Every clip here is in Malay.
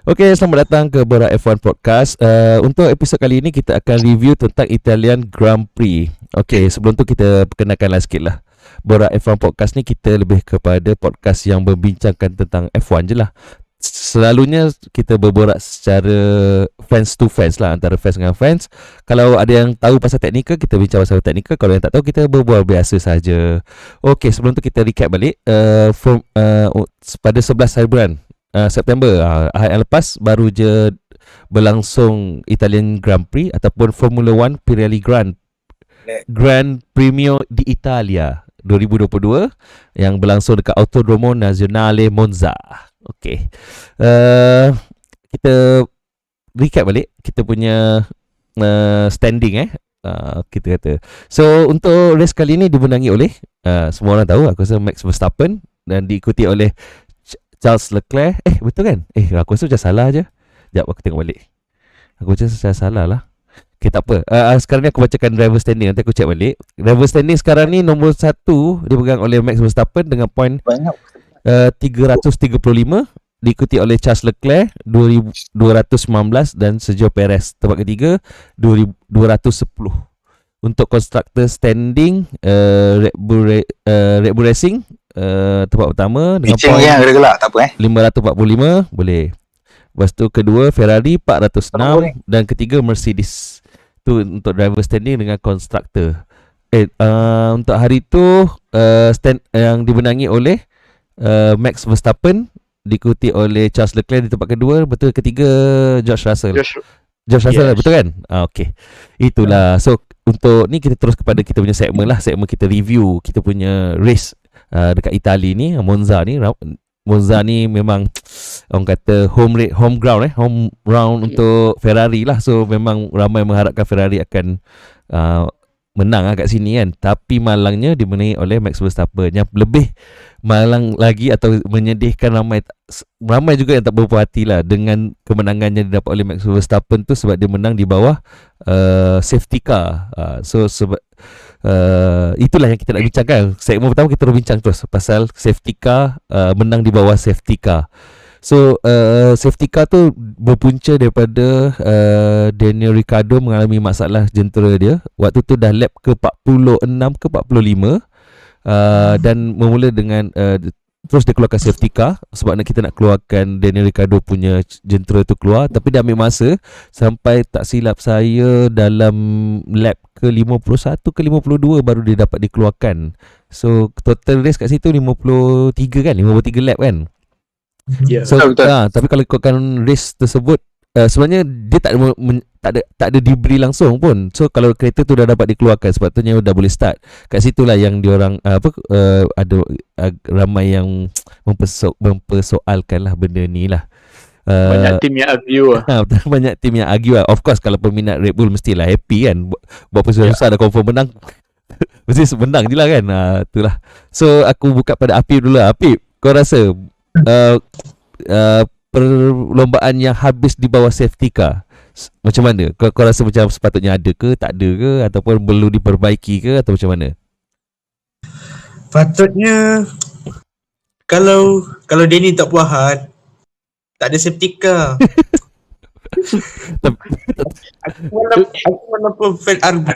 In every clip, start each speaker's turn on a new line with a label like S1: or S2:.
S1: Okey, selamat datang ke Borak F1 Podcast. Untuk episod kali ini kita akan review tentang Italian Grand Prix. Okey, sebelum tu kita perkenalkanlah sikit lah. Borak F1 Podcast ni kita lebih kepada podcast yang berbincangkan tentang F1 je lah. Selalunya kita berborak secara fans to fans lah, antara fans dengan fans. Kalau ada yang tahu pasal teknikal, kita bincang pasal teknikal. Kalau yang tak tahu, kita berbual biasa saja. Okey, sebelum tu kita recap balik. Pada 11 hari bulan September, hari yang lepas baru je berlangsung Italian Grand Prix ataupun Formula 1 Pirelli Grand Premio di Italia 2022 yang berlangsung dekat Autodromo Nazionale Monza. Okey. Kita recap balik kita punya standing kita kata. So untuk race kali ni dimenangi oleh semua orang tahu, aku rasa Max Verstappen, dan diikuti oleh Charles Leclerc. Betul kan? Aku rasa macam salah je. Sekejap aku tengok balik. Aku rasa saya salah lah. Okay, tak apa. Sekarang ni aku bacakan driver standing. Nanti aku check balik. Driver standing sekarang ni nombor 1 dipegang oleh Max Verstappen dengan poin 335. Diikuti oleh Charles Leclerc 219 dan Sergio Perez tempat ketiga 210. Untuk constructor standing, Red Bull Racing tempat pertama dengan
S2: poin yang gelak, tak apa
S1: 545 boleh. Lepas tu kedua Ferrari 406 dan ketiga Mercedes. Tu untuk driver standing dengan constructor. Untuk hari tu stand yang dimenangi oleh Max Verstappen, diikuti oleh Charles Leclerc di tempat kedua. Betul, ketiga George Russell. George Russell, yes. Betul kan? Okey. Itulah. So untuk ni kita terus kepada kita punya segmen lah. Segmen kita review kita punya race dekat Itali ni, Monza ni. Monza ni memang orang kata home ground untuk Ferrari lah. So memang ramai mengharapkan Ferrari akan menang kat sini kan. Tapi malangnya dimenangi oleh Max Verstappen. Yang lebih malang lagi atau menyedihkan, ramai juga yang tak berpuas hati lah dengan kemenangan yang didapat oleh Max Verstappen tu, sebab dia menang di bawah safety car. So sebab itulah yang kita nak bincangkan. Segmen pertama kita bincang terus pasal safety car, menang di bawah safety car. So safety car tu berpunca daripada Daniel Ricciardo mengalami masalah jentera dia. Waktu tu dah lap ke 46 ke 45, dan bermula dengan terus dia keluarkan safety car sebab kita nak keluarkan Daniel Ricciardo punya jentera tu keluar. Tapi dia ambil masa sampai tak silap saya dalam lap ke 51 ke 52 baru dia dapat dikeluarkan. So total race kat situ 53 kan, 53 lap kan.
S2: Yeah.
S1: So tapi kalau ikutkan race tersebut, sebenarnya dia tak ada diberi langsung pun. So kalau kereta tu dah dapat dikeluarkan, sepatutnya dah boleh start. Kat situlah yang diorang ada ramai yang mempersoalkan lah benda ni lah.
S3: Banyak tim yang argue lah.
S1: Banyak tim yang argue lah. Of course kalau peminat Red Bull mestilah happy kan. Buat susah dah confirm menang. Mesti menang je lah kan. Itulah. So aku buka pada Apip dulu lah. Apip, kau rasa perlombaan yang habis di bawah safety car macam mana? Kau rasa macam sepatutnya ada ke, tak ada ke, ataupun perlu diperbaiki ke, atau macam mana?
S4: Patutnya kalau Danny tak puas hati, tak ada safety car. Aku walaupun fan RB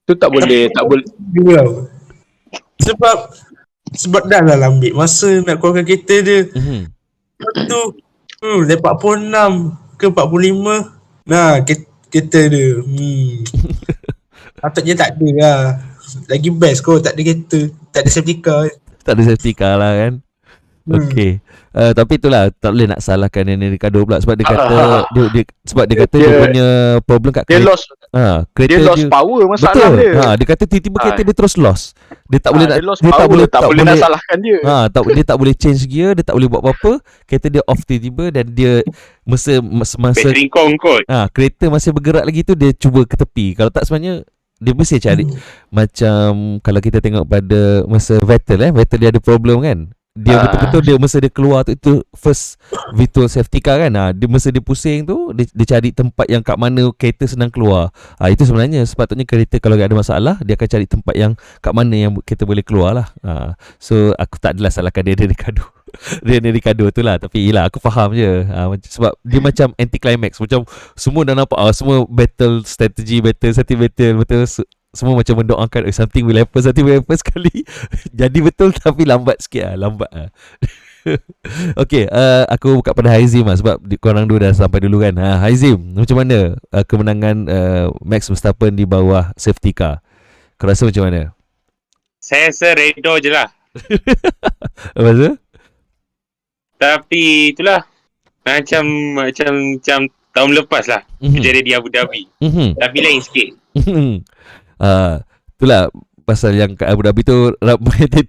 S3: tu tak boleh.
S4: Sebab dah lah ambil masa nak keluarkan kereta dia. Tu lepas 46 ke 45. Nah, kereta dia. Patutnya tak ada lah. Lagi best kau tak ada kereta, tak ada safety car.
S1: Tak ada safety car lah kan. Okey. Tapi itulah, tak boleh nak salahkan Daniel Ricciardo pula sebab dia kata dia punya problem kat kereta.
S3: Dia lost power masalah
S1: betul.
S3: dia.
S1: Dia kata tiba-tiba kereta dia terus lost. Dia tak boleh
S3: tak boleh nak salahkan dia.
S1: Dia tak boleh change gear, dia tak boleh buat apa-apa. Kereta dia off tiba-tiba dan dia masa
S3: bateri kot.
S1: Kereta masih bergerak lagi tu dia cuba ke tepi. Kalau tak sebenarnya dia mesti cari macam kalau kita tengok pada masa Vettel dia ada problem kan. dia betul-betul dia masa dia keluar tu, itu first virtual safety car kan. Dia masa dia pusing tu, dia cari tempat yang kat mana kereta senang keluar. Itu sebenarnya sepatutnya kereta kalau ada masalah, dia akan cari tempat yang kat mana yang kereta boleh keluar lah. So aku tak adalah salahkan dia Ricardo. Dia Ricardo tu lah. Tapi yelah, aku faham je. Sebab dia macam anti climax. Macam semua dah nampak semua battle strategy, battle setting battle betul. Semua macam mendoakan something will happen sekali. Jadi betul tapi lambat sikit lambat. Okay, aku buka pada Haizim sebab korang dua dah sampai dulu kan. Haizim, macam mana kemenangan Max Verstappen di bawah safety car? Kau rasa macam mana?
S3: Saya rasa redor je lah.
S1: Apa tu?
S3: Tapi itulah macam tahun lepas lah. Kejadian di Abu Dhabi. Tapi lain sikit.
S1: Itulah pasal yang kat Abu Dhabi tu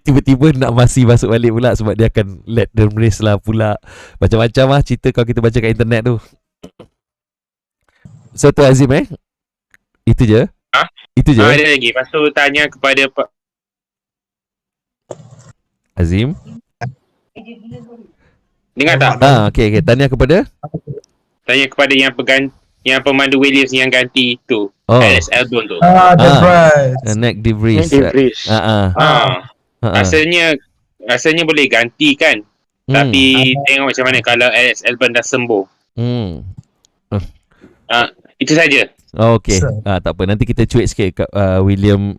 S1: tiba-tiba nak masih masuk balik pula sebab dia akan let them race lah pula. Macam-macam lah cerita kalau kita baca kat internet tu. So tu Azim itu je? Itu je?
S3: Ada lagi. Lepas tu tanya kepada Pak
S1: Azim?
S3: Dengar tak?
S1: Okay. Tanya kepada
S3: yang pemandu Williams yang ganti tu. Alex Albon tu.
S1: Nick De Vries.
S3: Rasanya boleh ganti kan. Tapi tengok macam mana kalau Alex Albon dah sembuh. Itu saja.
S1: Okay. Tak apa, nanti kita cuit sikit kat William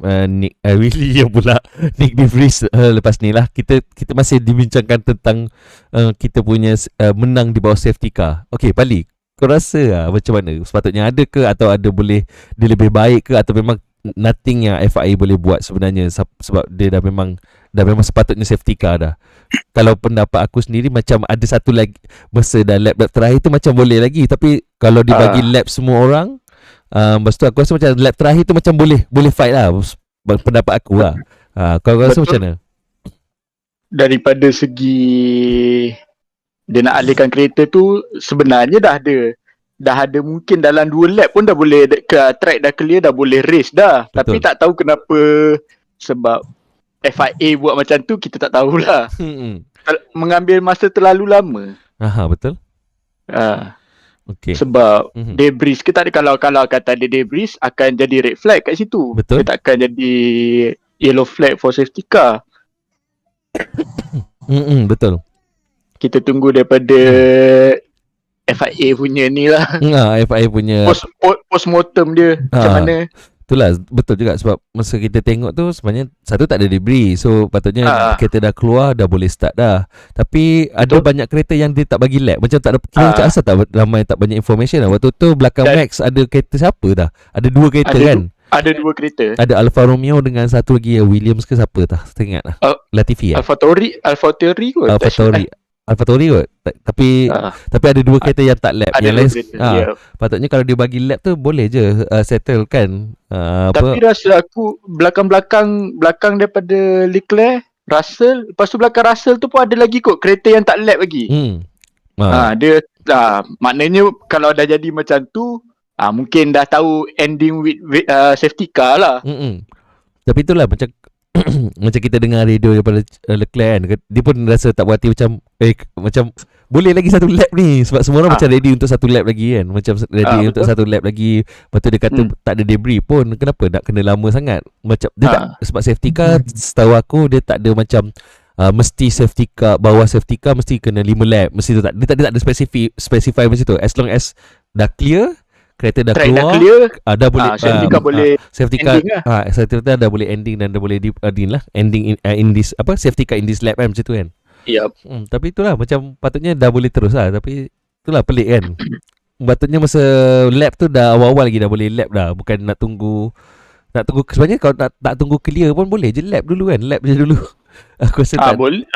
S1: pula Nick De Vries lepas ni lah. Kita masih dibincangkan tentang kita punya menang di bawah safety car. Okay, Pali, kau rasa macam mana? Sepatutnya ada ke atau ada boleh dia lebih baik ke, atau memang nothing yang FIA boleh buat sebenarnya sebab dia dah memang sepatutnya safety car dah. Kalau pendapat aku sendiri, macam ada satu lagi masa dah lap terakhir tu macam boleh lagi, tapi kalau dibagi lap semua orang, lepas tu aku rasa macam lap terakhir tu macam boleh fight lah, pendapat aku lah. Kau rasa macam mana?
S2: Daripada segi dia nak alihkan kereta tu, sebenarnya dah ada mungkin dalam 2 lap pun dah boleh track dah clear, dah boleh race dah. Betul. Tapi tak tahu kenapa, sebab FIA buat macam tu, kita tak tahulah. Mengambil masa terlalu lama.
S1: Betul. Okay.
S2: Sebab debris ke tak ada, kalau kata ada debris akan jadi red flag kat situ.
S1: Betul.
S2: Dia takkan jadi yellow flag for safety car.
S1: Betul.
S2: Kita tunggu daripada FIA punya ni lah.
S1: FIA punya
S2: postmortem dia macam mana.
S1: Itulah betul juga, sebab masa kita tengok tu sebenarnya satu tak ada debris, so patutnya kereta dah keluar, dah boleh start dah. Tapi ada banyak kereta yang dia tak bagi lap, macam tak ada macam asal tak ramai, tak banyak information lah. Waktu tu belakang Max ada kereta siapa dah? Ada 2 kereta kan?
S2: Ada 2 kereta.
S1: Ada Alfa Romeo dengan satu lagi Williams ke siapa tak? Tak ingat lah. Latifi
S2: AlphaTauri kot.
S1: AlphaTauri kot. Tapi ada 2 kereta yang tak lap. Yang lain patutnya kalau dia bagi lap tu boleh je settle kan.
S2: Tapi rasa aku belakang daripada Leclerc, Russell, lepas tu belakang Russell tu pun ada lagi kot kereta yang tak lap lagi. Dia maknanya kalau dah jadi macam tu, mungkin dah tahu ending with safety car lah.
S1: Tapi itulah macam macam kita dengar radio daripada Leclerc kan, dia pun rasa tak puas hati, macam boleh lagi 1 lap ni, sebab semua orang macam ready untuk 1 lap lagi kan, macam ready untuk 1 lap lagi. Lepas tu dia kata tak ada debris pun, kenapa nak kena lama sangat? Macam dia tak, sebab safety car setahu aku dia tak ada macam mesti safety car, bawah safety car mesti kena 5 lap, mesti tu tak, dia tak ada specify macam tu. As long as dah clear, kereta dah
S2: track
S1: keluar,
S2: dah clear,
S1: dah boleh
S2: safety car boleh
S1: safety car
S2: lah.
S1: Safety car dah boleh ending dan dah boleh ending in this safety car in this lap kan, macam tu kan. Tapi itulah macam patutnya dah boleh terus lah, tapi itulah pelik kan. Patutnya masa lap tu dah awal-awal lagi dah boleh lap dah, bukan nak tunggu sebenarnya kalau nak tunggu clear pun boleh je lap dulu kan, lap je dulu. Aku rasa tak
S2: boleh.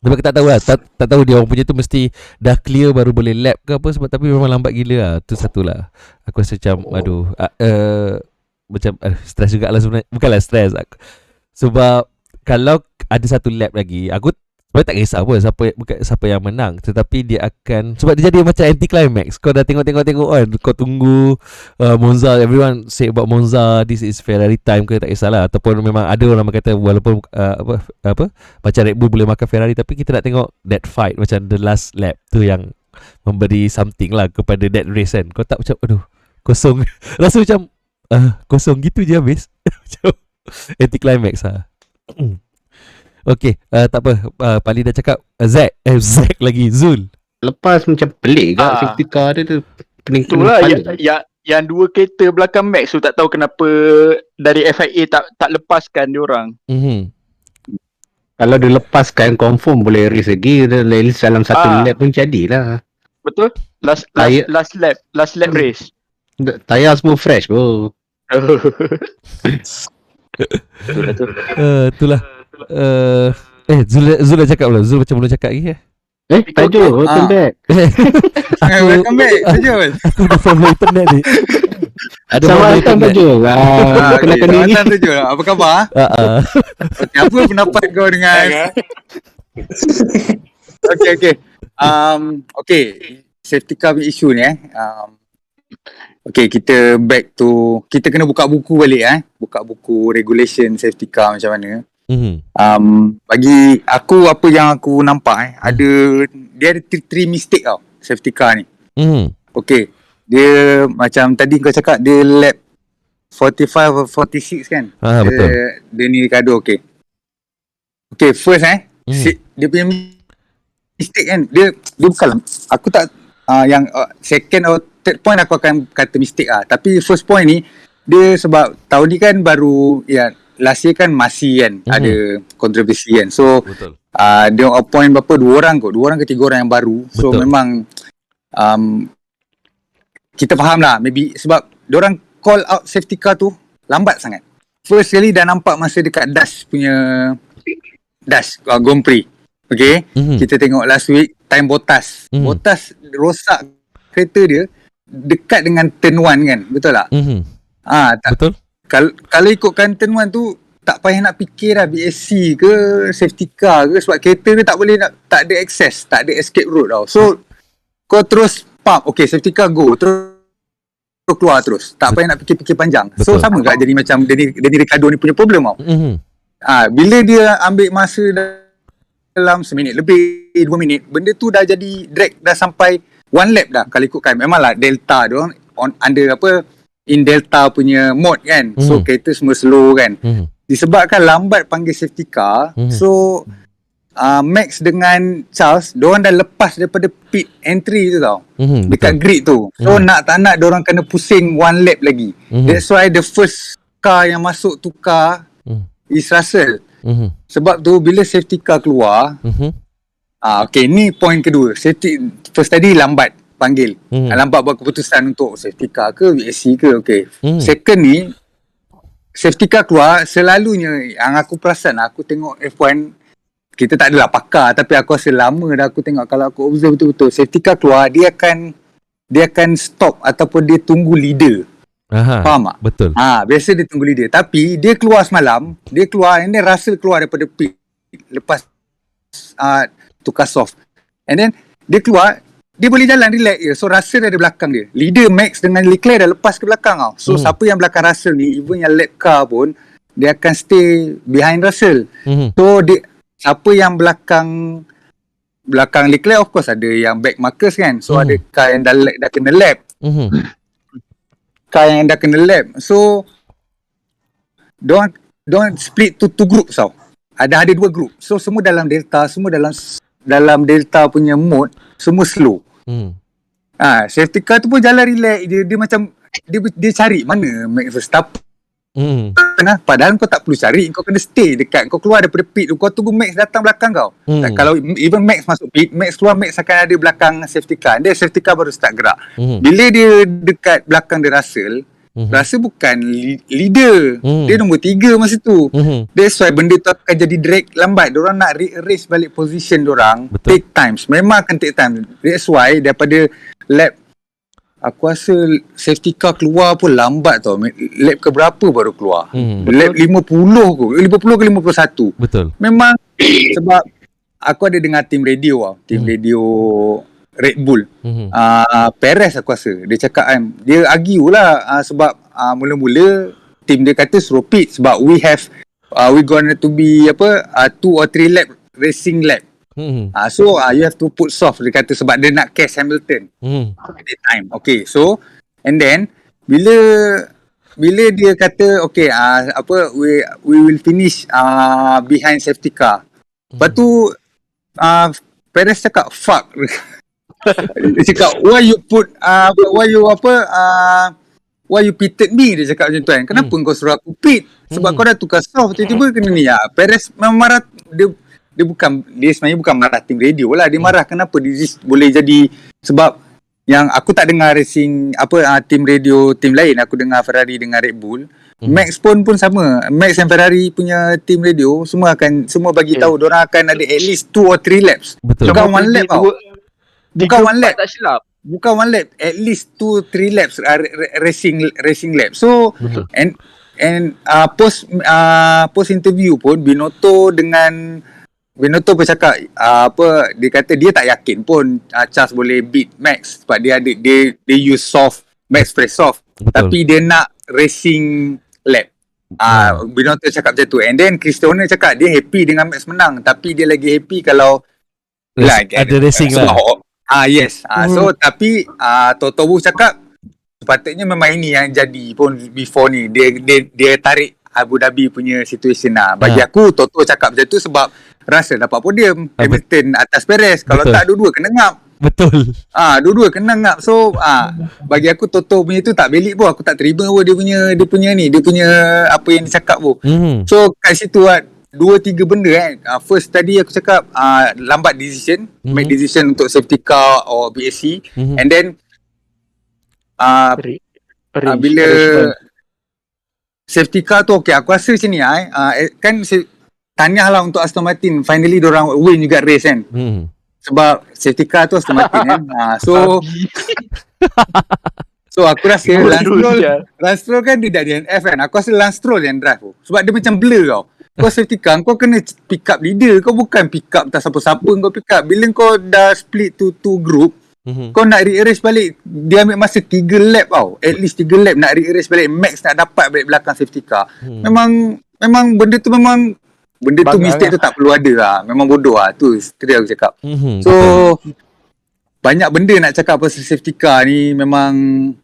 S1: Tapi aku tak tahu lah, tak tahu dia orang punya tu mesti dah clear baru boleh lap ke apa, sebab tapi memang lambat gila lah. Tu satulah. Aku rasa macam macam stres jugalah sebenarnya. Bukanlah stres, sebab kalau ada 1 lap lagi, aku Sebab tak kisah apa bukan siapa yang menang, tetapi dia akan, sebab dia jadi macam anti climax. Kau dah tengok kan, kau tunggu Monza, everyone say about Monza, this is Ferrari time ke, tak kisahlah. Ataupun memang ada orang kata walaupun apa macam Red Bull boleh makan Ferrari, tapi kita nak tengok that fight, macam the last lap tu yang memberi something lah kepada that race kan. Kau tak macam aduh kosong rasa macam kosong gitu je habis. Macam anti climax lah. Okay, tak apa. Pali dah cakap. Zack lagi. Zul.
S5: Lepas macam pelik kat safety car dia tu. Pening
S2: Itulah yang dua kereta belakang Max tu tak tahu kenapa dari FIA tak lepaskan diorang.
S5: Kalau dia lepaskan confirm boleh race lagi. At least dalam satu lap pun jadilah.
S2: Betul? Last lap race.
S5: Tayar semua fresh bro.
S1: Itulah. Zul dah cakap belum? Zul macam belum cakap lagi
S5: Tajuk, welcome back.
S6: Welcome back, Tajuk.
S1: Aku dah follow internet ni.
S5: Ada sama datang Tajuk. Kenalkan diri.
S6: Tajuk, apa khabar? Apa pendapat kau dengan Okay. Okay, safety car issue ni okay, kita back to, kita kena buka buku balik buka buku regulation safety car macam mana. Bagi aku, apa yang aku nampak dia ada three mistake tau safety car ni. Okay, dia macam tadi kau cakap dia lap 45 or 46 kan.
S1: Betul.
S6: Dia ni Ricardo. Okay, first dia punya mistake kan, dia bukan, aku tak yang second or third point aku akan kata mistake tapi first point ni dia sebab tahun ni kan baru last year kan masih kan ada kontroversi kan, so dia appoint berapa, 2 orang ke 3 orang yang baru. So memang kita faham lah, maybe sebab diorang call out safety car tu lambat sangat. First kali dah nampak masa dekat Dutch punya Grand Prix. Okay, kita tengok last week time Bottas rosak kereta dia dekat dengan turn 1 kan, betul tak?
S1: Betul.
S6: Kalau ikutkan turn 1 tu tak payah nak fikir lah BSC ke safety car ke, sebab kereta dia tak ada access, tak ada escape route tau. So kau terus pump, okay safety car go, terus keluar terus, tak payah nak fikir-fikir panjang. So sama tak jadi macam Danny Ricciardo ni punya problem tau. Bila dia ambil masa dalam seminit lebih, 2 minit, benda tu dah jadi drag, dah sampai 1 lap dah kalau ikutkan. Memanglah Delta diorang under in Delta punya mode kan, so kereta semua slow kan. Disebabkan lambat panggil safety car, so Max dengan Charles diorang dah lepas daripada pit entry tu tau, dekat grid tu. So nak tak nak diorang kena pusing 1 lap lagi. That's why the first car yang masuk tukar is Russell. Sebab tu bila safety car keluar, okay, ni point kedua. Safety first tadi lambat panggil, lambat buat keputusan untuk safety car ke VSC ke. Okay, second ni safety car keluar, selalunya yang aku perasan, aku tengok F1, kita tak adalah pakar, tapi aku rasa lama dah aku tengok, kalau aku observe betul-betul, safety car keluar, dia akan stop ataupun dia tunggu leader. Faham tak?
S1: Betul.
S6: Biasa dia tunggu leader, tapi dia keluar semalam, and then Russell keluar daripada pit lepas tukar soft, and then dia keluar, dia boleh jalan relax je. So Russell ada belakang dia, leader Max dengan Leclerc dah lepas ke belakang tau. So siapa yang belakang Russell ni, even yang lap car pun, dia akan stay behind Russell. So siapa yang belakang Leclerc, of course ada yang back markers kan. So ada car yang dah kena lap, car yang dah kena lap. So don't split to 2 groups tau. Ada 2 group. So semua dalam Delta, semua dalam Delta punya mode, semua slow. Safety car tu pun jalan relax. Dia macam dia cari mana Max Verstappen. Padahal kau tak perlu cari, kau kena stay dekat, kau keluar daripada pit tu, kau tunggu Max datang belakang kau. Kalau even Max masuk pit, Max keluar, Max akan ada belakang safety car, dia safety car baru start gerak. Bila dia dekat belakang dia Russell bukan leader, dia nombor 3 masa tu. That's why benda tu akan jadi drag lambat. Diorang nak race balik position diorang, take times, memang akan take time. That's why daripada lap, aku rasa safety car keluar pun lambat tau. Lap ke berapa baru keluar? Lap 50 ke 51.
S1: Betul.
S6: Memang sebab aku ada dengar tim radio tim radio Red Bull. Perez aku rasa dia cakap kan, dia argue lah sebab mula-mula tim dia kata suruh pit sebab we gonna to be 2 or 3 lap racing lap. So you have to put soft, dia kata, sebab dia nak catch Hamilton at that time. Okay, so and then bila dia kata okay we will finish behind safety car. Lepas tu Perez cakap fuck. Dia cakap why you pitted me, dia cakap macam tu kan. Kenapa kau suruh aku pit? Sebab kau dah tukar soft, tiba-tiba kena ni. Perez memang marah. Dia sebenarnya bukan marah tim radio lah. Dia marah kenapa dia boleh jadi, sebab yang aku tak dengar racing tim radio tim lain. Aku dengar Ferrari dengan Red Bull. Max pun sama. Max dan Ferrari punya tim radio semua bagi tahu diorang akan ada at least 2 or 3 laps.
S1: Betul.
S6: Bukan one lap tau. Bukan one lap.
S2: Tak silap.
S6: Bukan one lap, at least 2-3 laps racing lap. So and post interview pun Binotto pun cakap dia kata dia tak yakin pun Charles boleh beat Max sebab dia use soft, Max press soft. Betul. Tapi dia nak racing lap. Binotto cakap macam tu. And then Chris Horner cakap dia happy dengan Max menang, tapi dia lagi happy kalau
S1: ada racing lah.
S6: Yes. So tapi Toto Wolff cakap sepatutnya memang ini yang jadi pun before ni. Dia tarik Abu Dhabi punya situation lah. Bagi aku Toto cakap macam tu sebab rasa dapat podium Hamilton atas Perez. Kalau tak dua-dua kena ngap. Betul. Dua-dua kena ngap. So bagi aku Toto punya tu tak valid pun. Aku tak terima pun dia punya apa yang dia cakap pun. So kat situ 2-3 benda kan. First tadi aku cakap lambat decision, make decision untuk safety car or BSC. And then bila safety car tu okay, aku rasa macam ni kan tahniah lah untuk Aston Martin, finally diorang win juga race kan. Sebab safety car tu Aston Martin kan. So aku rasa Lance Stroll kan dia dah DNF kan. Aku rasa Lance Stroll yang drive tu, sebab dia macam blur tau. Kau safety car, kau kena pick up leader. Kau bukan pick up tak siapa-siapa kau pick up. Bila kau dah split to 2 group, kau nak re-arrange balik, dia ambil masa 3 lap tau. At least 3 lap nak re-arrange balik. Max nak dapat balik belakang safety car. Memang benda tu mistake tu tak perlu ada lah. Memang bodoh lah. Tu aku cakap. So banyak benda nak cakap pasal safety car ni. Memang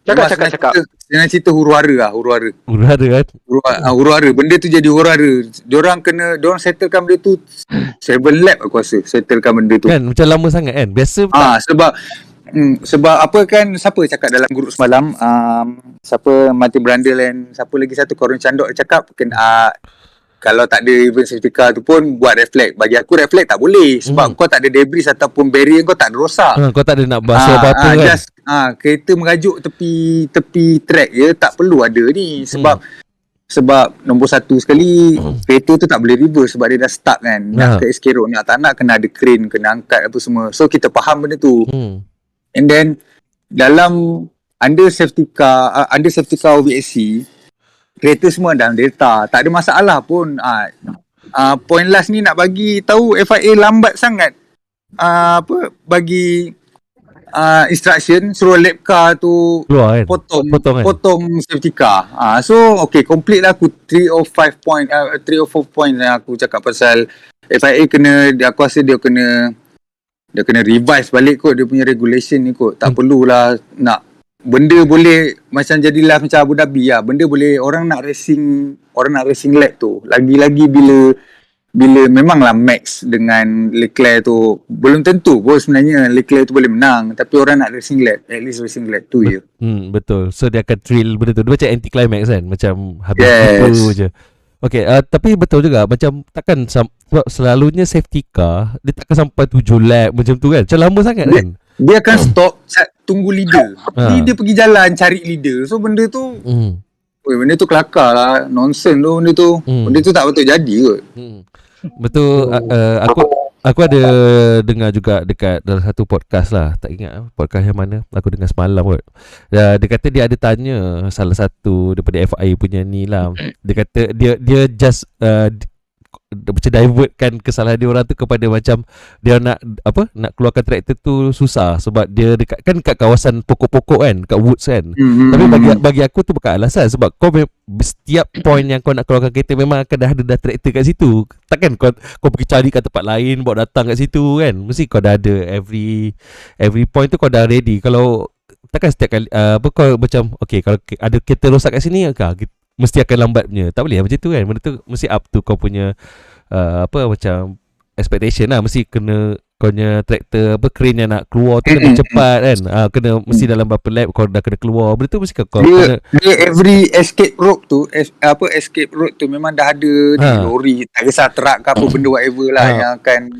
S6: cakap. Jangan cerita huru-hara. Huru-hara kan? Huru-hara. Benda tu jadi huru-hara. Diorang settlekan benda tu 7 lap aku rasa. Settlekan benda tu.
S1: Kan macam lama sangat kan? Biasa
S6: sebab apa kan, siapa cakap dalam grup semalam, siapa Martin Brundle dan siapa lagi satu, Corin Chandok cakap kalau tak ada event safety car tu pun buat red flag. Bagi aku red flag tak boleh sebab kau tak ada debris ataupun barrier kau tak ada rosak.
S1: Kau tak ada nak basuh apa-apa kan.
S6: Just kereta mengajuk tepi track je, tak perlu ada ni sebab nombor 1 sekali kereta tu tak boleh reverse sebab dia dah stuck kan. Nak ke escape road, nak tak nak kena ada crane, kena angkat apa semua. So kita faham benda tu. And then dalam under safety car VSC, kereta semua dalam delta, tak ada masalah pun. Point last ni nak bagi tahu FIA lambat sangat bagi instruction suruh lap car tu keluar, kan? potong safety car. So okay, complete lah aku 3 or 4 points yang aku cakap pasal FIA aku rasa dia kena revise balik kot dia punya regulation ni kot. Tak perlulah nak benda boleh macam jadilah macam Abu Dhabi lah. Benda boleh orang nak racing lap tu. Lagi-lagi bila memanglah Max dengan Leclerc tu belum tentu pun sebenarnya Leclerc tu boleh menang, tapi orang nak racing lap, at least racing lap tu je.
S1: Betul. So dia akan thrill benda tu. Dia macam anti climax kan, macam habis itu je. Okay, tapi betul juga macam takkan selalunya safety car dia takkan sampai 7 lap macam tu kan. Macam lama sangat kan. Dia
S6: akan stop tunggu leader. Dia pergi jalan cari leader. So benda tu benda tu kelakar lah. Nonsense tu benda tu. Benda tu tak patut jadi kot.
S1: Betul. Aku ada dengar juga dekat dalam satu podcast lah. Tak ingat podcast yang mana. Aku dengar semalam kot. Dia kata dia ada tanya salah satu daripada FIA punya ni lah. Dia kata dia just macam divertkan kesalahan dia orang tu kepada macam dia nak keluarkan traktor tu susah sebab dia dekat kawasan pokok-pokok kan, kat woods kan. Tapi bagi aku tu bukan alasan sebab kau setiap point yang kau nak keluarkan kereta memang akan ada traktor kat situ. Takkan kau pergi cari kat tempat lain bawa datang kat situ kan. Mesti kau dah ada every point tu kau dah ready. Kalau takkan setiap kali kau macam okay, kalau ada kereta rosak kat sini mesti akan lambat punya. Tak boleh macam tu kan. Benda tu mesti up to kau punya macam expectation lah. Mesti kena kau punya traktor crane yang nak keluar tu kena cepat kan. Kena mesti dalam berapa lap kau dah kena keluar. Benda tu mesti kau kena
S6: dia every escape rope tu escape road tu memang dah ada ni, lori, tak kisah truck ke apa benda whatever lah yang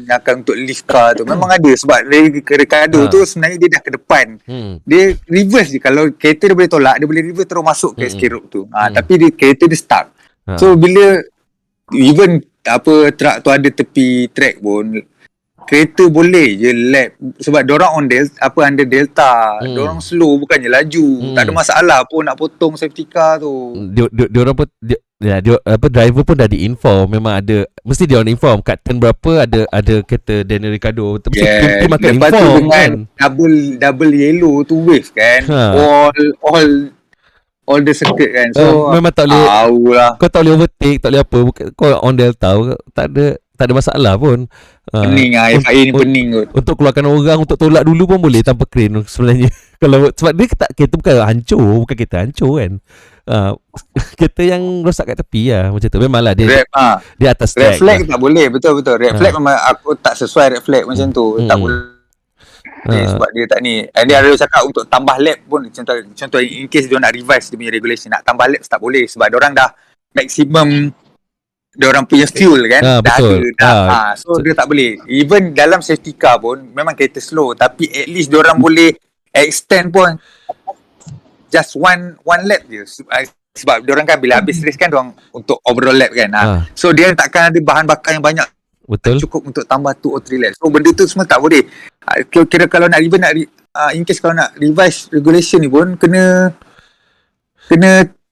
S6: akan untuk lift car tu memang ada sebab Ricardo tu sebenarnya dia dah ke depan. Dia reverse je. Kalau kereta dia boleh tolak, dia boleh reverse terus masuk ke escape rope tu. Tapi kereta dia stuck. So bila even truck tu ada tepi track pun kereta boleh je lap sebab diorang under delta. Diorang slow bukannya laju. Tak ada masalah pun nak potong safety car tu.
S1: Diorang pun driver pun dah di-inform. Memang ada, mesti diorang inform kat turn berapa ada kereta Daniel Ricciardo. Mesti dia makan
S6: lepas
S1: inform
S6: tu dengan
S1: kan.
S6: double yellow tu wave kan. All the circuit kan. So
S1: memang tak boleh kau tak boleh overtake, tak boleh apa. Kau on delta tak ada masalah pun.
S6: Pening FIA ni pening kot.
S1: Untuk keluarkan orang untuk tolak dulu pun boleh tanpa crane sebenarnya. Kalau sebab dia kereta bukan hancur, bukan kereta hancur kan. Kereta yang rosak kat tepi lah macam tu. Memanglah dia dia atas track.
S6: Red flag tak boleh, betul. Red flag memang aku tak sesuai red flag macam tu. Tak boleh. Sebab dia tak ni. Dia ada cakap untuk tambah lap pun contoh in case dia nak revise dia punya regulation, nak tambah lap tak boleh sebab dia orang dah maximum dia orang punya fuel kan.
S1: Betul.
S6: So dia tak boleh. Even dalam safety car pun memang kereta slow tapi at least dia orang boleh extend pun just one lap je. Sebab dia orang kan bila habis race kan dia orang untuk overall lap kan. So dia takkan ada bahan bakar yang banyak.
S1: Betul.
S6: Cukup untuk tambah 2 or 3 laps. So benda tu semua tak boleh. Kira kalau nak in case kalau nak revise regulation ni pun kena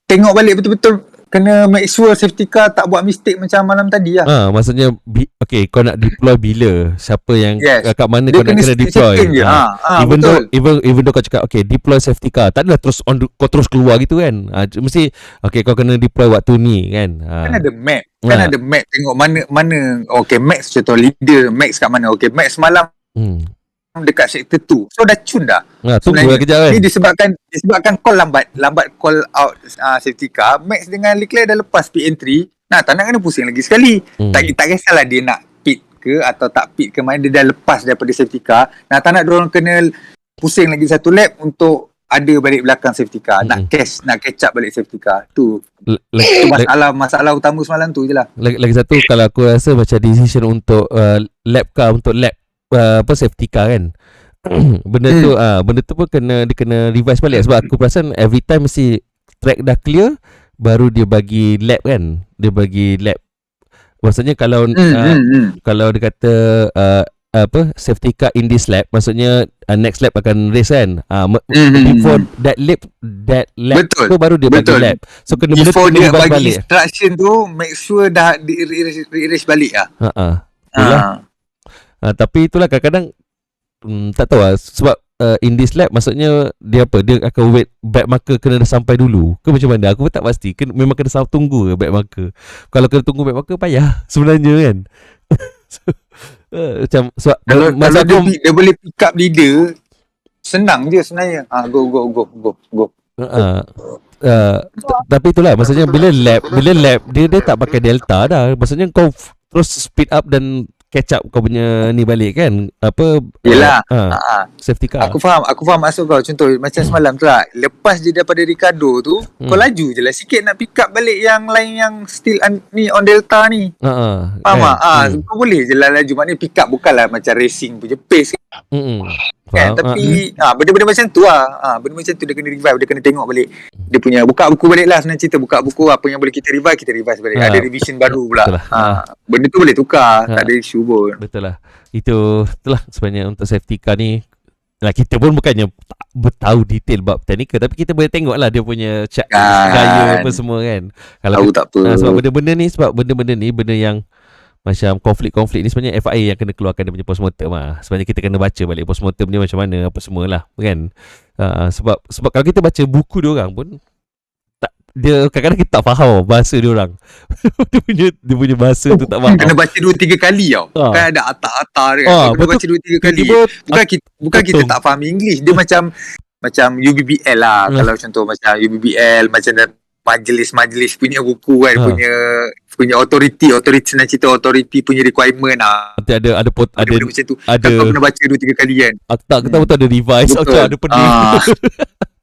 S6: tengok balik betul-betul. Kena make sure safety car tak buat mistake macam malam tadi lah.
S1: Maksudnya kau nak deploy bila, siapa yang kat mana
S6: dia
S1: kau nak kena deploy. Even though kau cakap deploy safety car, tak adalah terus kau terus keluar gitu kan. Mesti kau kena deploy waktu ni kan.
S6: Kan ada map. Ada map tengok mana Max contoh leader Max kat mana. Max semalam dekat sektor 2. So dah cun dah.
S1: Tunggu kejap kan. Ini
S6: disebabkan call lambat call out safety car. Max dengan Leclerc dah lepas PN3. Tak nak kena pusing lagi sekali. Tak kisahlah dia nak pit ke atau tak pit ke mana, dia dah lepas daripada safety car. Tak nak diorang kena pusing lagi satu lap untuk ada balik belakang safety car. Nak catch up balik safety car. Tu masalah utama semalam tu je lah.
S1: Lagi satu kalau aku rasa macam decision untuk lap car, untuk lap safety car kan. Benda tu pun kena revise balik sebab aku perasan every time mesti track dah clear baru dia bagi lap kan. Dia bagi lap. Maksudnya kalau kalau dia kata safety car in this lap, maksudnya next lap akan race kan. Before that lap
S6: betul,
S1: tu baru dia bagi lap. So kena
S6: before dia bagi
S1: balik
S6: instruction tu make sure dah di-race balik lah.
S1: Tapi itulah kadang-kadang tak tahu lah sebab in this lap maksudnya dia akan wait back marker kena dah sampai dulu ke macam mana, aku pun tak pasti. Memang kena tunggu ke back marker. Kalau kena tunggu back marker payah sebenarnya kan. Macam sebab
S6: kalau dia boleh pick up leader senang je sebenarnya. Go.
S1: Tapi itulah maksudnya bila lap dia tak pakai delta dah. Maksudnya kau terus speed up dan catch up kau punya ni balik kan.
S6: Yelah.
S1: Safety car.
S6: Aku faham maksud kau. Contoh macam semalam tu lah, lepas je daripada Ricardo tu kau laju je lah sikit nak pick up balik yang lain yang still ni on delta ni. Faham tak? Kau boleh je lah laju. Maknanya pick up bukanlah macam racing punya pace kan. Tapi benda-benda macam tu lah. Benda macam tu dia kena revive. Dia kena tengok balik. Dia punya buka buku balik lah sebenarnya cerita. Buka buku apa yang boleh kita revise balik. Ada revision baru pula. Benda tu boleh tukar. Tak ada isu pun. Betul
S1: lah. Itulah sebenarnya untuk safety car ni. Kita pun bukannya tahu detail bab teknikal, tapi kita boleh tengok lah dia punya gaya apa semua kan. Kalau
S6: tahu tak apa.
S1: Sebab benda-benda ni benda yang macam konflik-konflik ni sebenarnya FIA yang kena keluarkan dia punya postmortem lah. Sebenarnya kita kena baca balik postmortem dia macam mana, apa semualah kan. Sebab kalau kita baca buku dia orang pun dia kadang-kadang kita tak faham bahasa dia orang. dia punya bahasa tu tak faham.
S6: Kena baca 2-3 kali tau. Kan ada atar-atar kan. Kena baca 2-3 kali. Bukan kita tak faham English. Dia macam UBBL lah. Kalau contoh macam UBBL, macam majlis-majlis punya buku kan, punya authority senang cerita authority punya requirement lah.
S1: Nanti ada
S6: macam tu. Kau pernah baca 2-3 kali kan.
S1: Kita betul ada revise atau ada pening.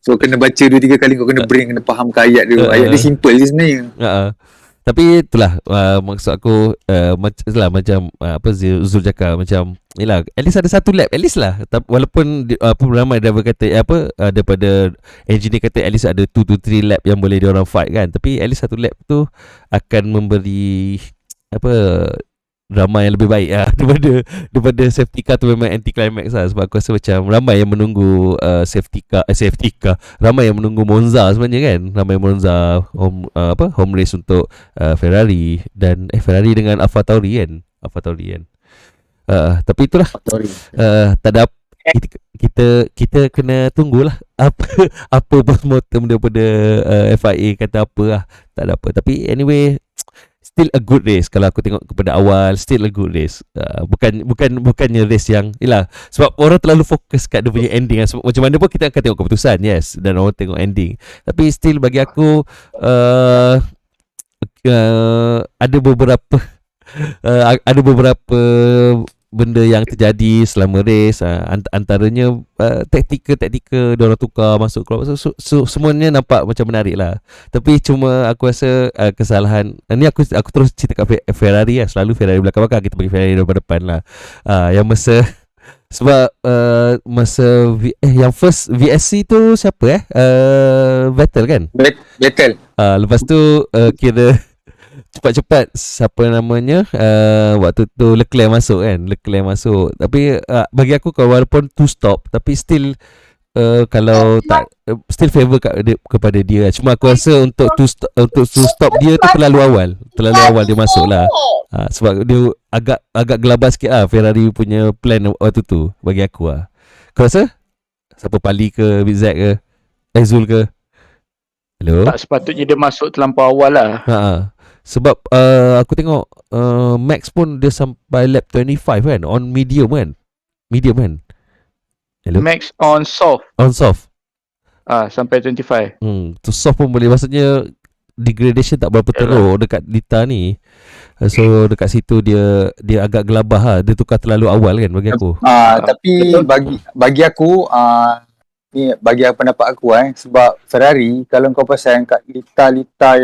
S6: So kena baca 2-3 kali, kau kena kena fahamkan ayat dia. Ayat dia simple je sebenarnya.
S1: Tapi itulah maksud aku macam apa Zul cakap, macam yalah, at least ada satu lap, at least lah. Walaupun ramai driver kata daripada engineer kata at least ada 2 to 3 lap yang boleh diorang fight kan. Tapi at least satu lap tu akan memberi drama yang lebih baik daripada safety car tu. Memang anti climax lah, sebab aku rasa macam ramai yang menunggu safety car, ramai yang menunggu Monza sebenarnya kan, ramai Monza home race untuk Ferrari dan Ferrari dengan AlphaTauri kan. Tapi itulah tak ada kita kena tunggulah apa postmortem daripada FIA kata apa lah. Tak ada apa, tapi anyway still a good race. Kalau aku tengok kepada awal, still a good race. Bukannya race yang ialah, sebab orang terlalu fokus kat dia punya ending. Sebab macam mana pun kita akan tengok keputusan, yes, dan orang tengok ending. Tapi still bagi aku ada beberapa benda yang terjadi selama race, antaranya taktikal diorang tukar masuk keluar, so semuanya nampak macam menarik lah. Tapi cuma aku rasa kesalahan ni, aku terus cerita kat Ferrari lah. Selalu Ferrari belakang-belakang, kita bagi Ferrari depan lah. Yang sebab yang first VSC tu siapa Vettel kan?
S6: Vettel.
S1: Lepas tu kira cepat-cepat siapa namanya waktu tu Leclerc masuk. Tapi bagi aku kalau walaupun 2 stop, tapi still kalau tak still favor kepada dia. Cuma aku rasa untuk 2 stop dia tu terlalu awal dia masuk lah. Sebab dia agak gelabah sikit lah Ferrari punya plan waktu tu bagi aku lah. Kau rasa siapa, Pali ke, Bizak ke, Zul ke? Hello?
S2: Tak sepatutnya dia masuk terlampau awal lah.
S1: Sebab aku tengok Max pun dia sampai lap 25 kan, on medium kan. Hello? Max
S2: on soft. Sampai 25.
S1: Tu soft pun boleh, maksudnya degradation tak berapa teruk dekat Lita ni. So dekat situ dia agak gelabah lah. Dia tukar terlalu awal kan bagi aku.
S6: Tapi bagi aku ni bagi pendapat aku sebab Ferrari, kalau kau pasang kat Lita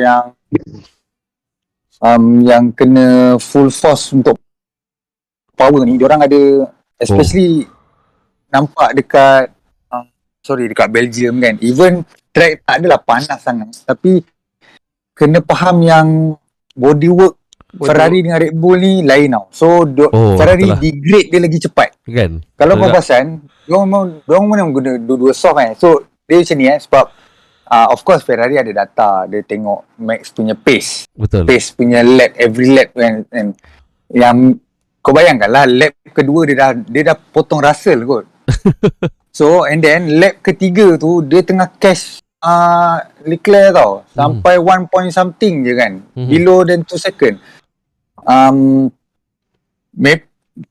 S6: yang kena full force untuk power ni, diorang ada especially nampak dekat dekat Belgium kan, even track tak adalah panas sangat, tapi kena faham yang bodywork Ferrari dengan Red Bull ni lain tau. So Ferrari degrade dia lagi cepat
S1: kan.
S6: Kalau kau perasan diorang memang guna dua-dua soft So dia macam ni sebab of course Ferrari ada data, dia tengok Max punya pace.
S1: Betul.
S6: Pace punya lap, every lap kan. Yang kau bayangkan lah, lap kedua dia dah potong Russell kot. So and then lap ketiga tu dia tengah catch Leclerc tau, sampai 1 point something je kan, below than 2 second.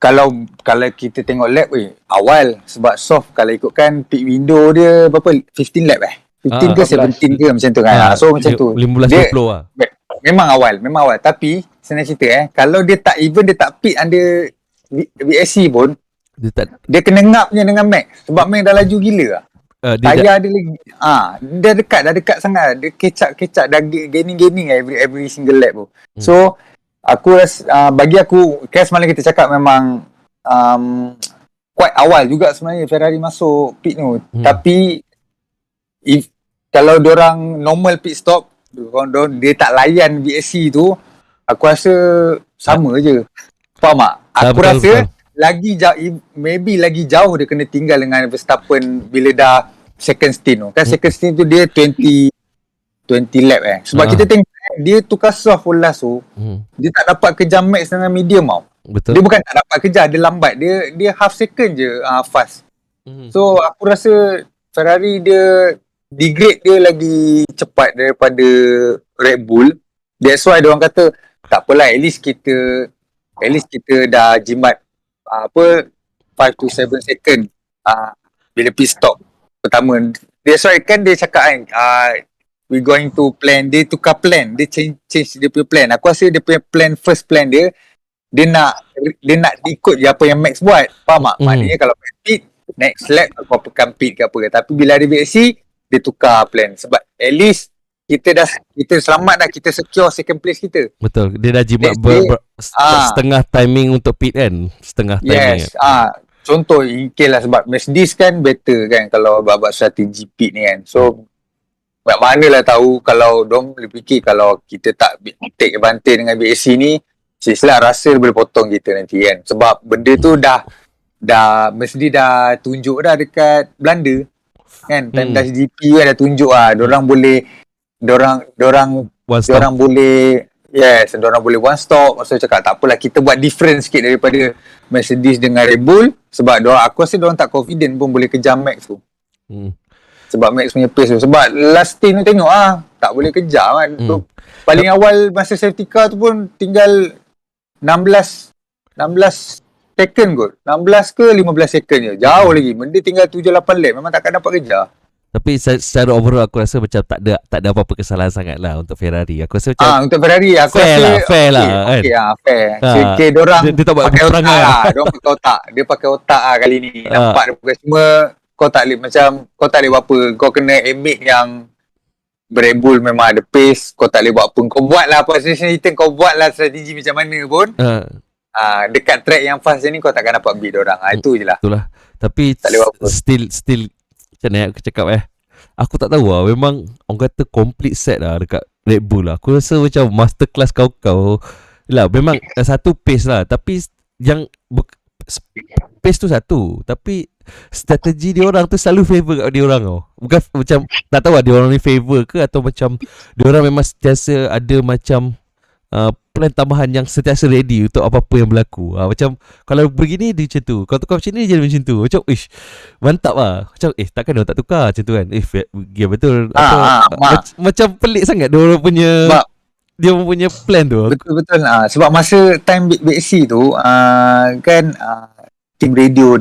S6: Kalau kita tengok lap awal, sebab soft kalau ikutkan pit window dia berapa, 15 lap 15 ke 17 ke macam tu kan. So macam tu
S1: 15-20 lah.
S6: Memang awal. Tapi senang cerita kalau dia tak pit under VSC pun, dia kena ngapnya dengan Max, sebab Max dah laju gila lah. Tayar dia lagi dah dekat sangat. Dia kecap dah gaining every single lap tu. So aku rasa bagi aku, semalam kita cakap memang quite awal juga sebenarnya Ferrari masuk pit tu. Tapi kalau diorang normal pit stop, dia tak layan VSC tu, aku rasa sama je. Faham tak? Aku rasa lagi jauh, maybe lagi jauh dia kena tinggal dengan Verstappen bila dah second stint tu. Kan second stint tu dia 20 lap Sebab kita tengok dia tukar soft full last tu, dia tak dapat kejar max dengan medium tau.
S1: Betul.
S6: Dia bukan tak dapat kejar, dia lambat. Dia half second je fast. So aku rasa Ferrari dia degrade dia lagi cepat daripada Red Bull. That's why dia orang kata tak apalah, at least kita dah jimat 5 to 7 second bila pit stop pertama. That's why kan dia cakap kan we going to plan, dia tukar plan, dia change dia punya plan. Aku rasa dia punya plan, first plan dia nak ikut je apa yang Max buat. Faham tak? Maknanya kalau pit next lap aku apakan pit ke apa. Tapi bila ada BSC dia tukar plan sebab at least kita selamat dah, kita secure second place kita.
S1: Betul. Dia dah jimat setengah timing untuk pit kan. Setengah timing.
S6: Yes. Contoh Inkel lah, sebab Mercedes kan better kan kalau bab strategi pit ni kan. So manalah tahu kalau dom boleh fikir kalau kita tak take advantage dengan BSC ni, silap rasa boleh potong kita nanti kan. Sebab benda tu dah Mercedes dah tunjuk dah dekat Belanda kan. Time dah GP kan dah tunjuk dorang boleh one stop. Maksudnya cakap tak apalah, kita buat different sikit daripada Mercedes dengan Red Bull. Sebab aku rasa diorang tak confident pun boleh kejar Max tu. Sebab Max punya pace tu. Sebab last stint tu tengok tak boleh kejar kan. Paling awal masa safety car tu pun tinggal 16 second kot. 16 ke 15 second je. Jauh lagi. Benda tinggal 7-8 lap. Memang takkan dapat kejar.
S1: Tapi secara overall aku rasa macam tak ada apa-apa kesalahan sangat lah untuk Ferrari. Aku rasa macam
S6: untuk Ferrari aku
S1: fair
S6: rasa
S1: fair lah kan.
S6: Fair. Okay, dorang
S1: dia tak buat
S6: pakai otak
S1: perangai.
S6: Dorang pakai otak. Dia pakai otak kali ni. Nampak dia bukan cuma kau tak boleh buat apa. Kau kena admit yang Red Bull memang ada pace. Kau tak boleh buat apa. Kau buat lah position item, kau buat lah strategi macam mana pun. Dekat track yang fast ni kau takkan dapat beat dorang. Itu je lah.
S1: Itulah. Tapi still macam mana aku cakap aku tak tahu lah. Memang orang kata complete set lah dekat Red Bull lah. Aku rasa macam masterclass kau lah. Memang satu pace lah. Tapi yang pace tu satu, tapi strategi dia orang tu selalu favor kat dia orang tau. Bukan macam tak tahu lah dia orang ni favor ke atau macam dia orang memang sentiasa ada macam plan tambahan yang sentiasa ready untuk apa-apa yang berlaku. Macam kalau begini dia macam tu, kalau tukar macam ni dia macam tu. Macam mantap lah. Macam takkan dia tak tukar macam tu kan. Ya betul. Macam pelik sangat dia orang punya plan tu.
S6: Betul. Sebab masa time BXC tu kan tim radio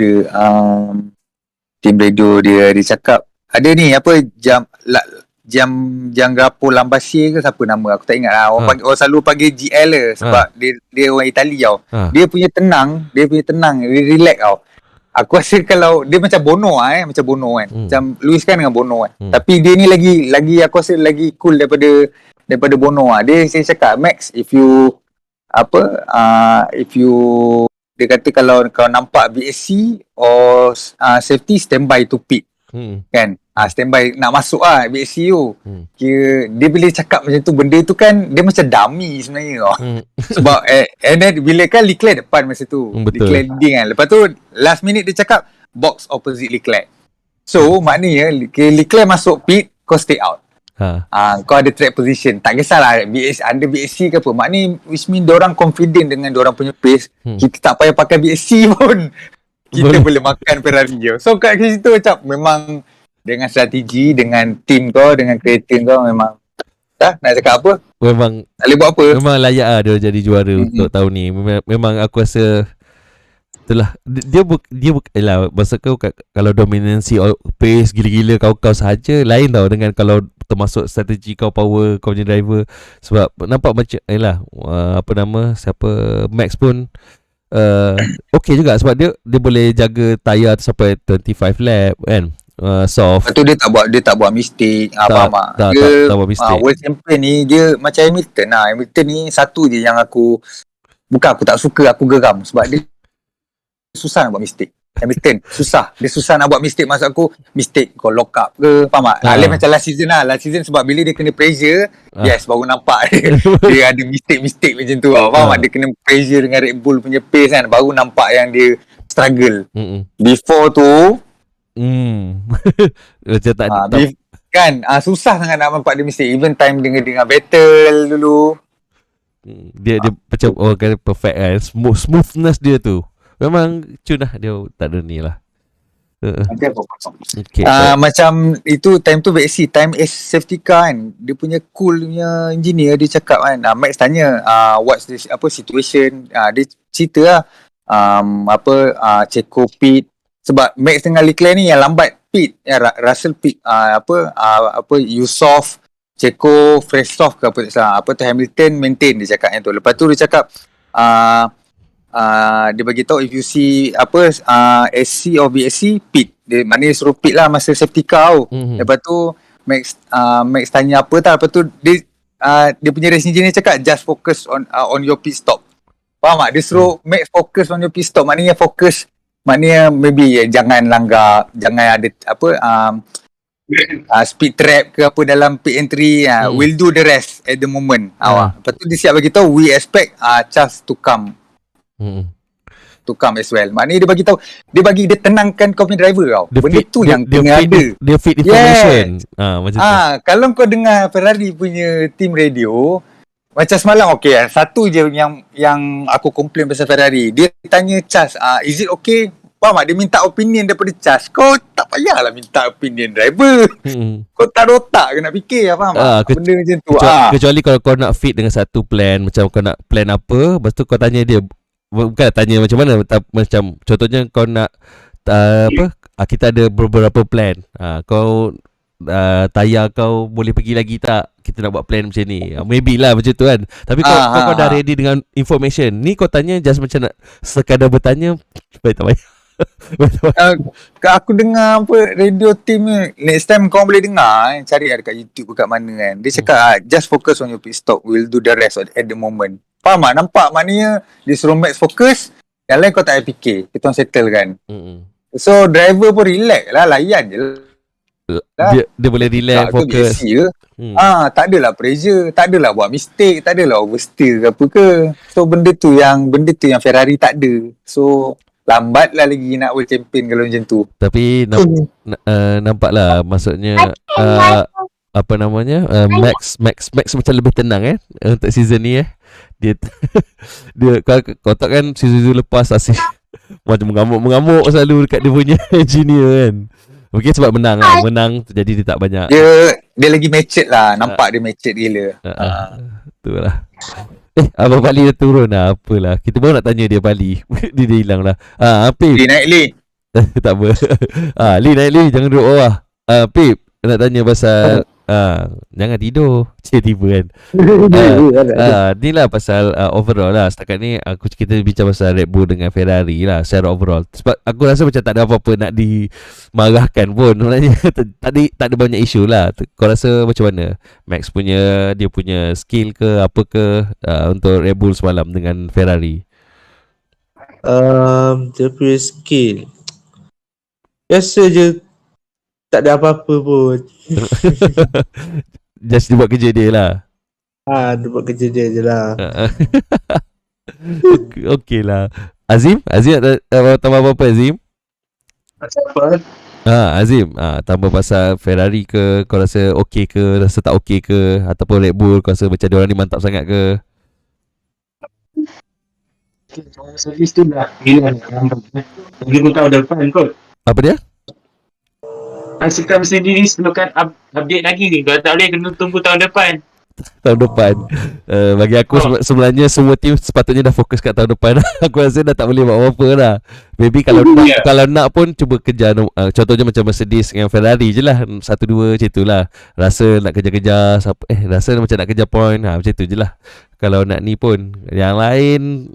S6: dia cakap ada ni apa jam Grapo Lambasie ke siapa nama aku tak ingat lah. Orang selalu panggil GL ke sebab dia orang Itali tau. Dia punya tenang, dia relax tau. Aku rasa kalau dia macam Bono macam Bono kan. Macam Lewis kan dengan Bono kan. Tapi dia ni lagi aku rasa lagi cool daripada Bono Dia cakap Max, if you dia kata kalau nampak BSC or safety standby to pit. Kan standby nak masuk BSC tu. Dia bila cakap macam tu, benda tu kan dia macam dummy sebenarnya sebab and then bila kan Leclerc depan masa tu, Leclerc leading kan. Lepas tu last minute dia cakap box opposite Leclerc. So maknanya Leclerc masuk pit, kau stay out. Kau ada track position. Tak kisahlah under BSC ke apa. Maknanya which mean diorang confident dengan diorang punya pace. Kita tak payah pakai BSC pun kita boleh makan Ferrari je. So kat situ macam memang dengan strategi, dengan team kau, dengan kreatif kau memang nak cakap apa?
S1: Memang
S6: tak boleh buat apa.
S1: Memang layak dia jadi juara untuk tahun ni. Memang aku rasa itulah dia lah masa kau kalau dominansi pace gila-gila kau sahaja lain tau dengan kalau termasuk strategi kau, power kau punya driver. Sebab nampak macam siapa Max pun okay juga sebab dia boleh jaga tayar sampai 25 lap kan. Soft.
S6: Lepas tu dia tak buat mistake.
S1: Tak buat mistake.
S6: World champion ni dia macam Hamilton lah. Hamilton ni satu je yang aku tak suka, aku geram sebab dia susah nak buat mistake. Hamilton susah. Dia susah nak buat mistake. Maksud aku mistake kau lock up ke, faham tak? Lain macam last season sebab bila dia kena pressure, yes baru nampak dia ada mistake macam tu. Faham tak? Dia kena pressure dengan Red Bull punya pace kan, baru nampak yang dia struggle. Before tu
S1: macam tak
S6: Kan susah sangat nak nampak dia mistake. Even time dengan battle dulu.
S1: Dia macam orang kata perfect kan. Smoothness dia tu memang cun lah. Dia tak ada ni lah. Okay,
S6: macam itu time tu VSC, time safety car kan, dia punya cool punya engineer dia cakap kan, Max tanya what's this situation, dia cerita lah Checo pit, sebab Max dengan Leclerc ni yang lambat pit, Russell pit, Yusof, Checo fresh off ke apa tak salah, Hamilton maintain dia cakap yang tu. Lepas tu dia cakap dia bagi tahu if you see SC or VSC pit, dia maknanya suruh pit lah masa safety car tu. Lepas tu Max tanya apa tak, lepas tu dia punya race engineer cakap just focus on your pit stop. Faham tak? Dia suruh Max focus on your pit stop, maknanya fokus, maknanya maybe jangan langgar, jangan ada speed trap ke apa dalam pit entry. We'll do the rest at the moment. Lepas tu dia siap bagi tahu we expect Charles to come as well. Maknanya dia bagi dia tenangkan kau punya driver tau. Benda tu yang kena ada.
S1: Dia feed information. Macam tu.
S6: Kalau kau dengar Ferrari punya team radio, macam semalam satu je yang aku komplain pasal Ferrari. Dia tanya Charles, is it okay? Faham tak? Dia minta opinion daripada Charles. Kau tak payahlah minta opinion driver. Kau tak ada otak ke nak fikir, faham tak? Benda macam tu.
S1: Kecuali kalau kau nak fit dengan satu plan, macam kau nak plan apa, lepas tu kau tanya dia, bukan tanya macam mana, macam contohnya kau nak kita ada beberapa plan, kau tayar kau boleh pergi lagi tak, kita nak buat plan macam ni, maybe lah macam tu kan. Tapi kau dah ready dengan information ni, kau tanya just macam nak sekadar bertanya, baik tak baik.
S6: Aku dengar radio team ni, next time kau boleh dengar, cari dekat YouTube kat mana kan, dia cakap just focus on your pit stop, we'll do the rest at the moment. Faham tak? Nampak maknanya dia suruh Max fokus, yang lain kau tak payah fikir, kita orang settle kan. So driver pun relax lah, layan je lah.
S1: Dia boleh relax, fokus.
S6: Tak adalah pressure, tak adalah buat mistake, tak adalah oversteer ke apa ke. So benda tu yang Ferrari tak ada. So lambat lah lagi nak world champion kalau macam tu. Tapi
S1: nampak lah, maksudnya Max macam lebih tenang untuk season ni dia kau tak kan season lepas asyik macam mengamuk selalu dekat dia punya engineer kan. Mungkin sebab menang jadi dia tak banyak,
S6: dia lagi matured lah, nampak dia matured gila.
S1: Betul lah. Abang Bali dah turun lah, apalah, kita baru nak tanya dia Bali. dia hilang lah. Pip,
S6: naik Lee.
S1: tak apa. Lee naik Lee, jangan duduk bawah. Pip nak tanya pasal jangan tidur tiba kan. Ni lah pasal overall lah. Setakat ni kita bincang pasal Red Bull dengan Ferrari lah secara overall. Sebab aku rasa macam tak ada apa-apa nak dimarahkan pun sebenarnya. tak ada banyak isu lah. Kau rasa macam mana Max punya, dia punya skill ke apa ke untuk Red Bull semalam dengan Ferrari?
S4: Dia punya skill biasa je, tak ada apa-apa pun.
S1: Just dia buat kerja dia lah.
S4: Dia buat kerja dia je lah.
S1: Okay lah. Azim nak tambah apa Azim?
S3: Apa?
S1: Azim, tambah pasal Ferrari ke, kau rasa okey ke, rasa tak okey ke, ataupun Red Bull kau rasa macam diorang ni mantap sangat ke?
S3: Servis tu dah hilang. Mungkin tahun depan kot.
S1: Apa dia?
S3: Sekarang Mercedes perlukan update lagi ni. Kalau tak boleh kena tunggu tahun depan.
S1: Tahun depan. Bagi aku sebenarnya semua tim sepatutnya dah fokus kat tahun depan. Aku rasa dah tak boleh buat apa-apa dah. Maybe kalau nak pun cuba kejar contohnya macam Mercedes dengan Ferrari je lah, 1-2 macam tu lah. Rasa nak kejar-kejar rasa macam nak kejar point, macam tu je lah. Kalau nak ni pun yang lain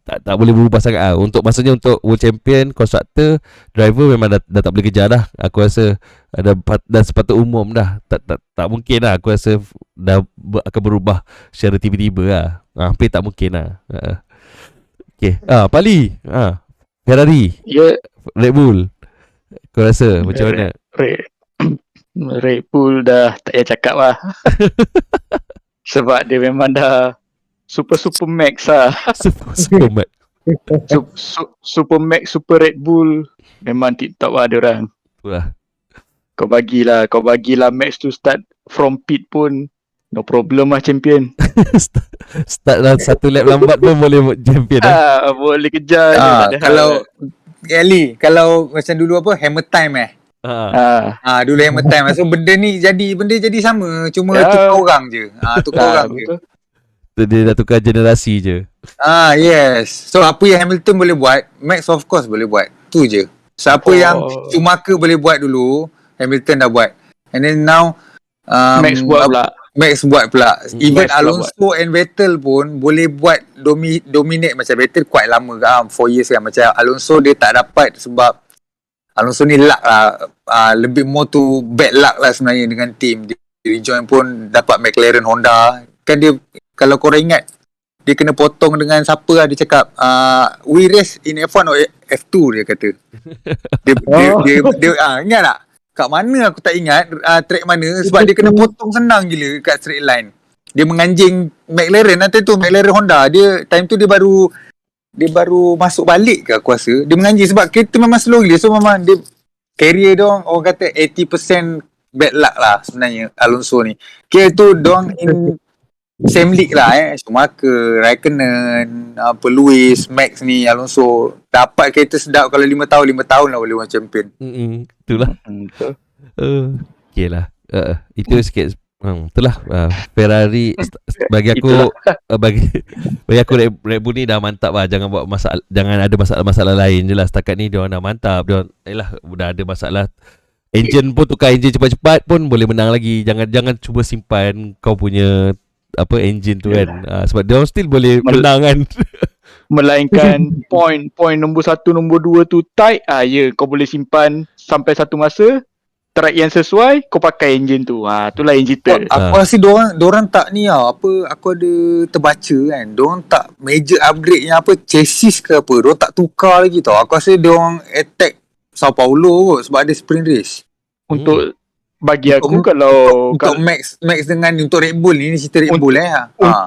S1: tak boleh berubah sangat untuk maksudnya untuk World Champion, constructor, driver memang dah tak boleh kejar dah. Aku rasa dah sepatut umum dah. Tak mungkin lah. Aku rasa dah akan berubah secara tiba-tiba lah. Hampir tak mungkin lah. Okay. Pali. Ferrari. Red Bull. Kau rasa macam mana?
S2: Red Bull dah tak payah cakap lah. Sebab dia memang dah super max lah.
S1: Super max.
S2: Super max, super Red Bull. Memang TikTok lah diorang.
S1: Itulah.
S2: Kau bagilah Max to start from pit pun no problem lah champion.
S1: Start lah 1 lap lambat pun boleh champion
S2: Boleh kejar je, tak ada
S6: Kalau
S2: hal.
S6: Ali, kalau macam dulu apa hammer time dulu hammer time. So benda jadi sama, cuma tukar orang je. Tukar orang je.
S2: Betul.
S1: Dia dah tukar generasi je.
S6: Yes. So apa yang Hamilton boleh buat, Max of course boleh buat. Tu je. Siapa yang Schumacher boleh buat dulu, Hamilton dah buat. And then now
S2: Max buat pula.
S6: Even
S2: Max
S6: Alonso and Vettel pun boleh buat dominate. Macam Vettel quite lama kan, 4 years kan. Macam Alonso dia tak dapat sebab Alonso ni luck lah, lebih more to bad luck lah sebenarnya dengan team. Dia rejoin pun dapat McLaren Honda. Kan dia, kalau korang ingat, dia kena potong dengan siapa lah, dia cakap we race in F1 or F2 dia kata. Dia ingat tak? Kat mana aku tak ingat, track mana, sebab dia kena potong senang gila kat straight line. Dia menganjing McLaren nanti tu, McLaren Honda. Dia time tu dia baru masuk balik ke aku rasa. Dia menganjing sebab kereta memang slow gila. So memang dia carrier dia orang kata 80% bad luck lah sebenarnya Alonso ni. Kira tu diorang in same league lah Schumacher, Raikkonen, Lewis, Max ni, Alonso dapat kereta sedap. Kalau 5 tahun lah boleh orang champion.
S1: Itulah. Okay lah. Itu sikit. Itulah Ferrari bagi aku bagi aku Red Bull ni dah mantap lah. Jangan buat masalah, jangan ada masalah lain je lah. Setakat ni diorang dah mantap. Diorang dah ada masalah engine pun, tukar engine cepat-cepat pun boleh menang lagi. Jangan cuba simpan kau punya engine tu kan. Sebab dia still boleh menang kan.
S2: Melainkan point nombor 1, nombor 2 tu tight, kau boleh simpan sampai satu masa track yang sesuai, kau pakai engine tu. Itulah yang cerita.
S6: Aku rasa diorang tak ni aku ada terbaca kan, diorang tak major upgrade yang chassis ke apa, diorang tak tukar lagi tau. Aku rasa diorang attack Sao Paulo kot sebab ada sprint race.
S2: Untuk bagi aku kalau
S6: Max dengan untuk Red Bull ni cerita Red Bull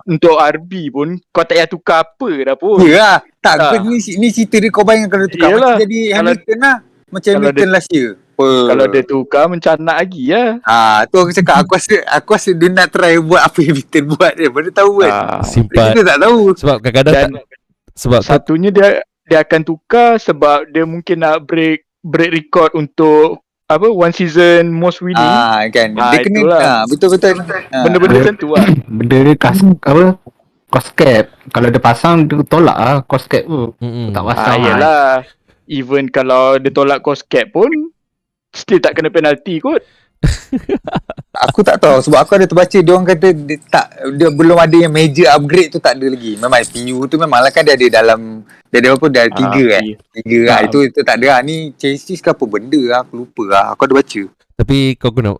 S2: untuk RB pun kau tak payah tukar apa dah pun.
S6: Ya tak. Ni cerita dia, kau bayangkan kalau tukar macam jadi Hamilton lah. Macam Hamilton last year.
S2: Kalau dia tukar mencanak lagi lah.
S6: Tu aku cakap, aku rasa dia nak try buat apa yang Hamilton buat dia. Mana tahu kan.
S1: Simpan.
S6: Dia tak tahu.
S1: Sebab kadang-kadang sebab
S2: satunya dia akan tukar sebab dia mungkin nak break record untuk one season most winning.
S6: Kan. Dia kena betul-betul.
S2: Benda-benda macam tu lah.
S5: Benda dia cost cap. Kalau dia pasang, dia tolak lah cost cap tu. Tak pasang
S2: yalah. Even kalau dia tolak cost cap pun still tak kena penalty kot.
S6: Aku tak tahu sebab aku ada terbaca dia orang kata dia belum ada yang major upgrade tu, tak ada lagi. Memang PU tu memanglah kan dia ada dalam, dia ada apa, dah 3 3 itu tak ada. Ni chassis ke apa benda aku lupa lah. Aku ada baca.
S1: Tapi kau kena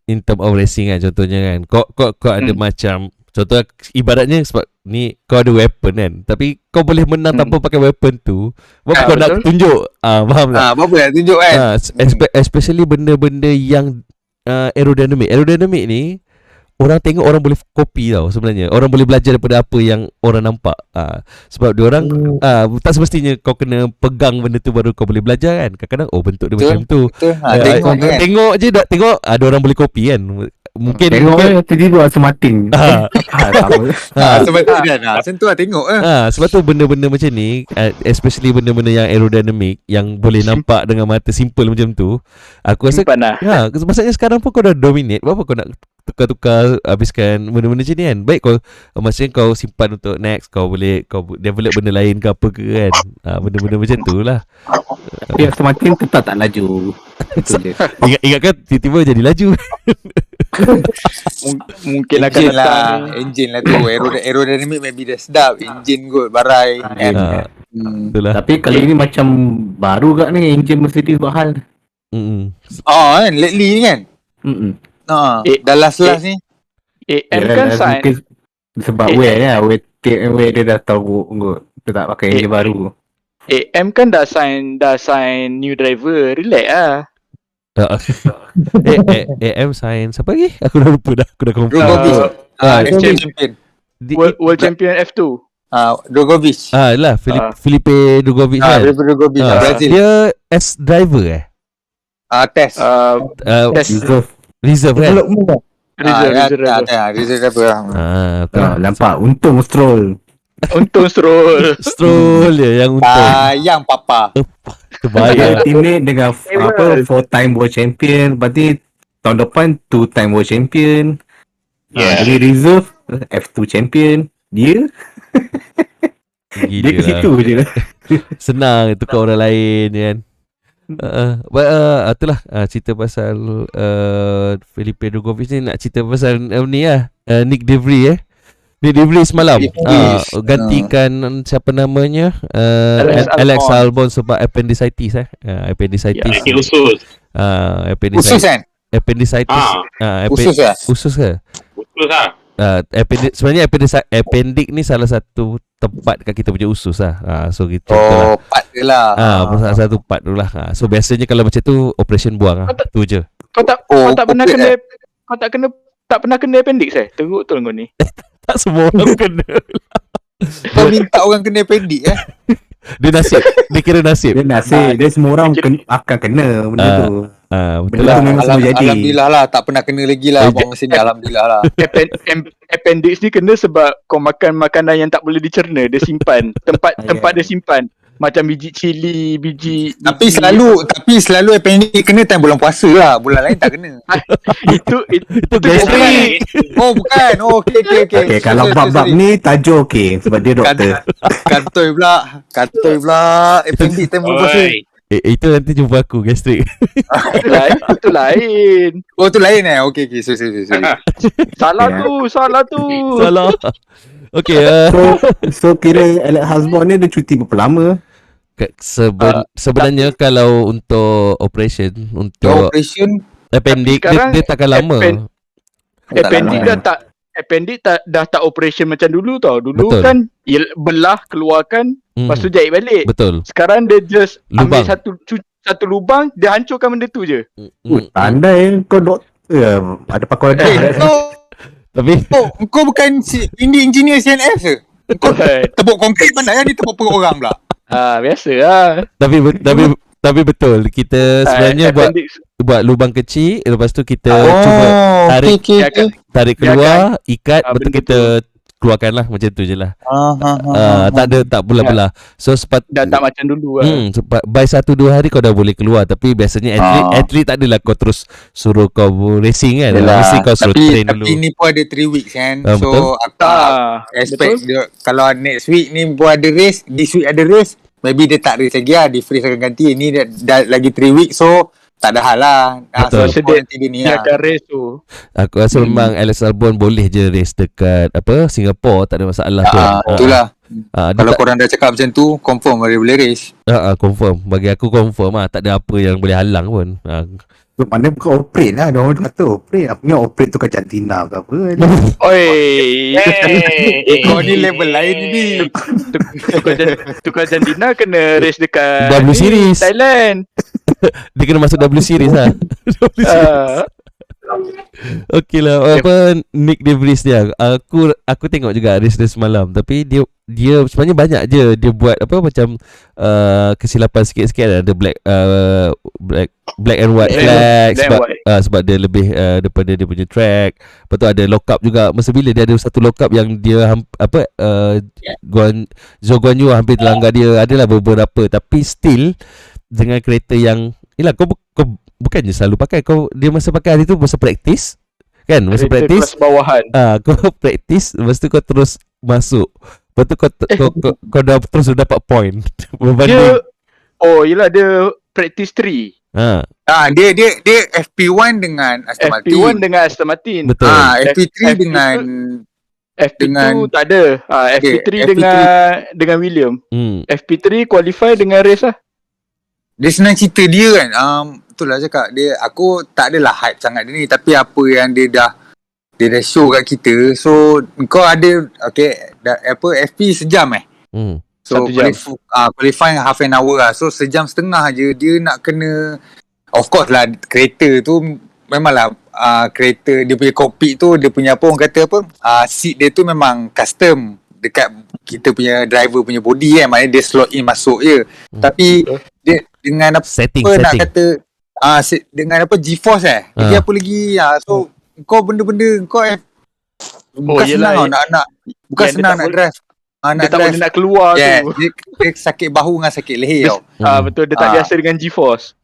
S1: in term of racing kan, contohnya kan kau ada macam contoh ibaratnya sebab ni kau ada weapon kan, tapi kau boleh menang tanpa pakai weapon tu. Apa kau nak tunjuk? Faham tak?
S6: Apa nak tunjuk kan?
S1: Especially benda-benda yang aerodynamic ni, orang tengok orang boleh copy tau sebenarnya. Orang boleh belajar daripada apa yang orang nampak. Sebab diorang tak semestinya kau kena pegang benda tu baru kau boleh belajar kan. Kadang-kadang bentuk dia macam tu. Tengok je dah tengok ada orang boleh copy kan. Mungkin
S5: tengok tiba-tiba Aston
S6: Martin kan. Macam tu lah tengok
S1: sebab tu benda-benda macam ni, especially benda-benda yang aerodynamic, yang boleh nampak dengan mata simple macam tu, aku rasa maksudnya sekarang pun kau dah dominate. Apa kau nak tukar-tukar habiskan benda-benda macam ni kan. Baik kau maksudnya kau simpan untuk next, kau develop benda lain ke apa ke kan. Benda-benda macam tu lah.
S5: Tapi Aston Martin tetap tak laju. Itu je.
S1: Ingatkan tiba-tiba jadi laju.
S2: Mungkin akan
S6: engine lah tu. Aerodynamic maybe dah sedap, engine kot barai kan.
S5: Tapi kali ni macam baru kat ni engine Mercedes buat hal.
S6: Kan lately ni kan. Dah last ni
S2: AM kan sign
S5: sebab wear dia dah tahu dia tak pakai engine baru.
S2: AM kan dah sign new driver. Relax lah.
S1: AM sign siapa lagi? Aku dah lupa dah. Aku dah
S6: Drogovic. Champion.
S2: World champion F2.
S6: Drogovic.
S1: Filipe Drogovic kan.
S6: Drogovic Brazil.
S1: Dia as driver
S6: Test.
S2: Test
S1: Reserve kan?
S6: Reserve driver.
S5: Nampak untung Stroll.
S2: Untung Stroll.
S1: Stroll je yang untung.
S6: Yang papa.
S1: Terbayar.
S5: Teammate dengan 4-time world champion. Berarti tahun depan 2-time world champion. Jadi reserve F2 champion. Dia
S1: Gila.
S5: ke situ je lah.
S1: Senang tukar orang lain kan. Itulah cerita pasal Felipe Drugovich ni. Nak cerita pasal ni lah, Nick De Vries Nick De Vries semalam gantikan siapa namanya, Alex Albon sebab appendicitis appendicitis.
S3: Usus.
S6: Usus kan?
S1: Appendicitis.
S6: Usus ke?
S1: Usus ke?
S3: Usus lah.
S1: Sebenarnya appendix ni salah satu tempat kat kita punya usus lah. So gitu lah.
S6: Part dia lah.
S1: Salah satu part tu lah. So biasanya kalau macam tu operation buang lah. Tu je.
S2: Kau tak pernah kena appendix Teruk tu kau ni.
S1: Tak semua orang kena.
S6: Kau minta orang kena appendix
S1: Dia nasib. Dia kira nasib.
S5: Dia nasib. Dia semua orang akan kena benda tu.
S1: Betul
S5: Benda
S1: lah.
S5: tu memang selalu jadi.
S6: Alhamdulillah lah, tak pernah kena lagi lah buat masa ni. Alhamdulillah lah.
S2: Appendix ni kena sebab kau makan makanan yang tak boleh dicerna. Dia simpan. Tempat dia simpan. Macam biji cili,
S6: Tapi selalu appendix kena time bulan puasa lah. Bulan lain tak kena.
S2: itu
S1: gastrik.
S6: Oh bukan. Oh okey.
S5: Okay, kalau bab-bab ni tajuk okey sebab dia doktor.
S6: Kantoi pula. Appendix time bulan puasa.
S1: Itu nanti jumpa aku gastrik.
S2: Itu lain.
S6: Oh tu lain Okey. Sorry.
S2: Salah tu.
S1: Salah. Okay.
S5: So kira Alex Albon ni dia cuti berapa lama?
S1: Sebenarnya kalau untuk operation appendix dia takkan lama.
S2: Appendix dah tak operation macam dulu tau. Dulu
S1: Betul.
S2: kan belah, keluarkan, lepas tu jahit balik.
S1: Betul.
S2: Sekarang dia just ambil
S1: Lubang.
S2: satu lubang, dia hancurkan benda tu je.
S5: Pandai kau doktor. Ada pakar
S1: Tapi
S6: Kau bukan engineer CNS ke? Kau tepuk konkrit pandai dia tepuk perut orang pula.
S2: Biasa lah.
S1: tapi betul kita sebenarnya buat lubang kecil, lepas tu kita cuba tarik keluar, ikat, betul kita keluarkan lah, macam tu je lah. Tak belah-belah. So
S2: Dah tak macam dulu lah.
S1: by 1-2 hari kau dah boleh keluar. Tapi biasanya atlet tak adalah kau terus suruh kau racing kan. Mesti kau suruh train dulu.
S6: Tapi ni pun ada 3 weeks kan.
S1: Betul.
S6: So aku expect dia, kalau next week ni pun ada race, this week ada race, maybe dia tak race lagi lah, di freeze akan ganti. Ini dah lagi 3 weeks, so tak ada hal lah.
S1: Betul.
S6: So nanti dia ni
S2: Dia
S6: lah.
S2: akan race tu.
S1: Aku rasa memang Alex Albon boleh je race dekat Singapore, tak ada masalah tu.
S6: Itulah.
S1: Dia
S6: Kalau
S1: tak,
S6: korang dah cakap macam tu, confirm boleh race.
S1: confirm. Bagi aku confirm lah. Tak ada apa yang boleh halang pun.
S5: Mana bukan operate lah. Diorang kata operate. Apa yang operate tu kat jantina ke apa.
S2: Oi.
S6: Kau ni level lain ni.
S2: Tukar jantina kena race dekat
S1: W Series.
S2: Thailand.
S1: Dia kena masuk W Series lah. W Series. Okey lah. Nick De Vries dia, Aku tengok juga race semalam. Tapi dia sebenarnya banyak je dia buat macam kesilapan sikit-sikit. Ada black and white flag sebab dia lebih daripada dia punya track. Lepas tu ada lock up juga. Masa bila dia ada satu lock up yang dia Zhou Guan Yu hampir terlanggar dia. Adalah beberapa, tapi still dengan kereta yang kau bukannya selalu pakai, dia masa pakai hari tu masa praktis kan, masa praktis
S2: kelas bawahan.
S1: Kau praktis, lepas tu kau terus masuk, lepas tu kau dah terus dapat point berbanding.
S2: Yelah dia practice 3.
S6: Dia FP1 dengan Aston Martin.
S2: FP1 dengan Aston Martin.
S1: Betul.
S6: FP3 dengan
S2: FP2 tak ada. FP3 dengan William. FP3 qualify dengan race lah.
S6: Dia senang cerita dia kan. Betul lah cakap dia. Aku tak adalah hype sangat dia ni, tapi apa yang dia dah show kat kita. So kau ada FP sejam So qualifying half an hour lah. So sejam setengah je dia nak kena. Of course lah, kereta tu memanglah kereta dia punya cockpit tu, dia punya seat dia tu memang custom dekat kita punya driver punya body kan. Maknanya dia slot in masuk je. Tapi dia dengan
S1: setting.
S6: nak kata dengan apa GeForce lagi apa lagi so kau benda-benda kau bukan senang tau nak bukan senang nak drive.
S2: Dia tak boleh nak keluar tu.
S6: Dia sakit bahu dengan sakit leher tau.
S2: Betul, dia tak biasa dengan GeForce.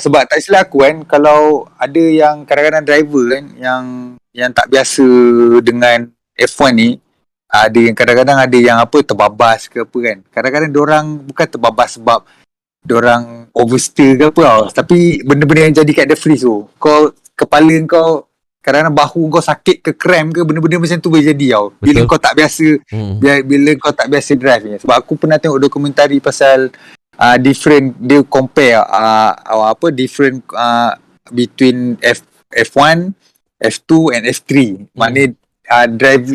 S6: Sebab tak silap aku kan, kalau ada yang kadang-kadang driver kan yang tak biasa dengan F1 ni, ada yang kadang-kadang ada yang apa terbabas ke apa kan. Kadang-kadang diorang bukan terbabas sebab diorang oversteer ke apa tau, tapi benda-benda yang jadi kat the freeze tu, kau kepala kau kadang-kadang bahu kau sakit ke cramp ke, benda-benda macam tu boleh jadi tau. Bila kau tak biasa bila kau tak biasa drive ni. Sebab aku pernah tengok dokumentari pasal different, dia compare different between F1, F2 and F3. Maknanya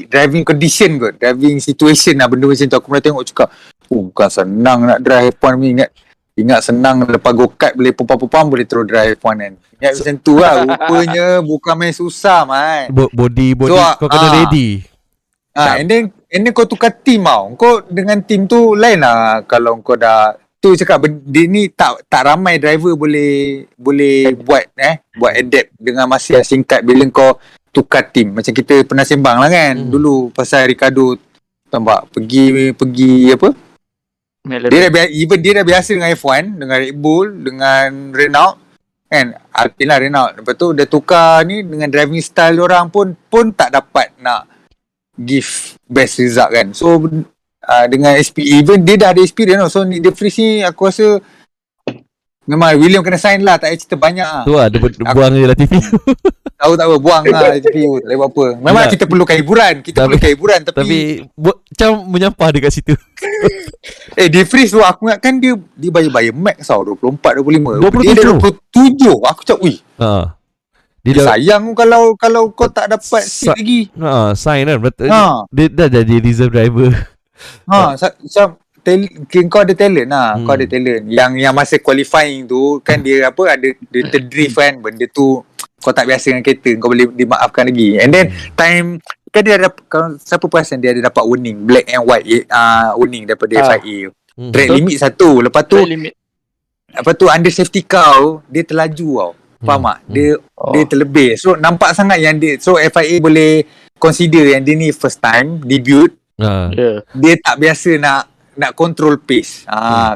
S6: driving condition kot, driving situation lah, benda macam tu. Aku pernah tengok cakap bukan senang nak drive F1 ni. Ingat senang lepas go-kart boleh pom-pom boleh terus drive F1 kan. Ingat macam tu lah. Rupanya bukan main susah man.
S1: Body so, kau kena ready.
S6: And then kau tukar team tau. Kau dengan team tu lain lah. Kalau kau dah tu cakap dia ni tak ramai driver boleh buat adapt dengan masa yang singkat bila kau tukar team. Macam kita pernah sembang lah kan dulu pasal Ricardo tambah pergi apa, dia dah biasa dengan F1, dengan Red Bull, dengan Renault kan, Alpine lah Renault. Lepas tu dia tukar ni dengan driving style orang pun tak dapat nak give best result kan. So dengan even dia dah ada experience so ni the freeze ni aku rasa memang William kena sign lah, tak payah cerita banyak lah.
S1: Tu lah, dia buang je lah TV.
S6: Tahu tak apa, buang lah CPU, tak boleh buat apa. Memang kita perlukan hiburan, tapi
S1: macam menyampah dekat situ.
S6: Di freeze tu aku ingatkan dia bayar max tau, 24, 25.
S1: 27.
S6: Dia dah 27. Aku cakap, dia sayang kalau kau tak dapat seat lagi.
S1: Sign kan, betul. Dia dah jadi reserve driver.
S6: Kau ada talent lah. Kau ada talent. Yang masa qualifying tu kan dia dia terdrift kan, benda tu kau tak biasa dengan kereta, kau boleh dimaafkan lagi. And then time kan dia ada, siapa perasan dia ada dapat warning black and white warning daripada FIA. Track limit 1. Lepas tu under safety car dia terlaju tau. Faham tak? Dia terlebih. So nampak sangat yang so FIA boleh consider yang dia ni first time debut. Dia tak biasa nak control pace.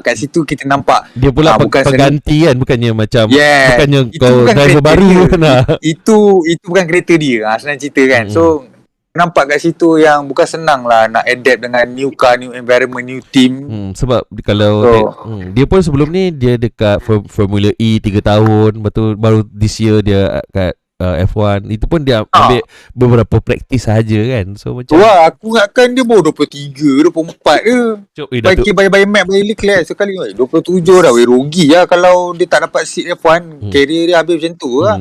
S6: Kat situ kita nampak
S1: dia pula pengganti kan, bukannya macam bukannya kau driver baru kan.
S6: Itu bukan kereta dia. Senang cerita kan. So nampak kat situ yang bukan senang lah nak adapt dengan new car, new environment, new team.
S1: Sebab kalau dia pun sebelum ni dia dekat Formula E 3 tahun, baru this year dia kat F1. Itu pun dia ambil beberapa praktis sahaja kan. So macam
S6: aku ingatkan dia baru 23, 24 je. Bayar map bayar clear sekali 27 dah. Rugi lah kalau dia tak dapat seat F1. Career dia habis macam tu lah.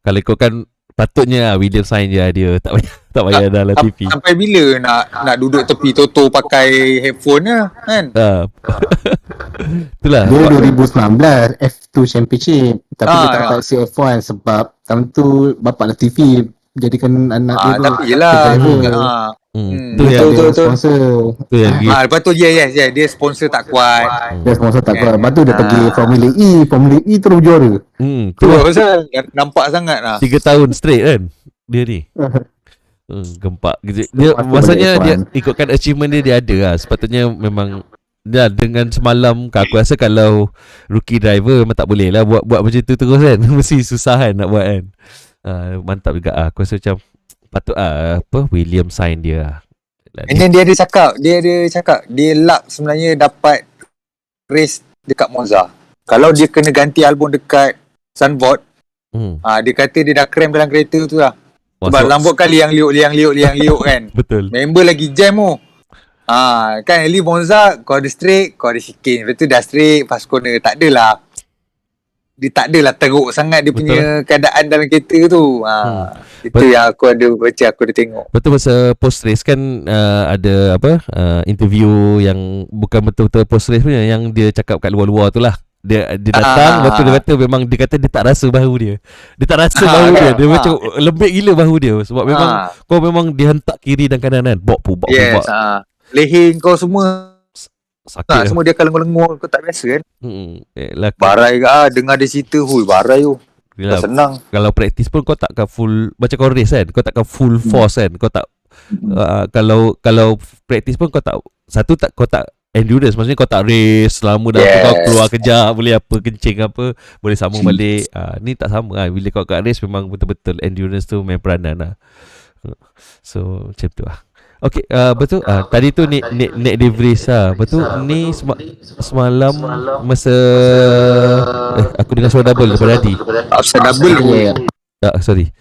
S1: Kalau kau kan patutnya William sign je dia, tak payah dalam TV.
S6: Sampai bila nak duduk tepi Toto pakai headphone kan.
S5: Itulah dia 2019 F2 Championship, tapi dia tak dapat F1 sebab tahun tu bapak Latifi jadikan anak dia
S6: tapi yelah
S5: betul sponsor
S6: lepas tu dia sponsor tak kuat.
S5: Lepas tu dia pergi Formula E terus juara.
S6: Tu pasal nampak sangat lah
S1: 3 tahun straight kan dia ni. Gempak dia, maksudnya dia ikutkan achievement dia ada lah. Sepatutnya memang dengan semalam aku rasa kalau rookie driver memang tak boleh lah buat macam tu terus kan. Mesti susah kan nak buat kan. Mantap juga aku rasa macam patut William sign dia lah.
S6: And then dia ada cakap dia luck sebenarnya dapat race dekat Monza. Kalau dia kena ganti album dekat Zandvoort, dia kata dia dah cram dalam kereta tu lah. Sebab lambut kali yang liuk kan. Betul. Member lagi jam kan Eli Monza kau ada straight, kau ada chicane. Lepas tu dah straight, fast corner. Dia tak adalah teruk sangat dia punya keadaan dalam kereta tu. Itu yang aku ada baca, aku ada tengok.
S1: Betul, masa post race kan ada interview yang bukan betul-betul post race punya, yang dia cakap kat luar-luar tu lah. Dia datang, lepas tu dia kata memang dia kata dia tak rasa bahu dia. Dia tak rasa bahu dia. Dia macam lembik gila bahu dia. Sebab memang kau memang dihentak kiri dan kanan kan. Bok.
S6: Leher kau semua
S1: sakit
S6: Tak,
S1: lah.
S6: semua dia akan lengur-lengur. Kau tak biasa kan?
S1: Lah,
S6: Barai ke dengar dia cerita. Hui, barai tu.
S1: yelah,
S6: Tak senang.
S1: kalau practice pun kau takkan full, macam kau race kan, kau takkan full force kan. Kau tak kalau practice pun kau tak kau tak endurance, maksudnya kau tak race selama dah
S6: Yes.
S1: kau keluar kejap, boleh apa kencing apa, boleh sambung balik. Ni tak sama kan. Bila kau kat race memang betul-betul endurance tu main peranan lah. So macam tu lah. Okay, betul. Tadi tu Nick De Vries lah. Betul. Ni semalam masa aku dengar suara double daripada Adi.
S6: Upside double ke?
S1: Sorry.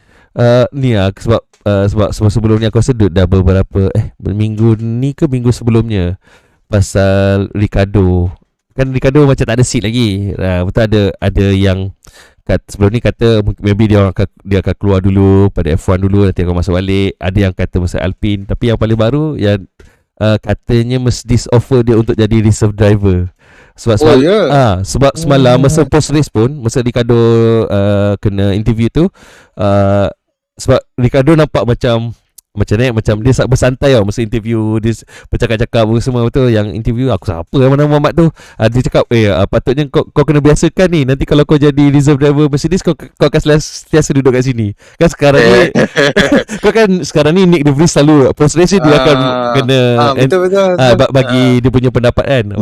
S1: Ni lah sebab sebelum ni aku rasa dah beberapa minggu ni ke minggu sebelumnya pasal Ricardo. Kan Ricardo macam tak ada seat lagi. Betul ada yang sebelum ni kata maybe dia akan keluar dulu pada F1 dulu, nanti akan masuk balik. Ada yang kata masa Alpine, tapi yang paling baru yang katanya Mercedes offer dia untuk jadi reserve driver. Sebab sebab semalam masa post race pun, masa Ricardo kena interview tu, sebab Ricardo nampak macam dia bersantai tau masa interview, dia bercakap-cakap semua. Betul, yang interview aku siapa mana Muhammad tu, dia cakap patutnya kau kena biasakan ni, nanti kalau kau jadi reserve driver Mercedes kau akan sentiasa duduk kat sini kan. Sekarang ni kau kan sekarang ni Nick De Vries selalu post race dia akan kena
S6: betul.
S1: bagi dia punya pendapat kan.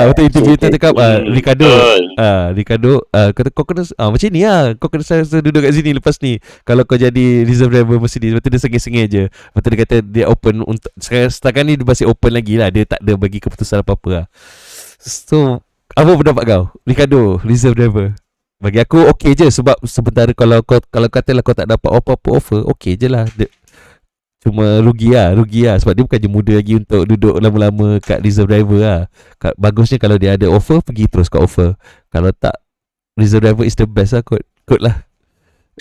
S1: Betul, interview tu cakap Ricardo kata kau kena macam ni lah, kau kena sentiasa duduk kat sini lepas ni kalau kau jadi reserve driver Mercedes. Betul, dia sengih je. Betul, dia kata dia open untuk setakat ni, dia masih open lagi lah, dia tak ada bagi keputusan apa-apa lah. So apa pendapat kau Ricardo reserve driver? Bagi aku okey je, sebab sementara kalau katalah kau tak dapat apa-apa offer, okey je lah. Cuma rugi lah sebab dia bukan je muda lagi untuk duduk lama-lama kat reserve driver lah. Bagusnya kalau dia ada offer, pergi terus kat offer. Kalau tak, reserve driver is the best lah kot lah.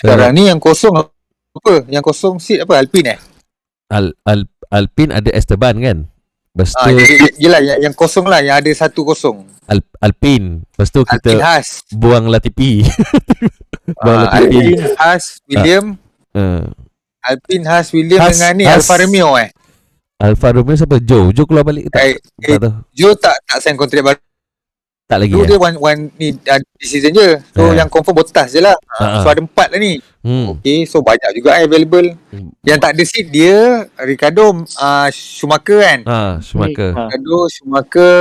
S6: Sekarang ni yang kosong apa? Yang kosong seat apa? Alpine
S1: Alpine ada Esteban kan. Lepas tu
S6: yelah yang kosong lah, yang ada satu kosong.
S1: Alpine. Lepas tu kita
S6: Alpine Haas.
S1: buang Latifi.
S6: Alpine Haas William. Alpine Haas William dengan ni Alfa Romeo
S1: Alfa Romeo siapa? Joe keluar balik tak? Tak tahu.
S6: Joe tak sign kontrak baru.
S1: Tak lagi.
S6: Dia one ni season je. So yang confirm Bottas je lah. So ada 4 lah ni. Okay, so banyak juga available. Yang tak ada seat dia Ricardo, Schumacher kan.
S1: Schumacher.
S6: Ricardo, Schumacher,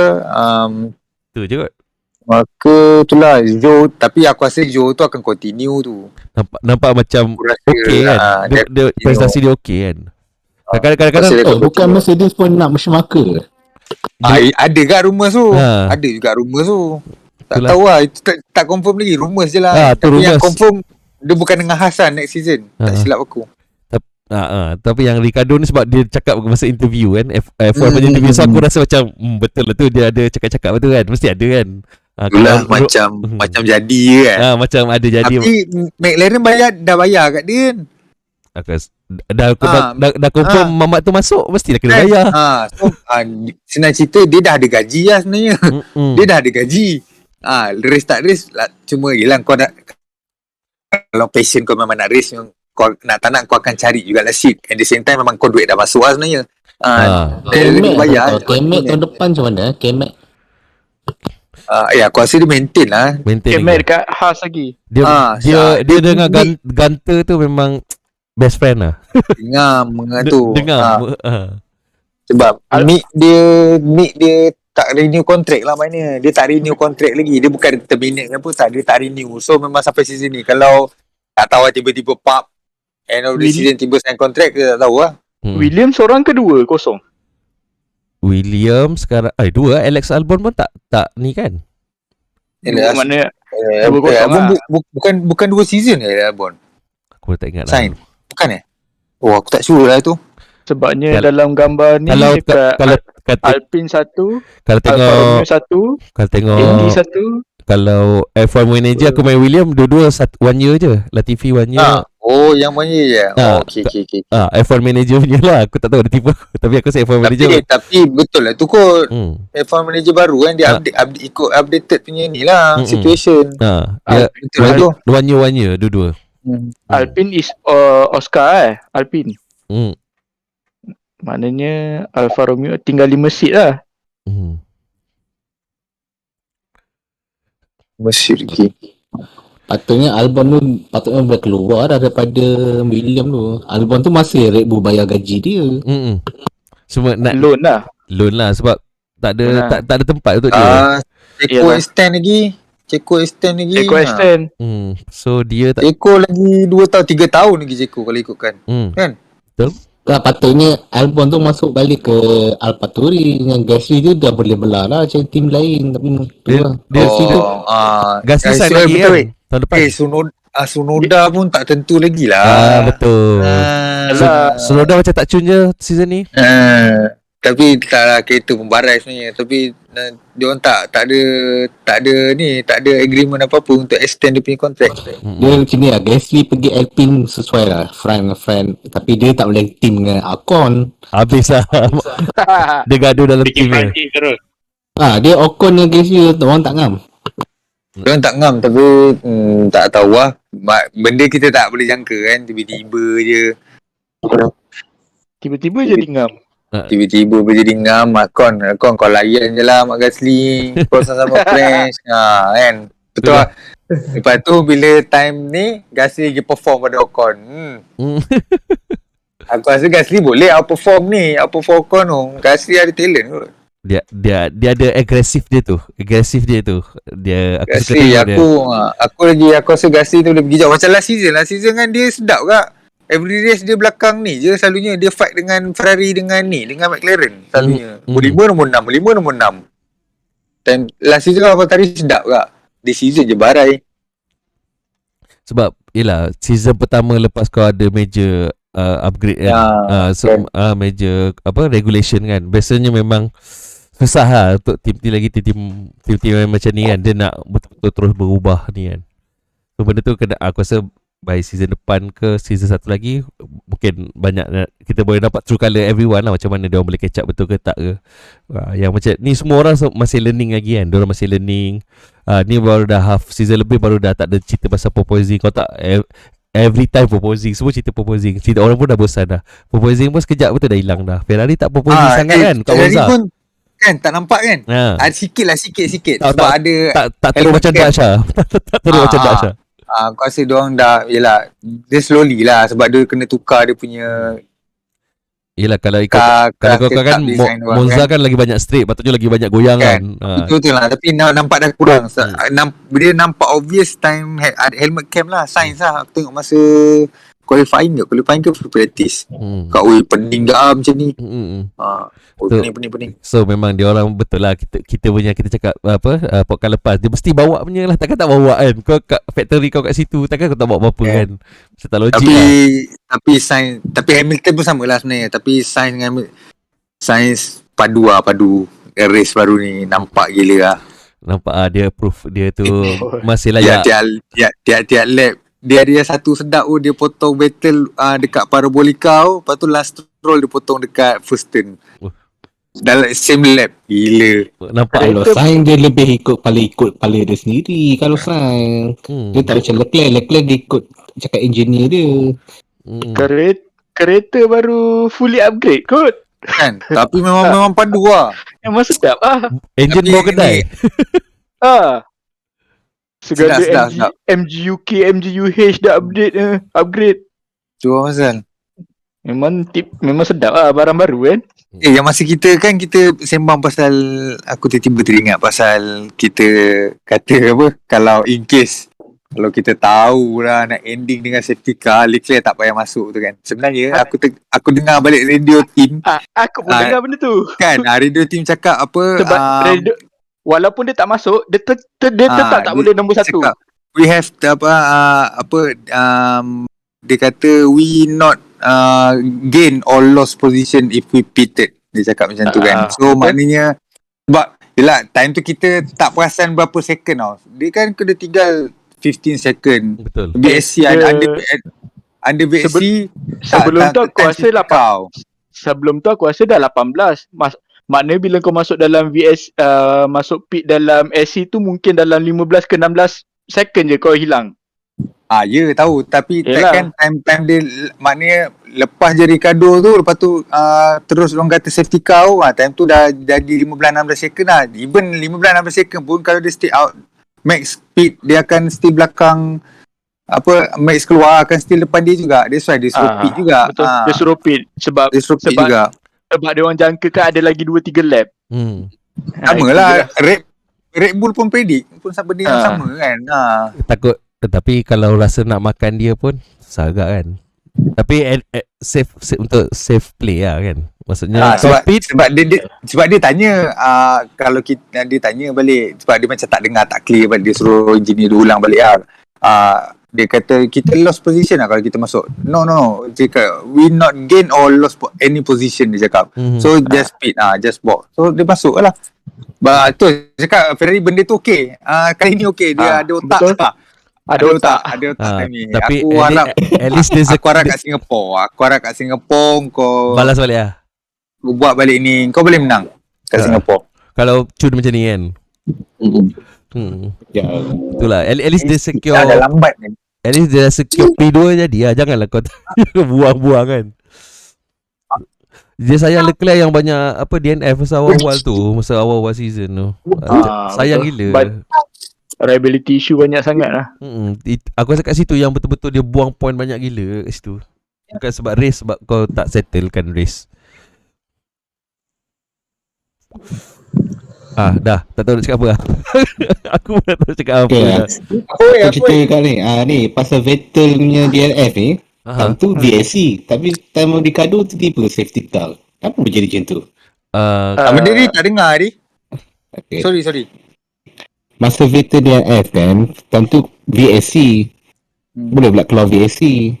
S1: tu je kot.
S6: Schumacher tu lah Joe. Tapi aku rasa Joe tu akan continue tu.
S1: Nampak macam okey kan. Dia prestasi dia okey kan. Kadang-kadang
S5: bukan Mercedes pun nak Schumacher.
S6: Ada kat rumours tu. Ada juga rumours tu. Tak tahu lah. Itu tak confirm lagi. Rumours je lah. Tapi yang confirm dia bukan dengan Hasan next season. Tak silap aku.
S1: Tapi yang Ricardo ni sebab dia cakap masa interview kan, F1 punya interview, so aku rasa macam betul lah tu, dia ada cakap-cakap betul kan. Mesti ada kan.
S6: Itulah macam jadi je kan.
S1: Macam ada jadi.
S6: Tapi McLaren dah bayar kat dia kan.
S1: Dah confirm Mamat tu masuk, mestilah kena bayar.
S6: So, senang cerita dia dah ada gaji lah sebenarnya. Dia dah ada gaji. Race tak race lah, cuma yelah kau nak, kalau passion kau memang nak race, kau nak tak nak kau akan cari juga lah seat. At the same time memang kau duit dah masuk lah sebenarnya.
S5: Kemek bayar. Kemek tahun depan macam mana? Kemek
S6: aku rasa dia maintain lah.
S2: Kemek dekat Haas lagi.
S1: Dia dengan Gunter tu memang best friend lah.
S6: Dengar tu. Sebab Mick dia tak renew kontrak lah maknanya. Dia tak renew kontrak lagi. Dia bukan terminate ke apa, tak. Dia tak renew. So memang sampai season ni. Kalau tak tahu lah tiba-tiba pop end of the season tiba sign kontrak, kita tak tahu lah.
S2: William seorang kedua kosong.
S1: William sekarang dua. Alex Albon pun tak ni kan.
S2: Mana dua kosong lah.
S6: Bukan 2 season Albon.
S1: Aku tak ingat
S6: sign. Bukan aku tak sure lah tu.
S2: Sebabnya dalam gambar ni
S1: kalau kata
S2: Alpine 1,
S1: kalau tengok
S2: Alfa Romeo 1,
S1: kalau tengok
S2: Indy 1.
S1: Kalau F1 manager aku main William, dua-dua 1 year je. Latifi 1 year.
S6: Yang mana je. Okay.
S1: F1 manager punya lah. Aku tak tahu ada tipu. Tapi aku rasa F1 manager.
S6: Tapi betul lah tu kot. F1 manager baru kan, dia ikut updated punya ni lah situation.
S1: Dia
S6: betul lah tu.
S1: 1 year dua-dua.
S2: Alpine is Oscar Alpine. Maknanya Alfa Romeo tinggal 5 seat lah.
S6: Mesir lagi.
S5: Patutnya Albon tu patutnya boleh keluar dah daripada William tu. Albon tu masih Red Bull bayar gaji dia.
S1: Semua nak
S2: Loan lah.
S1: loan lah sebab tak ada
S2: Loan lah.
S1: tak ada tempat untuk dia.
S6: Ceko
S2: Yalah.
S6: extend lagi. Ceko extend lagi.
S2: Eco extend.
S1: So dia tak
S6: Ceko lagi 2 tahun 3 tahun lagi Ceko kalau ikutkan. Kan?
S5: Patutnya Albon tu masuk balik ke Alphaturi. Dengan Gasly tu dah boleh belah lah macam tim lain. Tapi tu
S1: dia,
S5: lah.
S1: dia sudah Gasly sign lagi kan tahun depan.
S6: Sunoda pun tak tentu lagi lah.
S1: Betul.
S2: Alah.
S1: Sonoda macam tak cun je season ni.
S6: Tapi tak lah kereta pembarai sebenarnya. Tapi dia orang tak ada agreement apa-apa untuk extend dia punya kontrak.
S5: Dia macam ni lah. Gasly pergi Alpine sesuai lah. Friend. Tapi dia tak boleh team dengan Ocon.
S1: Habis lah. Dia gaduh dalam
S3: Bikin
S1: team dia.
S3: fighting terus.
S5: Dia Ocon dengan Gasly orang tak ngam.
S6: Dia orang tak ngam tapi tak tahu lah. Benda kita tak boleh jangka kan. Tiba-tiba je.
S2: Tiba-tiba jadi ngam.
S6: Tiba-tiba berjadi ngam. Akon kau layan je lah Mak Gasly. Kau sama-sama friends. Kan. Betul lah. Lepas tu bila time ni Gasly lagi perform pada Ocon. Aku rasa Gasly boleh outperform Ocon tu. Gasly ada talent kot.
S1: Dia ada agresif dia tu. Dia aku suka
S6: Gasly
S1: tengok dia.
S6: aku rasa Gasly tu boleh pergi jauh. Macam last season kan dia sedap kak. Every race dia belakang ni je selalunya. Dia fight dengan Ferrari dengan McLaren selalunya. Nombor 5 Dan last season apa tadi sedap kak. This season je barai.
S1: Sebab yelah season pertama lepas kau ada major upgrade kan. Major regulation kan. Biasanya memang susah lah untuk tim-tim yang macam ni kan. Dia nak betul-betul terus berubah ni kan. So benda tu kena, aku rasa by season depan ke season satu lagi mungkin banyak kita boleh dapat true colour everyone lah, macam mana dia orang boleh catch up betul ke tak ke. Yang macam ni semua orang masih learning lagi kan. Dia orang masih learning. Ni baru dah half season lebih, baru dah tak ada cerita pasal proposing. Kau tak every time proposing, semua cerita proposing. Cerita orang pun dah bosan dah. Proposing pun sekejap betul dah hilang dah. Ferrari tak proposing sangat kan kat
S6: Ferrari
S1: Monza
S6: pun kan tak nampak kan. Ada sikit sebab ada
S1: tak teruk macam Dacia. Tak teruk macam Dacia.
S6: Aku rasa diorang dah yelah dia slowly lah sebab dia kena tukar dia punya.
S1: Yelah kalau kau kan Monza kan lagi banyak straight, patutnya lagi banyak goyang kan.
S6: Betul lah tapi nampak dah kurang. Dia nampak obvious time helmet cam lah, Sainz lah. Aku tengok masa qualifying ke practice. Kak pening dah macam ni. Pening.
S1: So memang dia orang betul lah, kita punya kita cakap podcast lepas dia mesti bawa punya lah, takkan tak bawa kan. Kau kat factory kau kat situ, takkan kau tak bawa apa-apa kan. Macam tak logik
S6: tapi Sainz, tapi Hamilton pun sama lah sebenarnya. Tapi Sainz padu race baru ni nampak gila lah.
S1: Nampak dia proof dia tu masih layak.
S6: Tiap lap dia ada satu sedap dia potong battle dekat Parabolica lepas tu last roll dia potong dekat first turn. Dalam same lap. Gila.
S1: Nampak
S5: kalau Sainz dia lebih ikut kepala dia sendiri. Kalau Sainz dia tak macam Leclerc dia ikut cakap engineer dia.
S2: Kereta baru fully upgrade kot
S6: kan. Tapi memang padu lah.
S2: Memang sedap lah.
S1: Engine bawa kedai.
S2: Segala MGUK, MGUH dah upgrade.
S6: Tu pasal.
S2: Memang sedap lah barang baru kan.
S6: Yang masa kita sembang pasal, aku tiba-tiba teringat pasal kita kata apa, kalau in case kalau kita tahu lah nak ending dengan safety car, Leclerc tak payah masuk tu kan. Sebenarnya aku dengar balik radio team.
S2: Aku pun dengar benda tu.
S6: Kan, radio team cakap apa,
S2: sebab radio, walaupun dia tak masuk, dia tetap tak boleh nombor satu.
S6: Cakap, we have dia kata we not gain or lost position if we pitted. Dia cakap macam tu kan. So maknanya sebab yelah time tu kita tak perasan berapa second tau. Dia kan kena tinggal 15 second.
S1: Betul.
S6: BSC under BSC
S2: sebelum tu aku rasa sebelum tu aku rasa dah 18. Maknanya bila kau masuk dalam masuk pit dalam SC tu mungkin dalam 15 ke 16 second je kau hilang.
S6: Ya tahu, tapi kan time dia maknanya lepas je Ricardo tu, lepas tu terus orang kata safety car time tu dah jadi 15-16 second lah. Even 15-16 second pun kalau dia stay out Max speed dia akan still belakang Max keluar akan still depan dia juga. That's why dia suruh pit juga.
S2: Betul. Dia suruh pit sebab
S6: dia suruh pit juga.
S2: Sebab dia orang jangka kan ada lagi 2-3 lap.
S6: Sama lah. Red Bull pun predict pun benda yang sama kan.
S1: Takut. Tapi kalau rasa nak makan dia pun susah agak kan. Tapi safe untuk safe play lah kan. Maksudnya
S6: sebab dia tanya kalau kita dia tanya balik sebab dia macam tak dengar tak clear balik, dia suruh engineer dia ulang balik dia kata kita lost position lah kalau kita masuk. No. Dia kata we not gain or lost any position, dia cakap. So just speed just box. So dia masuk lah. Tu cakap Ferrari benda tu okey. Kali ni okey, dia ada otak. Ada otak ni.
S1: Tapi
S6: aku harap
S1: at least there's
S6: aku harap kat Singapore kau
S1: balas balik lah.
S6: Kau buat balik ni, kau boleh menang kat Singapore.
S1: Kalau cun macam ni kan.
S5: Ya.
S1: Itulah. At least dia secure.
S6: Dah lambat ni.
S1: At least dia secure P2 jadi lah. Janganlah kau buang-buang kan. Dia sayang Leclerc yang banyak DNF masa awal-awal tu, masa awal-awal season tu. Sayang gila.
S2: Reliability issue banyak sangat lah.
S1: Aku rasa kat situ yang betul-betul dia buang point banyak gila kat situ. Bukan sebab race, sebab kau tak settlekan race. Dah. Tak tahu nak cakap apa lah. Aku pun tak tahu cakap apa lah.
S5: Aku cerita kat ni. Ni pasal Vettel punya DNF ni. Time tu VSC. Tapi time Ricardo tiba-tiba safety car. Apa berjadi macam tu?
S6: Benda ni tak dengar ni.
S5: Okay.
S6: Sorry.
S5: Masa Vettel DNF kan, time tu VSC. Boleh pula keluar VSC.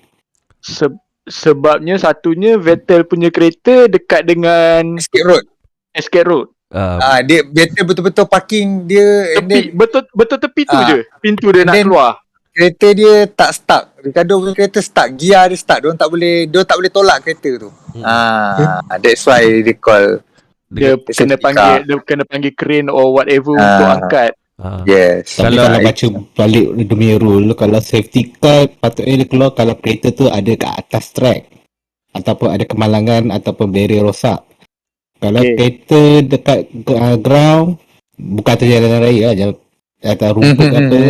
S2: Sebabnya satunya Vettel punya kereta dekat dengan Escape Road.
S6: Dia Vettel betul-betul parking dia
S2: tepi, betul tepi tu je. Pintu dia nak keluar.
S6: Kereta dia tak start. Ricardo punya kereta start. Gear dia start. Dia tak boleh tolak kereta tu. That's why they call.
S2: Dia kena panggil crane or whatever untuk angkat.
S6: Yes.
S5: Tapi kalau baca balik demi rule, kalau safety car patutnya dia keluar kalau kereta tu ada kat atas track ataupun ada kemalangan ataupun barrier rosak. Kalau kereta dekat ground, bukan atas jalan raya lah, atas rumput apa,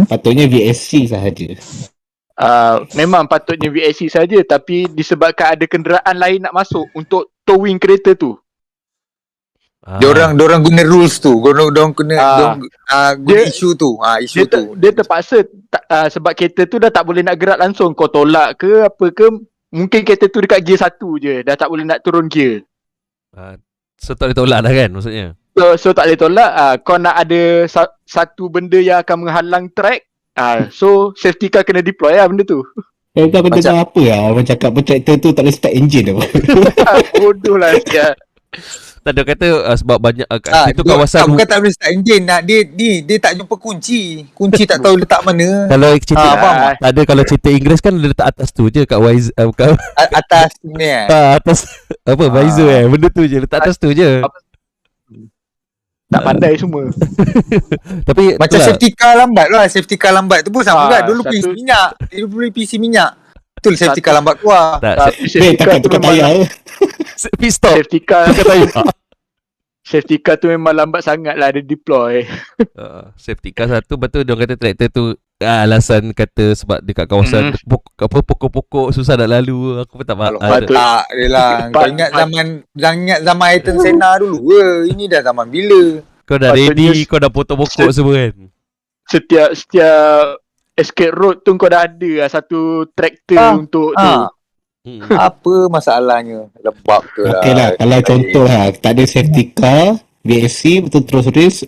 S5: patutnya VSC sahaja.
S2: Memang patutnya VSC saja, tapi disebabkan ada kenderaan lain nak masuk untuk towing kereta tu.
S6: Diorang guna rules tu. Diorang guna isu tu.
S2: Dia terpaksa sebab kereta tu dah tak boleh nak gerak langsung. Kau tolak ke apa ke, mungkin kereta tu dekat gear 1 je, dah tak boleh nak turun gear.
S1: So tak boleh tolak dah kan maksudnya.
S2: So tak boleh tolak. Kau nak ada satu benda yang akan menghalang track. So safety car kena deploy lah benda tu.
S5: Kau dengar apa lah orang cakap traktor tu tak boleh start engine apa.
S2: Bodoh lah siap.
S1: Tak ada kata sebab banyak itu kawasan
S6: bukan tak boleh start engine. Dia tak jumpa kunci tak tahu letak mana.
S1: Kalau cerita tak ada, kalau cerita Inggeris kan dia letak atas tu je kat wise
S6: atas ni
S1: atas apa visor benda tu je letak atas tu je.
S2: Tak pandai semua.
S1: Tapi
S6: macam safety car lambat tu pun sama juga. Dulu PC minyak. Betul safety car lambat keluar.
S5: Takkan tukar tayar.
S1: Pit stop.
S2: Safety car tu memang lambat sangat lah dia deploy.
S1: Safety car satu, betul dia kata traktor tu alasan kata sebab dekat kawasan pokok-pokok susah nak lalu. Aku pun tak faham.
S6: Tak adalah. Kau ingat zaman Ayrton Senna dulu ke? Ini dah zaman bila?
S1: Kau dah ready, kau dah potong pokok semua kan.
S2: Setiap Escape Road tu kau dah ada satu traktor untuk tu.
S6: Apa masalahnya? Lembab tu lah.
S5: Okey lah, kalau contoh lah, tak ada safety car, VSC betul terus race,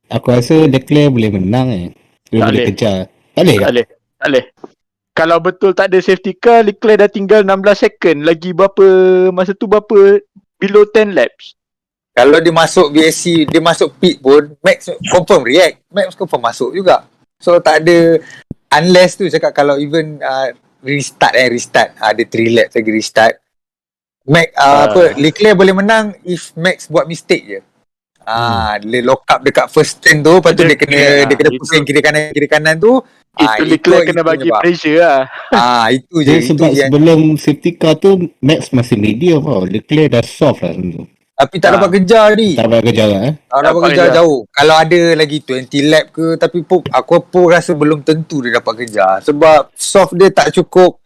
S5: aku rasa Leclerc boleh menang Dia boleh kejar. Tak boleh.
S2: Kalau betul tak ada safety car, Leclerc dah tinggal 16 second. Lagi masa tu berapa? Below 10 laps.
S6: Kalau dia masuk VSC, dia masuk pit pun, Max confirm react. Max confirm masuk juga. So tak ada, unless tu cakap kalau even restart ada 3 laps lagi restart. Leclerc boleh menang if Max buat mistake je. Dia lock up dekat first turn tu, lepas tu dia kena pusing kiri kanan tu.
S2: Itu Leclerc kena bagi pressure lah.
S6: Itu je.
S5: Sebab sebelum safety car tu Max masih medium tau. Leclerc dah soft lah tu.
S6: Tapi tak dapat kejar ni.
S5: Tak dapat kerja lah
S6: Tak dapat kejar jauh. Kalau ada lagi 20 lap ke, tapi aku pun rasa belum tentu dia dapat kejar. Sebab soft dia tak cukup.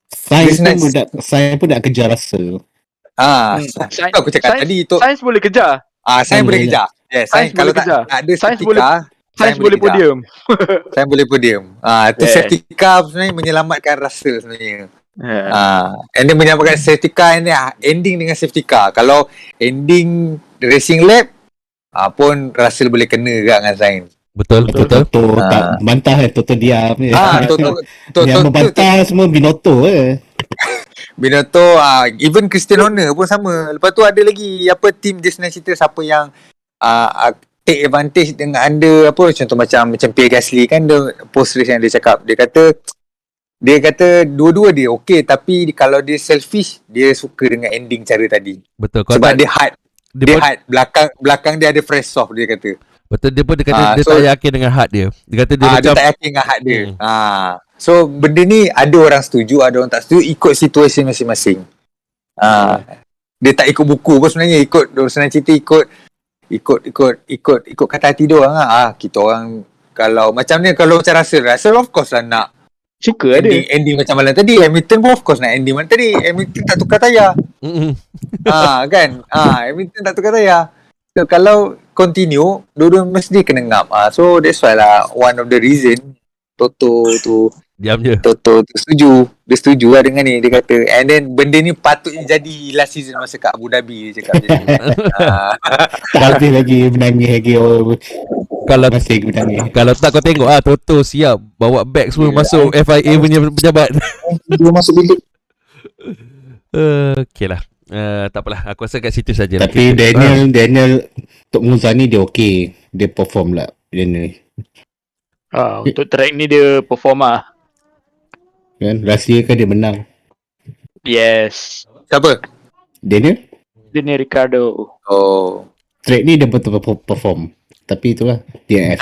S5: Saya pun nak kejar rasa.
S6: Aku cakap tadi tu.
S2: Sains boleh kejar.
S6: Sains boleh kejar. Yes,
S2: Sains
S6: kalau
S2: boleh kejar.
S6: tak ada
S2: Sains
S6: safety
S2: boleh-
S6: car,
S2: Sains boleh
S6: kejar.
S2: podium.
S6: Saya boleh podium. Itu
S2: Yeah.
S6: safety car sebenarnya menyelamatkan Russell sebenarnya. And dia menyelamatkan safety car ni ending dengan safety car. Kalau ending racing lap pun Russell boleh kena juga dengan Sainz.
S1: Betul.
S5: Toto tak bantah Toto diam je. Yang membantah semua Binotto
S6: Binotto, even Christian Horner pun sama. Lepas tu ada lagi team dia senang cerita siapa yang take advantage dengan anda contoh macam Pierre Gasly kan, dia post race yang dia cakap, dia kata dua-dua dia okey, tapi kalau dia selfish dia suka dengan ending cara tadi.
S1: Betul.
S6: Sebab dia hard belakang dia ada fresh soft, dia kata.
S1: Betul, dia pun dia kata dia tak yakin dengan hard dia. Dia kata dia macam
S6: dia tak yakin dengan hard dia. So benda ni ada orang setuju, ada orang tak setuju, ikut situasi masing-masing. Dia tak ikut buku pun sebenarnya, ikut senang cerita ikut kata hati dia orang kita orang kalau macam ni, kalau macam Russell of course lah nak
S2: Suka
S6: ending macam malam tadi. Hamilton pun of course nak ending malam tadi. Hamilton tak tukar tayar. Kan? Hamilton tak tukar tayar. So kalau continue, dua-dua mesti kena ngap. So that's why lah one of the reason Toto tu
S1: diam je.
S6: Toto tu setuju. Dia setuju lah dengan ni. Dia kata, and then benda ni patutnya jadi last season masa kat Abu Dhabi, dia cakap macam ni.
S5: Tapi lagi menangis lagi masih menangis.
S1: Kalau tak kau tengok Toto siap bawa beg semua masuk FIA punya pejabat.
S6: Dia masuk bilik.
S1: Okay lah. Tak apalah, aku rasa kat situ saja.
S5: Tapi Daniel untuk Muzani dia okey. Dia perform lah Daniel.
S2: Untuk track ni dia perform
S5: Kan rahsia kan dia menang.
S2: Yes.
S6: Siapa?
S5: Daniel
S2: Ricciardo.
S5: track ni dia betul perform. Tapi itulah DNF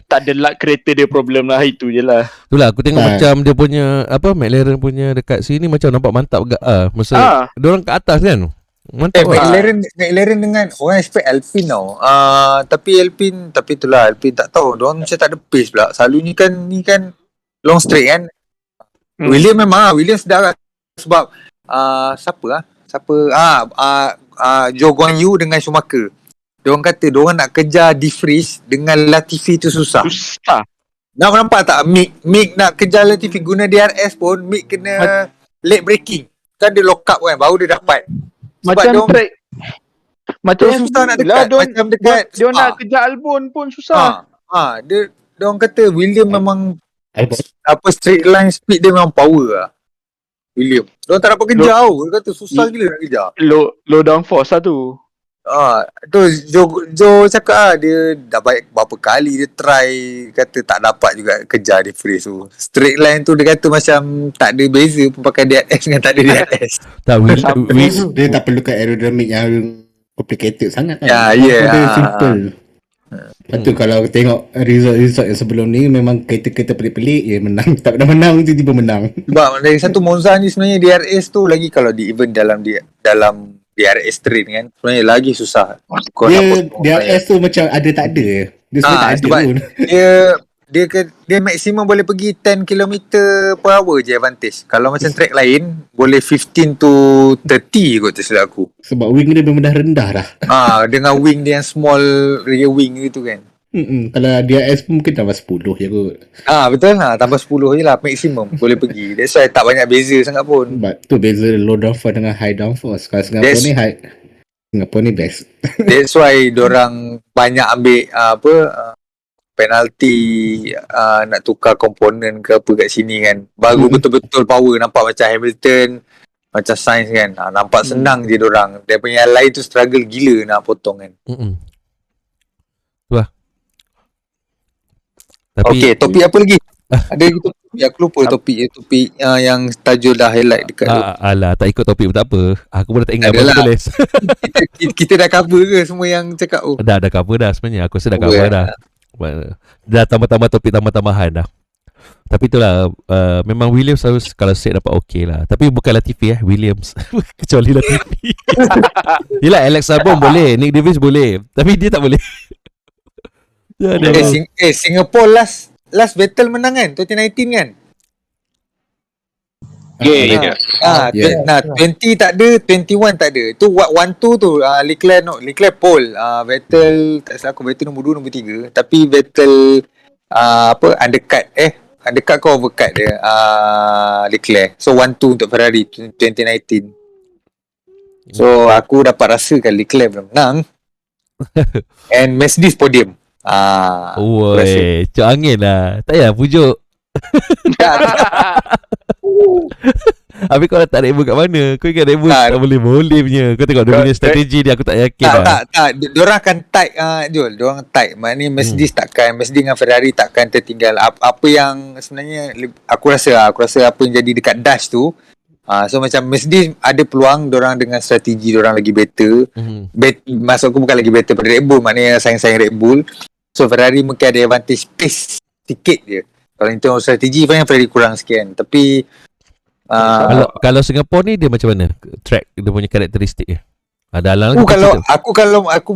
S2: tak ada luck kereta dia problem lah. Itu je lah.
S1: Itulah aku tengok macam dia punya McLaren punya dekat sini macam nampak mantap gak masa diorang kat atas kan. Mantap
S6: McLaren dengan orang expect Alpine tau. Tapi itulah Alpine tak tahu. Diorang macam tak ada pace pula. Selalu ni kan long straight kan. Williams memang Williams sedap lah. Sebab Zhou Guanyu dengan Schumacher. Diorang kata diorang nak kejar De Vries dengan Latifi tu susah. Nak nampak tak Mick nak kejar Latifi guna DRS pun Mick kena late braking. Kan dia lock up kan baru dia dapat.
S2: Macam track macam
S6: susah nak dekat. Macam dekat
S2: dia nak kejar Albon pun susah.
S6: Diorang kata William memang straight line speed dia memang power lah. William. Diorang tak dapat kejar tau. Dia kata susah gila nak kejar.
S2: Low downforce lah tu.
S6: Tu Joe cakap dia dah berapa kali dia try, kata tak dapat juga kejar di Vries tu. Straight line tu dia kata macam tak ada beza pun pakai DRS dengan tak ada DRS.
S5: Dia tak perlukan aerodynamic yang complicated sangat kan.
S6: Dia
S5: simple. Lepas tu kalau tengok result yang sebelum ni memang kereta-kereta pelik-pelik menang. Tak pernah menang, tiba-tiba menang.
S6: Sebab dari satu Monza ni sebenarnya DRS tu lagi kalau di event dalam DRS train kan sebenarnya lagi susah.
S5: DRS tu macam ada tak ada. Dia sebenarnya tak ada pun.
S6: Dia maksimum boleh pergi 10 km per hour je advantage. Kalau macam track lain boleh 15 to 30 kot tersilap aku.
S5: Sebab wing dia memang dah rendah dah.
S6: Dengan wing dia yang small rear wing gitu kan.
S5: Kalau DRS pun mungkin tambah 10 je kot.
S6: Betul lah. Tambah 10 je lah maksimum boleh pergi. That's why tak banyak beza sangat pun.
S5: But tu beza low downforce dengan high downforce. Kalau Singapore ni best. That's
S6: why dorang banyak ambil penalti nak tukar komponen ke apa kat sini kan. Baru betul-betul power. Nampak macam Hamilton, macam Sainz kan. Nampak senang je dorang. Dia punya lain tu struggle gila nak potong kan.
S1: Wah. Tapi
S6: topik apa lagi? Ada topik aku lupa topik yang Tajul dah highlight dekat tu.
S1: Alah, tak ikut topik pun tak apa. Aku pun dah tak ingat apa tulis.
S6: kita dah cover ke semua yang cakap tu?
S1: Dah cover dah sebenarnya. Aku rasa dah cover dah. Dah tambah-tambah topik tambah-tambahan dah. Tapi itulah memang Williams harus kalau straight dapat okey lah. Tapi bukan Latifi Williams. Kecuali Latifi. Yelah Alex Albon boleh, Nick Davis boleh, tapi dia tak boleh.
S6: Singapore last battle menang kan 2019 kan.
S3: Yeah.
S6: 20 tak ada, 21 tak ada. Tu 1-2 tu Leclerc pole, Vettel tak salah aku, Vettel nombor 2 nombor 3, tapi Vettel undercut ke overcut dia Leclerc. So 1-2 untuk Ferrari 2019. So aku dapat rasakan Leclerc belum menang. And Mercedes podium.
S1: Oi, cok angin lah. Tak payah pujuk. Habis kau tak Red Bull kat mana? Kau ingat Red Bull tak boleh punya. Kau tengok dia punya strategi dia, aku tak yakin lah.
S6: Tak. Diorang akan tight, Jul. Diorang tight. Maknanya Mercedes Mercedes dengan Ferrari takkan tertinggal. Apa yang sebenarnya aku rasa apa yang jadi dekat Dash tu, so macam Mercedes ada peluang diorang dengan strategi diorang lagi better. Maksud aku bukan lagi better pada Red Bull, maknanya sayang Red Bull. So Ferrari mungkin ada advantage pace sikit je. Kalau itu strategi pun yang Ferrari kurang sikit kan. Tapi
S1: kalau Singapore ni dia macam mana? Track dia punya karakteristik dia. Ada halang lagi.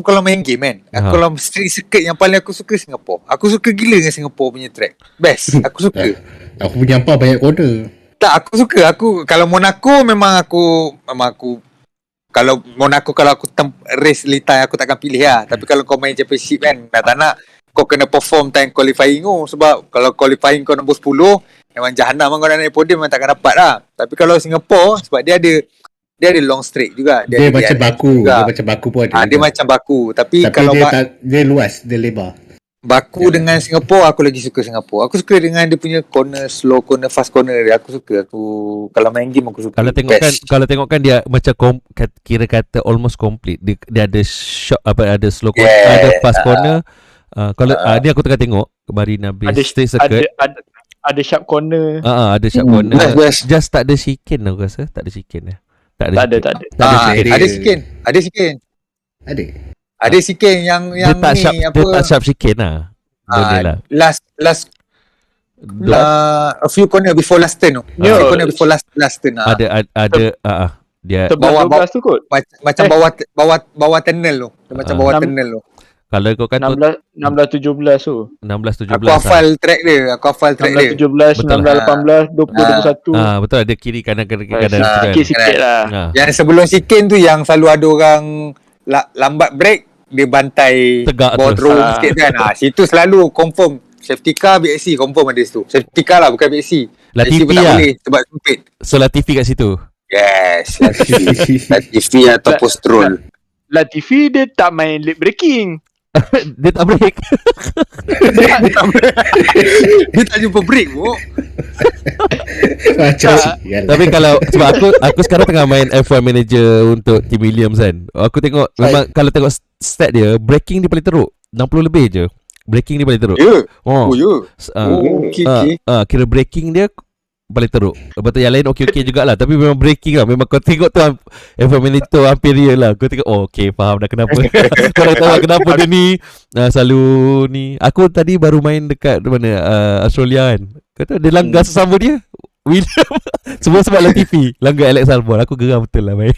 S6: Kalau main game kan, aku kalau street circuit yang paling aku suka Singapore. Aku suka gila dengan Singapore punya track. Best. Aku suka.
S5: Aku punya apa banyak corner.
S6: Tak, aku suka. Kalau Monaco memang aku kalau Monaco kalau aku race litai aku takkan pilih lah. Tapi kalau kau main championship kan, tak nak kau kena perform time qualifying sebab kalau qualifying kau nombor 10 memang jahanam kau nak naik podium memang takkan dapat lah. Tapi kalau Singapore sebab dia ada long straight juga.
S5: Dia macam baku. Dia macam baku pun ada.
S6: Dia macam baku. Tapi kalau
S5: dia luas, dia lebar.
S6: Baku dengan Singapore, aku lagi suka Singapore. Aku suka dengan dia punya corner, slow corner, fast corner dia. Aku suka. Kalau main game aku suka.
S1: Kalau tengokkan dia macam kira kata almost complete. Dia ada short ada slow corner, ada fast corner. Kalau ni aku tengah tengok Marina Bay Street Circuit.
S2: Ada sharp corner.
S1: Ada sharp corner.
S6: Best.
S1: Just tak ada chicane aku rasa. Tak ada chicane.
S2: Tak ada.
S6: Ada chicane. Ada chicane yang
S1: dia tak
S6: ni
S1: sharp,
S6: apa?
S1: Dia tak sharp chicane lah. Boleh lah.
S6: Last a few corner before last turn. Corner before last turn.
S1: Ada dia
S2: 11-12 tu kot.
S6: Macam bawah tunnel tu. Dia macam bawah tunnel tu.
S1: Kalau kau kan
S2: 16-17 tu.
S1: 16-17.
S6: Aku hafal track dia.
S2: 16-17, 16-18, 20-21.
S1: Betul ada kiri kanan
S2: Sikit lah.
S6: Yang sebelum chicane tu yang selalu ada orang lambat break, dia bantai
S1: tegak
S6: bawah
S1: tu.
S6: drone sikit kan. Situ selalu confirm safety car BXC confirm ada situ. Safety car lah bukan BXC.
S1: Latifi
S6: pun tak boleh sebab sempit.
S1: So Latifi kat situ.
S6: Yes, Latifi ataupun Stroll.
S2: Latifi dia tak main late braking.
S1: Dia tak break.
S6: Dia tak jumpa break pun.
S1: Tapi kalau sebab aku sekarang tengah main F1 Manager untuk Team Williams kan. Aku tengok memang kalau tengok stat dia, braking dia paling teruk. 60 lebih je. Braking dia paling teruk. Kira braking dia paling teruk. Betul yang lain okey jugalah, tapi memang braking lah. Memang kau tengok tu F1 Manager hampir real lah. Kau tengok okey faham dah kenapa. Kau tahu kenapa dia ni selalu ni. Aku tadi baru main dekat mana Australia kan. Kata dia langgar sesama dia William. Semua sebab Latifi langgar Alex Albon. Aku geram betul lah main.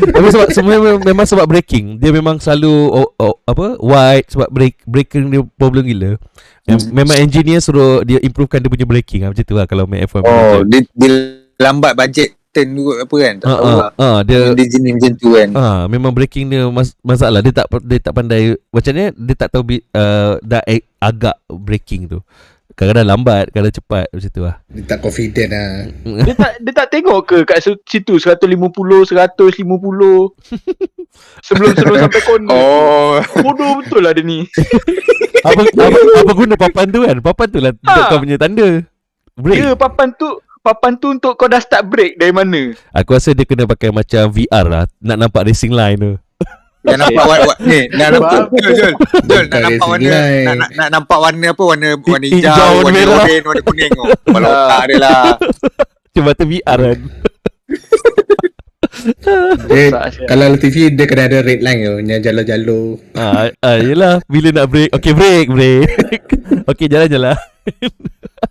S1: Tapi sebab semua memang sebab braking. Dia memang selalu wide sebab braking dia problem gila. Memang engineer suruh dia improvekan dia punya braking macam tu lah kalau main F1 Manager.
S6: Dia lambat budget turn juga apa kan. Tak tahu lah. Dia jenis macam tu kan.
S1: Memang braking dia masalah. Dia tak pandai macam ni. Dia tak tahu dah agak braking tu. Kadang-kadang lambat, kadang cepat macam tu lah.
S5: Dia tak confident lah.
S2: Dia tak tengok ke kat situ 150, 150 sebelum sampai corner. Bodoh betul lah dia ni.
S1: Apa guna papan tu kan? Papan tu lah untuk kau punya tanda break.
S2: Ya, papan tu untuk kau dah start break dari mana?
S1: Aku rasa dia kena pakai macam VR lah, nak nampak racing line tu.
S6: Nak nampak nak nampak Jul, nak nampak warna nak nampak warna apa, warna hijau, warna oren, warna kuning tu. Kalau tak ada lah.
S1: Cuba tu VR kan.
S5: Kalau Latifi dia kena ada red line yang jalur-jalur.
S1: Yelah, bila nak break. Okay, break. Okay, jalan-jalan.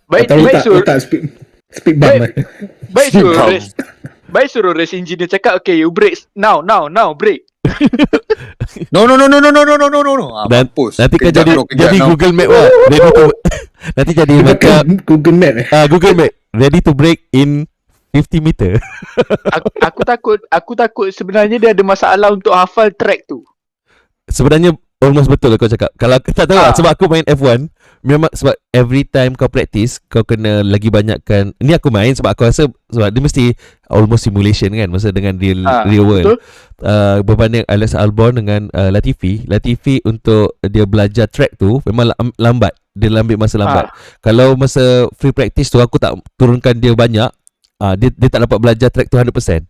S2: Baik
S5: Atau
S2: baik suruh
S5: letak speed bump.
S2: baik suruh race engineer cakap, okay, you break now, break.
S6: No. Mampus.
S1: Nanti kan
S6: Kejap,
S1: jadi
S6: bro, kejap, no.
S1: Google Map lah. Ready to nanti jadi macam
S5: Google Map.
S1: Google Map ready to break in 50 meter.
S2: Aku takut sebenarnya dia ada masalah untuk hafal track tu.
S1: Sebenarnya almost betul lah kau cakap. Kalau aku tak tahu lah, sebab aku main F1, memang sebab every time kau practice kau kena lagi banyakkan. Ni aku main sebab aku rasa sebab dia mesti almost simulation kan, masa dengan real world. Berbanding Alex Albon dengan Latifi untuk dia belajar track tu memang lambat. Dia ambil masa lambat. Kalau masa free practice tu aku tak turunkan dia banyak, dia tak dapat belajar track tu 100%.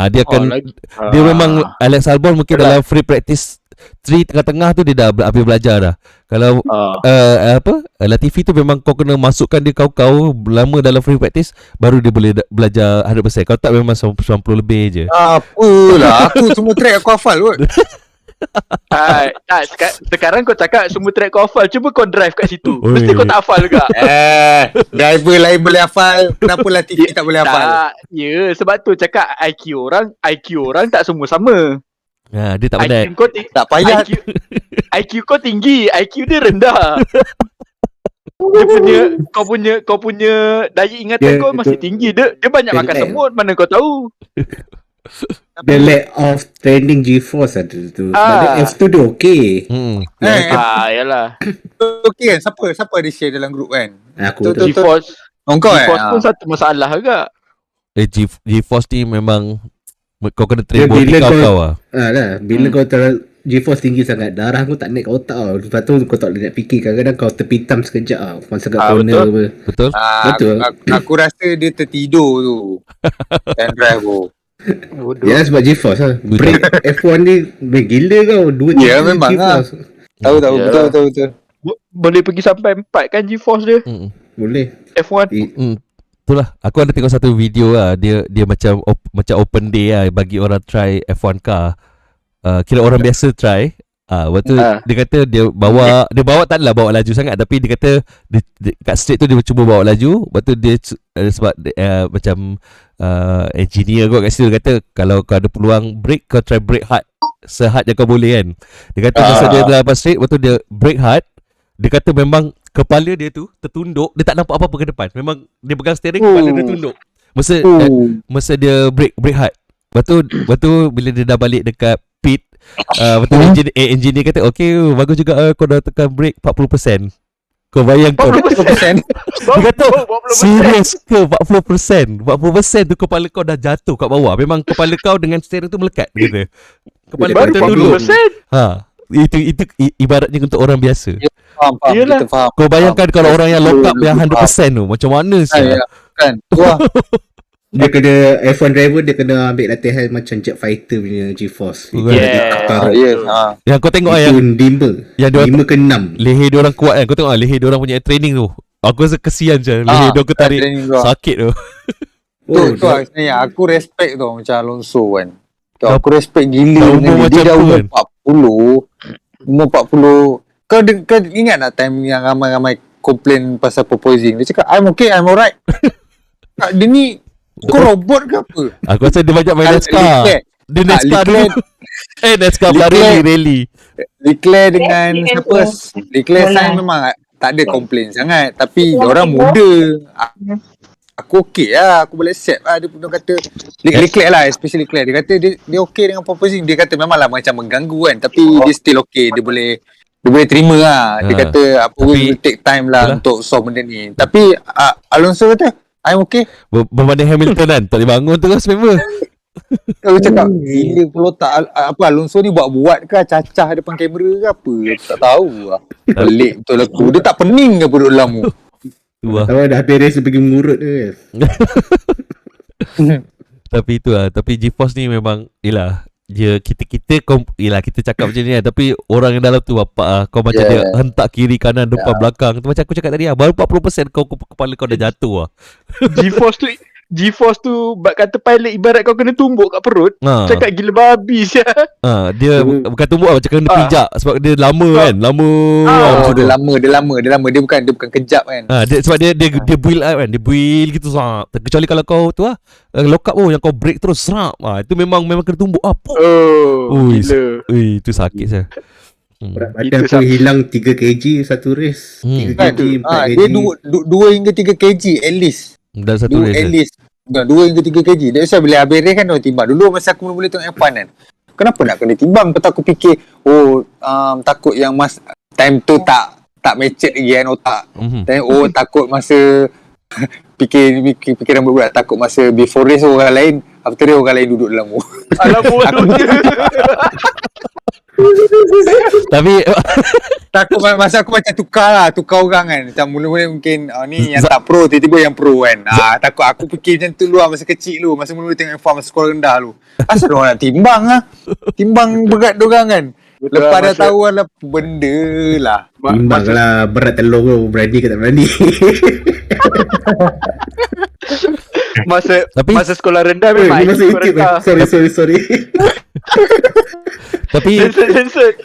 S1: Dia akan dia memang Alex Albon mungkin dalam free practice 3 tengah-tengah tu dia dah habis belajar dah. Kalau Latifi tu memang kau kena masukkan dia kau lama dalam free practice baru dia boleh belajar 100%. Kalau tak memang 90 lebih je.
S6: Apalah, aku semua track aku hafal kot.
S2: Sekarang kau cakap semua track kau hafal, cuba kau drive kat situ.
S1: Oi.
S2: Mesti kau tak hafal juga.
S6: Driver lain boleh hafal, kenapa Latifi tak boleh hafal?
S2: Ya, sebab tu cakap IQ orang tak semua sama.
S1: Dia tak pandai.
S6: Tak payah.
S2: IQ kau tinggi, IQ dia rendah. Kau punya daya ingatan kau masih tinggi. Dia banyak makan semut, mana kau tahu.
S5: The lack of training GeForce ada tu. Sebab F2 dia okey.
S2: Yalah.
S6: Okey kan, siapa ada share dalam grup kan?
S5: Aku
S6: Betul.
S5: tu.
S2: GeForce
S6: GeForce
S2: pun satu masalah juga.
S1: GeForce ni memang kau kena train
S5: Dia
S1: body
S5: bila
S1: kau lah.
S5: Bila kau GeForce tinggi sangat, darah kau tak naik ke otak tau. Lepas tu kau tak boleh nak fikir. Kadang-kadang kau terpitam sekejap tau. Masa kat corner apa.
S1: Betul?
S5: Betul.
S6: Aku rasa dia tertidur tu. Dan drive tu.
S5: Ya sebab GeForce lah. Break F1 ni gila kau. 2
S6: Ya, memang lah. Tahu betul.
S2: Boleh pergi sampai 4 kan GeForce dia.
S5: Boleh.
S2: F1.
S1: Itulah. Aku ada tengok satu video lah. Dia macam open day lah bagi orang try F1 car. Kira orang biasa try. Waktu dia kata dia bawa tak adalah bawa laju sangat, tapi dia kata kat straight tu dia cuba bawa laju. Lepas tu dia sebab macam engineer kot kat situ, dia kata kalau kau ada peluang brake, kau try brake hard sehard yang kau boleh kan. Dia kata masa dia dalam straight, lepas tu dia brake hard. Dia kata memang kepala dia tu tertunduk, dia tak nampak apa-apa ke depan. Memang dia pegang steering, kepala dia tunduk masa dia brake hard. Lepas tu bila dia dah balik dekat pit, betul engineer kata okey, bagus juga kau dah tekan brake 40%. Kau bayangkan
S6: 40%.
S1: dia kata serius ke 40%? 40% tu kepala kau dah jatuh kat bawah. Memang kepala kau dengan steering tu melekat, dia kata. Kepala kau tertunduk. Itu ibaratnya untuk orang biasa.
S6: Faham, kita faham.
S1: Kau bayangkan kalau orang yang lock up yang 100% tu macam mana sih?
S6: Kan. Wah.
S5: Dia kena F1 driver, dia kena ambil latihan macam jet fighter punya GeForce.
S1: Yang kau tengok
S5: itu
S1: yang
S5: 5 ke 6.
S1: leher dia orang kuat kan. Kau tengok leher dia orang punya training tu. Aku rasa kesian je. Leher dia aku tarik sakit tu.
S6: Tu sebenarnya aku respect tu macam Alonso kan. Aku respect gila
S1: umur
S6: dia. Dia dah umur
S1: kan?
S6: 40. Kau ingat tak time yang ramai-ramai komplain pasal porpoising? Dia cakap I'm okay, I'm alright. Dia ni kau robot ke apa?
S1: Aku rasa dia banyak main NASCAR. Dia NASCAR dulu. NASCAR rally.
S6: Leclerc dengan siapa? Leclerc Sainz memang tak ada komplain sangat. Tapi diorang muda. Aku okey lah. Aku boleh accept lah. Dia pun kata Leclerc lah, especially Leclerc. Dia kata dia okey dengan porpoising. Dia kata memang lah macam mengganggu kan. Tapi dia still okey. Dia boleh terima lah. Dia kata will take time lah untuk solve benda ni. Tapi Alonso kata I'm okay.
S1: Berbanding Hamilton kan, tak boleh bangun terus member.
S6: Aku cakap gila kalau tak Alonso ni buat ke cacah depan kamera ke apa, tak tahu lah. Pelik betul aku. Dia tak pening ke perut dalam tu.
S5: Tahu dah habis race pergi mengurut ke.
S1: Tapi itu lah. Tapi GeForce ni memang kita cakap macam ni lah. Tapi orang yang dalam tu bapak kau macam dia hentak kiri kanan depan belakang tu. Macam aku cakap tadi lah, baru 40% kepala kau dah jatuh lah.
S2: G-force tu kata pilot ibarat kau kena tumbuk kat perut. Cakap gila babi sia.
S1: Dia bukan tumbuk macam kena pijak sebab dia lama kan. Lama.
S6: Dia bukan kejap kan.
S1: Sebab dia build up kan. Dia build gitu sap. Kecuali kalau kau tu lock up yang kau break terus serap. Itu memang kena tumbuk
S2: Gila.
S1: Itu sakit saya.
S7: Berat badan aku hilang 3 kg satu race. 3 kg, 4 kg.
S6: Dia 2 hingga 3 kg at least.
S1: Dalam satu race.
S6: At least 2 hingga 3 kg. That's why bila habis race kan orang timbang. Dulu masa aku mula tengok F1 kan, kenapa nak kena timbang? Lepas aku fikir takut yang time tu tak matured lagi kan otak. Takut masa fikiran budak, takut masa before race orang lain, after race orang lain duduk dalam
S1: Tapi
S6: takut masa aku macam tukar orang kan. Macam mula-mula mungkin ni yang tak pro, tiba-tiba yang pro kan. Takut aku fikir macam tu masa kecil masa mula-mula tengok F1 masa sekolah rendah asal orang nak timbang timbang berat diorang kan. Lepas dah tahu lah benda lah.
S7: Timbang lah berat telur tu, berani ke tak berani.
S2: Masa sekolah rendah memang
S7: masa YouTube sorry.
S1: Tapi
S2: sensor.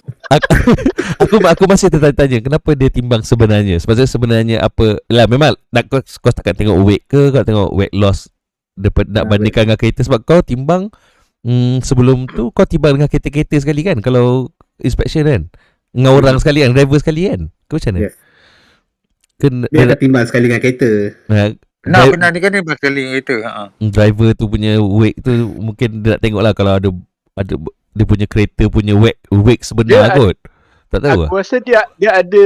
S1: Aku masih tertanya kenapa dia timbang sebenarnya. Sebab sebenarnya apa lah, memang kau takkan tengok weight ke, kau tengok weight loss nak bandingkan dengan kereta. Sebab kau timbang sebelum tu kau timbang dengan kereta-kereta sekali kan, kalau inspection kan, dengan orang sekali kan, driver sekali kan. Kau macam mana?
S7: Dia akan timbang sekali dengan kereta.
S6: Benar ni kan dia berkali kereta.
S1: Driver tu punya weight tu mungkin dia nak tengok lah kalau ada dia punya kereta punya weight sebenar kot. Tak tahu
S2: aku rasa dia ada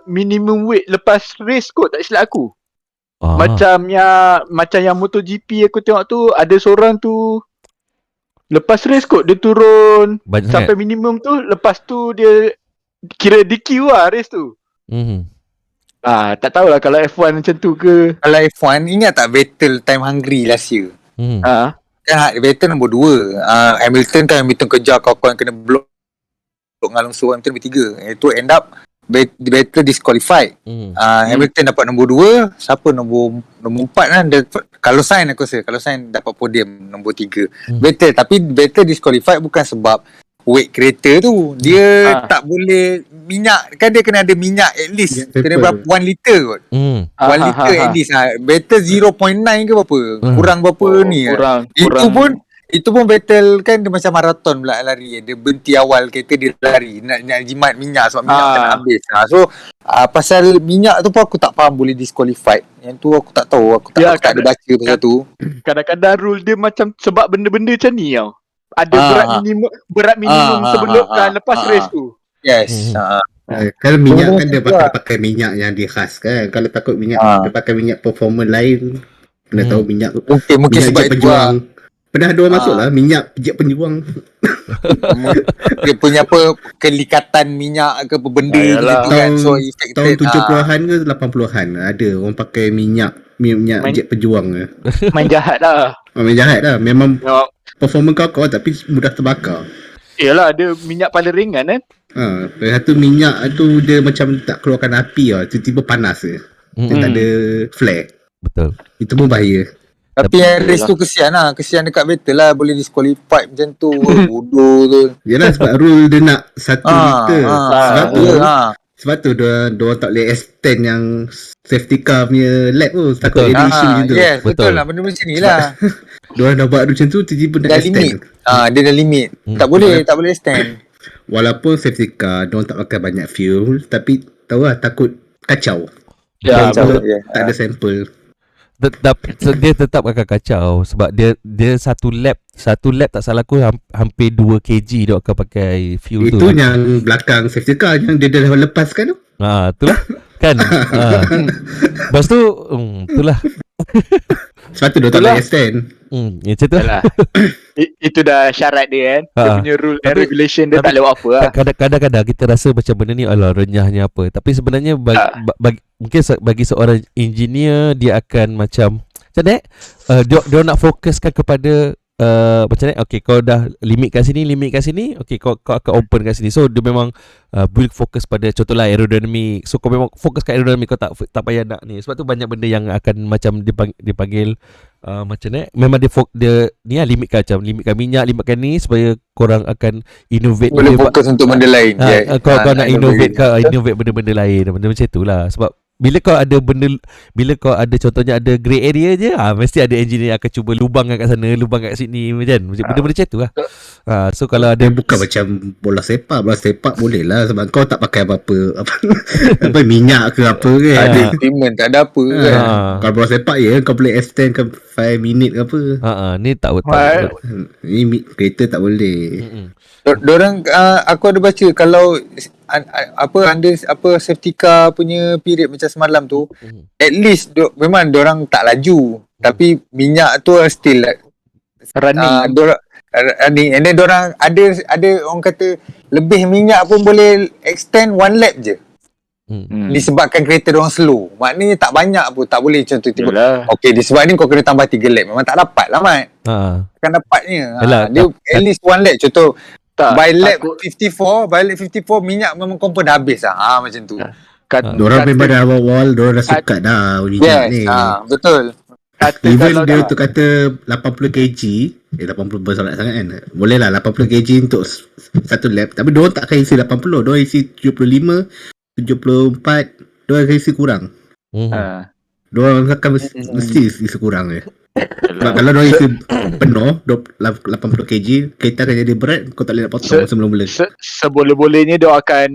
S2: minimum weight lepas race kot, tak silap aku. Macam yang MotoGP aku tengok tu, ada seorang tu lepas race kot dia turun banyak sampai sangat minimum tu, lepas tu dia kira DQ race tu. Tak tahulah kalau F1 macam tu ke.
S6: Kalau F1 ingat tak Vettel time Hungary last year? Vettel nombor 2. Hamilton kejar kawan-kawan kena block dengan Alonso, Hamilton nombor 3. Itu end up Vettel disqualified. Hamilton dapat nombor 2. Siapa nombor 4 kan? Carlos Sainz aku rasa. Carlos Sainz dapat podium nombor 3. Vettel disqualified bukan sebab weight kereta tu. Dia tak boleh minyak. Kan dia kena ada minyak at least. Kena berapa 1 liter kot. 1 liter at least. Vettel 0.9 ke berapa? Kurang berapa ni?
S2: Kurang.
S6: Itu pun Vettel kan dia macam maraton pula lari. Dia berhenti awal kereta dia lari. Nak jimat minyak sebab minyak tak nak habis. So pasal minyak tu pun aku tak faham boleh disqualified. Yang tu aku tak tahu. Aku tak ada baca pasal tu.
S2: Kadang-kadang rule dia macam sebab benda-benda macam ni tau. Ada berat minimum sebelum dan lepas race tu.
S6: Yes.
S7: Kalau minyak kan dia pakai minyak yang dia khas kan. Kalau takut minyak dia pakai minyak performance lain. Pernah tahu minyak
S6: mungkin sebab
S7: pejuang. Pernah ada orang masuk lah minyak jet pejuang.
S6: Dia punya apa kelikatan minyak ke benda gitu kan. So
S7: tahun 70-an ke 80-an ada orang pakai minyak jet pejuang ke.
S2: Main jahat lah.
S7: Memang performance kau tapi mudah terbakar.
S2: Yalah, ada minyak paling ringan kan.
S7: Satu minyak tu dia macam tak keluarkan api tiba-tiba panas je. Dia tak ada flare.
S1: Betul.
S7: Itu pun bahaya.
S6: Tapi yang race tu kesian dekat Vettel lah, boleh disqualified macam tu. Bodoh tu.
S7: Yalah sebab rule dia nak 1 liter. Sebab tu dia tak boleh extend yang safety car punya lap tu. Takut ada isu macam tu.
S6: Yes, betul lah. Benda macam ni lah.
S7: Diorang dah buat macam tu, tiba-tiba nak extend.
S6: Dia dah limit. Tak boleh extend.
S7: Walaupun safety car diorang tak pakai banyak fuel, tapi tahu lah takut kacau.
S2: Ya,
S7: tak ada sampel.
S1: Dia tetap akan kacau sebab dia satu lap tak salah aku hampir 2 kg dia akan pakai fuel tu.
S7: Itu yang belakang safety car yang dia dah lepaskan tu.
S1: Itulah kan. Lepas tu itulah.
S7: Sebab tu dia tak boleh extend.
S1: Macam tu lah.
S2: Itu dah syarat dia kan. Dia punya rule and regulation dia tak lewat apa lah.
S1: Kadang-kadang kita rasa macam benda ni renyahnya apa. Tapi sebenarnya mungkin bagi seorang engineer dia akan macam ni dia nak fokuskan kepada macam ni. Okay, kau dah limit kat sini. Okay, kau akan open kat sini. So dia memang build fokus pada contohlah aerodynamic. So kau memang fokus kat aerodynamic, kau tak payah nak ni. Sebab tu banyak benda yang akan macam dipanggil Macam ni memang dia ni lah limitkan minyak, limitkan ni supaya korang akan innovate
S6: Boleh fokus untuk benda lain.
S1: kau nak innovate benda-benda lain, benda macam tu lah. Sebab bila kau ada contohnya ada grey area je, mesti ada engineer akan cuba lubang kat sana, lubang kat sini, kan. Benda-benda macam tu lah. So kalau ada
S7: bukan macam bola sepak boleh lah sebab kau tak pakai apa-apa apa minyak ke apa kan.
S6: Ada equipment, tak ada apa kan.
S7: Kalau bola sepak kau boleh extend ke 5 minit ke apa.
S1: Ni tak
S7: Ni kereta tak boleh.
S6: Dorang aku ada baca kalau safety car punya period macam semalam tu, at least memang dorang tak laju, tapi minyak tu still
S2: running.
S6: Running, and then dorang ada orang kata lebih minyak pun boleh extend 1 lap je. Disebabkan kereta dorang slow. Maknanya tak banyak pun, tak boleh contoh tiba. Okay, disebab ni kau kena tambah 3 lap. Memang tak dapat lah, Mat. Kan dapatnya. Dia at least 1 lap. Contoh by lap 54 minyak memang confirm dah habis lah. Macam tu.
S7: Diorang memang dah awal diorang dah suka dah minyak ni.
S6: Betul.
S7: Even dia tu kata 80 kg 80 besar sangat kan. Boleh lah 80 kg untuk satu lap. Tapi diorang tak akan isi 80. Diorang isi 75, 74. Diorang akan isi kurang. Diorang akan mesti isi kurang je. Sebab kalau diorang isi penuh 80 kg, kereta akan jadi berat. Kau tak boleh nak potong sebelum mula.
S2: Seboleh-bolehnya diorang akan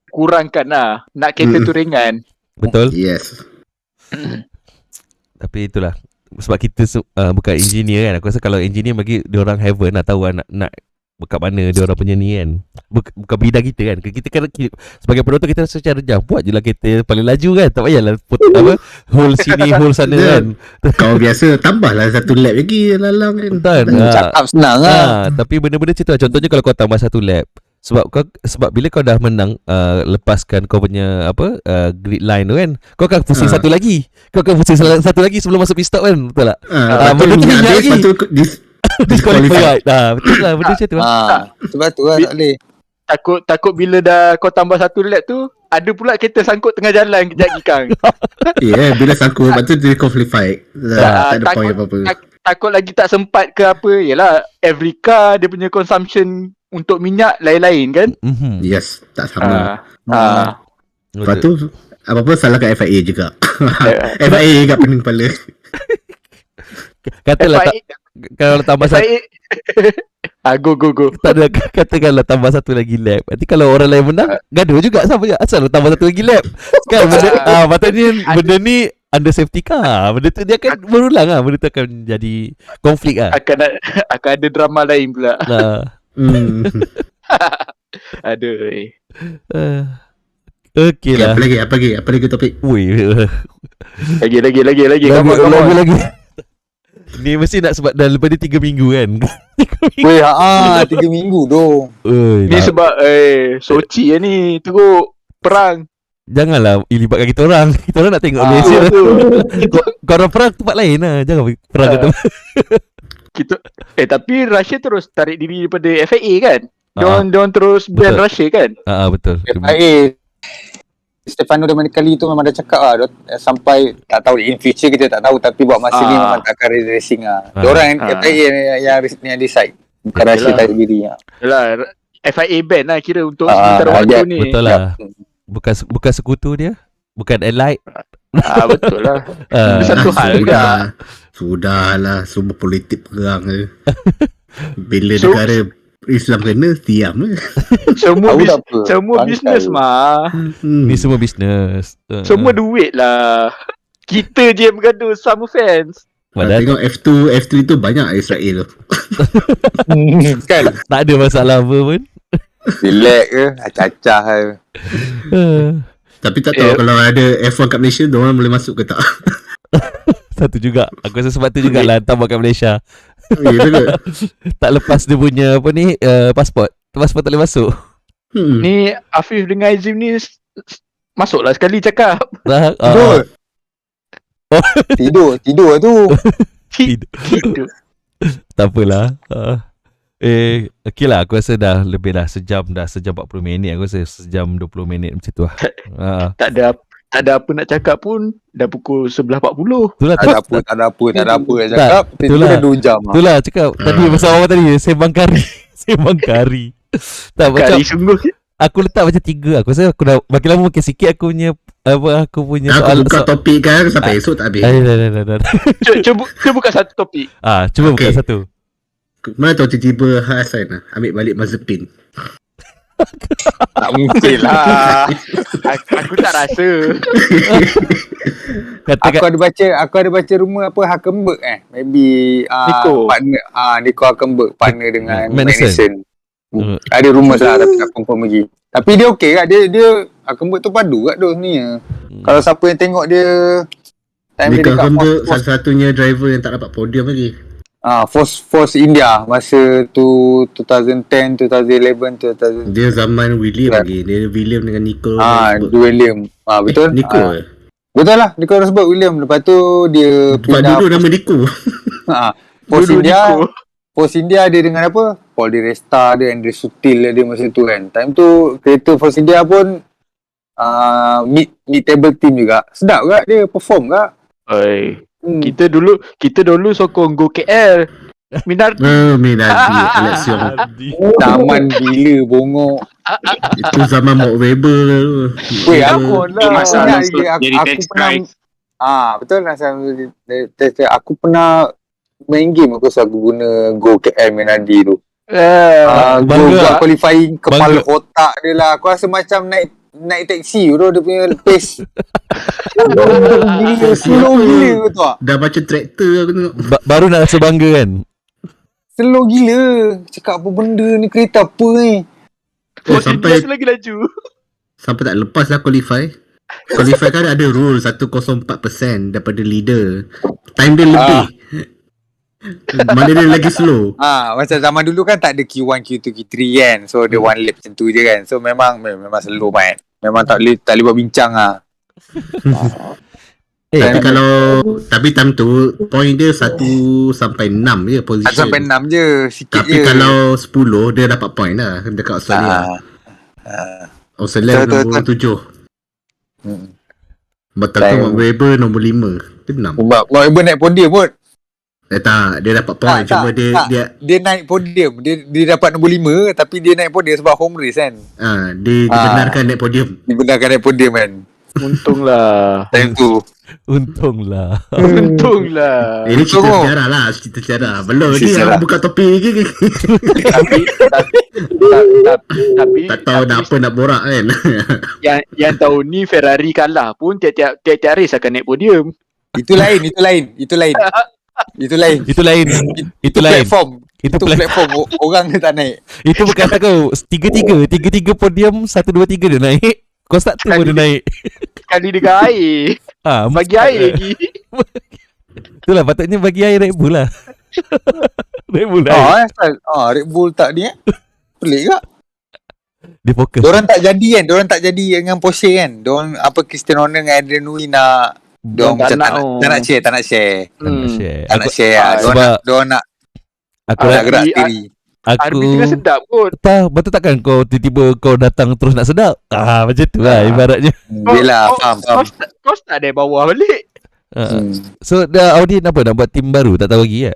S2: kurangkan lah. Nak kereta tu ringan.
S1: Betul.
S7: Yes.
S1: Tapi itulah, sebab kita bukan engineer kan. Aku rasa kalau engineer bagi diorang heaven lah, tahu lah nak kat mana diorang punya ni kan. Bukan bidang kita kan. Kita kan sebagai penonton kita rasa macam rejam, buat je lah kereta paling laju kan. Tak payahlah hole sini hole sana kan.
S7: Kau biasa tambahlah satu lap lagi lalang kan.
S6: Cakap senang lah.
S1: Tapi benda-benda macam tu lah. Contohnya kalau kau tambah satu lap, sebab bila kau dah menang, lepaskan kau punya grid line tu kan, kau akan pusing satu lagi. Kau akan pusing satu lagi sebelum masuk pit stop kan. Betul tak?
S7: Benda tu minyak lagi
S1: disqualified. Betul lah benda macam tu lah.
S6: Sebab tu lah tak boleh.
S2: Takut bila dah kau tambah satu lap tu, ada pula kereta sangkut tengah jalan kejap gikang.
S7: Bila sangkut lepas tu dia qualified. Tak ada point apa-apa.
S2: Takut lagi tak sempat ke apa. Yelah, every car dia punya consumption untuk minyak lain-lain kan.
S7: Yes, tak sama. Lepas tu apa-apa salahkan FIA juga. FIA kat pening kepala.
S1: Katalah kalau tambah satu
S2: go.
S1: tak ada, katakanlah tambah satu lagi lap. Nanti kalau orang lain menang, gaduh juga sama je. Asal tambah satu lagi lap. Kan patutnya benda ni under safety car. Benda tu dia akan berulang lah. Benda tu akan jadi konflik lah.
S2: Akan ada drama lain pula. Aduh.
S1: Okey lah.
S7: Apa lagi topik?
S2: Lagi.
S1: Ni mesti nak sebab dah lepas dia 3 minggu kan.
S6: 3 minggu doh.
S2: Ni sebab Sochi ni teruk perang.
S1: Janganlah libatkan kita orang. Kita orang nak tengok Malaysia tu. Korang perang tempat lain lah. Jangan perang kat tempat
S2: kita. Tapi Russia terus tarik diri daripada FIA kan. Diorang terus ban Russia kan.
S1: Betul.
S6: FIA Stefano Domenicali tu memang dah cakap lah, sampai tak tahu in future kita tak tahu, tapi buat masa ni memang tak akan racing lah. Diorang FIA yang decide, bukan Russia tarik diri lah.
S2: Yalah, FIA ban lah kira untuk sementara waktu ni.
S1: Betul lah. Bukan sekutu dia, bukan allied.
S2: Betul lah. Satu hal juga.
S7: Sudahlah, semua politik perang je. Bila negara Islam kena, diam je.
S2: Semua bisnes mah.
S1: Ni semua bisnes.
S2: Semua duit lah. Kita je yang bergaduh sama fans.
S7: Tengok F2 tu banyak Israel tu.
S6: Kan?
S1: Tak ada masalah apa pun.
S6: Relax ke? Acah-acah ke?
S7: Tapi tak tahu kalau ada F1 kat Malaysia, diorang boleh masuk ke tak?
S1: Satu juga. Aku rasa sebab tu jugalah hantar kat Malaysia. Tak lepas dia punya pasport. Pasport tak boleh masuk.
S2: Ni Afif dengan Azim ni masuklah sekali cakap.
S6: Tidur tu.
S2: Tidur.
S1: Tak apalah. Okay lah, aku rasa dah lebih dah sejam 40 minit. Aku rasa sejam 20 minit macam tu lah.
S2: Tak ada apa nak cakap pun dah pukul 11.40.
S1: Itulah
S6: Tak ada apa nak cakap.
S1: itulah.
S6: Dah 2 jam.
S1: Itulah cakap tadi pasal awal tadi sembang kari. Sembang kari. Tak macam
S2: Kari sungguh.
S1: aku letak macam 3. Aku rasa aku dah makin lama makin sikit aku punya
S7: Aku buka topik kan sampai esok tak habis.
S1: dah.
S2: Cuba buka satu topik.
S1: Cuba buka
S7: Okay.
S1: satu.
S7: Mana tahu tiba-tiba Hasan ambil balik Mazepin.
S6: Tak mungkin lah.
S2: Aku tak rasa.
S6: Aku ada baca rumor apa Hülkenberg Maybe
S2: Nico.
S6: partner Nico Hülkenberg partner dengan
S1: Magnussen.
S6: Magnussen. Ada rumor lah tapi tak confirm lagi. Tapi dia okey kat dia Hülkenberg tu padu kat tu sebenarnya. Kalau siapa yang tengok dia time dia
S7: Nico
S6: dekat
S7: Hülkenberg
S6: Force
S7: satu-satunya driver yang tak dapat podium lagi.
S6: Force India masa tu 2010, 2011, 2000.
S7: Dia zaman William lagi. Dia William dengan Nico.
S6: William. Betul?
S7: Nico.
S6: Betul lah, Nico Rosberg William. Lepas tu dia
S7: Sebab
S6: pindah
S7: dulu nama Nico.
S6: Force
S2: Dulu
S6: India.
S2: Nico.
S6: Force India dia dengan apa? Paul Di Resta dia, Andre Sutil dia masa tu kan. Time tu kereta Force India pun mid table team juga. Sedap juga dia perform juga.
S2: Oi. Kita dulu sokong go KL. Minardi.
S7: Minardi, Alexion.
S6: Zaman bila bongok.
S7: Itu zaman Mark Webber.
S6: Weh, aku
S3: Itu masa
S6: ingat
S3: Alonso
S6: lagi,
S3: jadi
S6: aku
S3: test
S6: pernah
S3: drive.
S6: betul lah aku pernah main game aku guna Go KL Minardi tu. Go
S1: bangga.
S6: qualifying kepala
S1: Bangga.
S6: otak dia lah. Aku rasa macam naik taxi tu dia punya pace. Gila, slow gila tu tak?
S7: Dah macam traktor aku tengok.
S1: Baru nak rasa bangga kan.
S6: Slow gila. Cakap apa benda ni, kereta apa ni?
S7: Sampai
S2: lagi laju.
S7: tak lepas lah qualify. Qualify kan ada rule 104% daripada leader. Time dia lebih. Mana dia lagi slow.
S6: Macam zaman dulu kan tak ada Q1, Q2, Q3 kan. So dia one lap macam tu je kan. So memang slow mat. Memang tak boleh buat bincang lah.
S7: Tapi time tu point dia 1 sampai 6 je
S6: 1
S7: position.
S6: sampai 6 je, sikit
S7: Tapi
S6: je.
S7: kalau 10 dia dapat point lah dekat Australia. Australia nombor 7. Betul tu Mark Webber nombor 5. Dia 6.
S6: Mark Webber naik podium pun.
S7: Tak, dia dapat point. Cuma
S6: dia naik podium. Dia dapat nombor 5 tapi dia naik podium sebab home race kan.
S7: dia dibenarkan naik podium.
S6: Dibenarkan naik podium kan.
S2: Untunglah.
S6: Time tu.
S1: Untunglah.
S7: Ini cerita sejarah lah. Cerita sejarah. Belum ni
S6: Sejarah.
S7: orang buka topik lagi.
S2: Tapi
S7: Tak tahu dah apa nak borak kan.
S2: yang tahun ni Ferrari kalah pun tiap-tiap race akan naik podium.
S6: Itu lain. Itu lain. Platform.
S1: Itu
S6: Itu platform. Orang dia tak naik.
S1: Itu bukan kau. Tiga podium 1 2 3 dia naik. Kau start tu dia naik.
S2: Kali dengan air. Bagi air lagi.
S1: Itulah patutnya bagi air Red Bull lah. Red Bull air.
S6: Red Bull tak ni pelik tak?
S1: Dia fokus.
S6: Diorang tak jadi dengan Porsche kan. Diorang Cristiano Ronaldo dengan Adrian Newey nak diorang macam tak nak share.
S1: Tak nak share.
S6: Tak nak share lah. Diorang nak
S1: Aku
S6: gerak sendiri.
S2: RB tengah sedap kot.
S1: Betul takkan kau tiba-tiba kau datang terus nak sedap. Macam tu lah ibaratnya.
S6: Yelah, faham.
S2: Kau start dari bawah balik.
S1: So dah Audi nak buat tim baru, tak tahu lagi ya.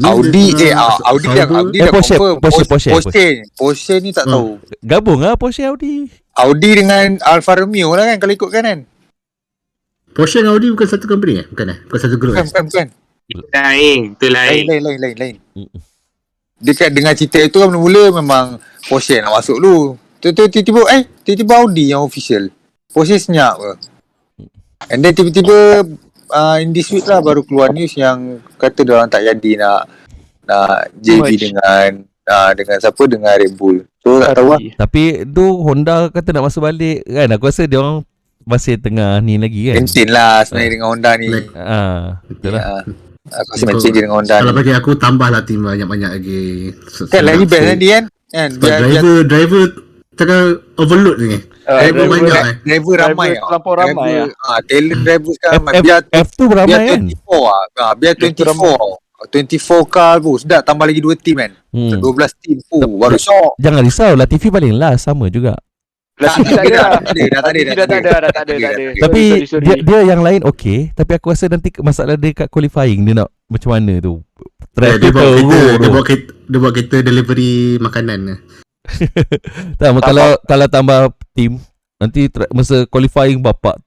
S6: Audi dah
S1: Porsche,
S6: confirm. Porsche ni tak tahu.
S1: Gabung lah Porsche Audi.
S6: Audi dengan Alfa Romeo lah kan kalau ikutkan kan.
S7: Porsche dan Audi bukan satu company Bukan satu group
S6: Bukan.
S3: Lain.
S6: Lain. Dia kan dengan cerita itu kan mula-mula memang Porsche nak masuk dulu. Tiba-tiba Audi yang official. Porsche senyap ke. And then tiba-tiba in this week lah baru keluar news yang kata diorang tak jadi nak JV dengan siapa, dengan Red Bull. So tak tahu lah.
S1: Tapi tu Honda kata nak masuk balik kan. Aku rasa dia orang masih tengah ni lagi kan.
S6: Maintain lah sebenarnya dengan Honda ni.
S1: Betul lah.
S6: Aku rasa maintain je dengan Honda
S7: Kalau
S6: ni.
S7: bagi aku tambahlah tim banyak-banyak lagi.
S6: Kan lagi best tadi kan.
S7: Driver cakap overload ni. Driver banyak
S6: Driver ramai.
S2: Terlampau ramai lah.
S6: Talent driver sekarang biar
S1: F2 beramai kan.
S6: 24 biar 24 car pun sedap, tambah lagi 2 team kan. 12 team baru shock.
S1: Jangan risau, Latifi paling last sama juga.
S2: Latifi tak ada dah.
S6: Dah tak ada.
S1: Tapi
S2: Sorry.
S1: dia yang lain okey, tapi aku rasa nanti masalah dia kat qualifying dia nak macam mana tu.
S7: Dia
S1: Traffic
S7: dia buat kereta delivery makanan.
S1: tak, kalau tambah team nanti masa qualifying bapak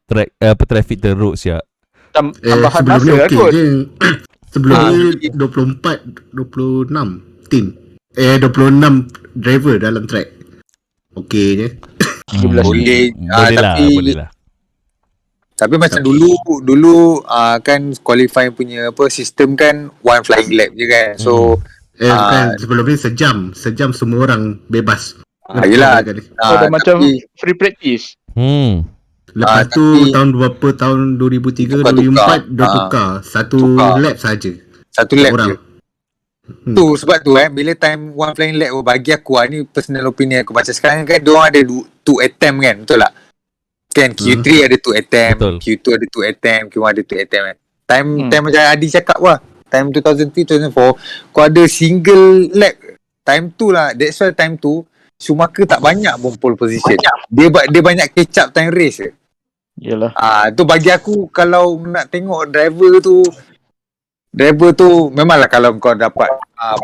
S1: traffic teruk siap.
S2: Tambahan
S7: Sebelum ni
S2: masa
S7: okey
S2: kot.
S7: je. Sebelum ni 24, 26 team. 26 driver dalam track. Okey je.
S2: 13
S6: Boleh,
S1: boleh lah.
S6: Tapi macam dulu kan qualifying punya sistem kan one flying lap je kan. So
S7: Kan sebelum ni sejam semua orang bebas.
S6: yelah.
S2: dah macam free practice.
S7: Lepas tu tahun 2003, 2004 dia tukar satu lap saja.
S6: Satu lap
S7: orang.
S6: je. Tu sebab tu bila time one flying lap bagi aku ni personal opinion aku, macam sekarang kan diorang ada 2 attempt kan, betul tak? Kan Q3 ada 2 attempt,
S1: Betul.
S6: Q2 ada 2 attempt, Q1 ada 2 attempt kan. Time macam Adi cakap time 2003, 2004 kau ada single lap. Time tu lah, that's why time tu Schumacher tak banyak pun pole position. Dia banyak catch up time race je.
S2: Yalah.
S6: Tu bagi aku, kalau nak tengok driver tu memanglah kalau kau dapat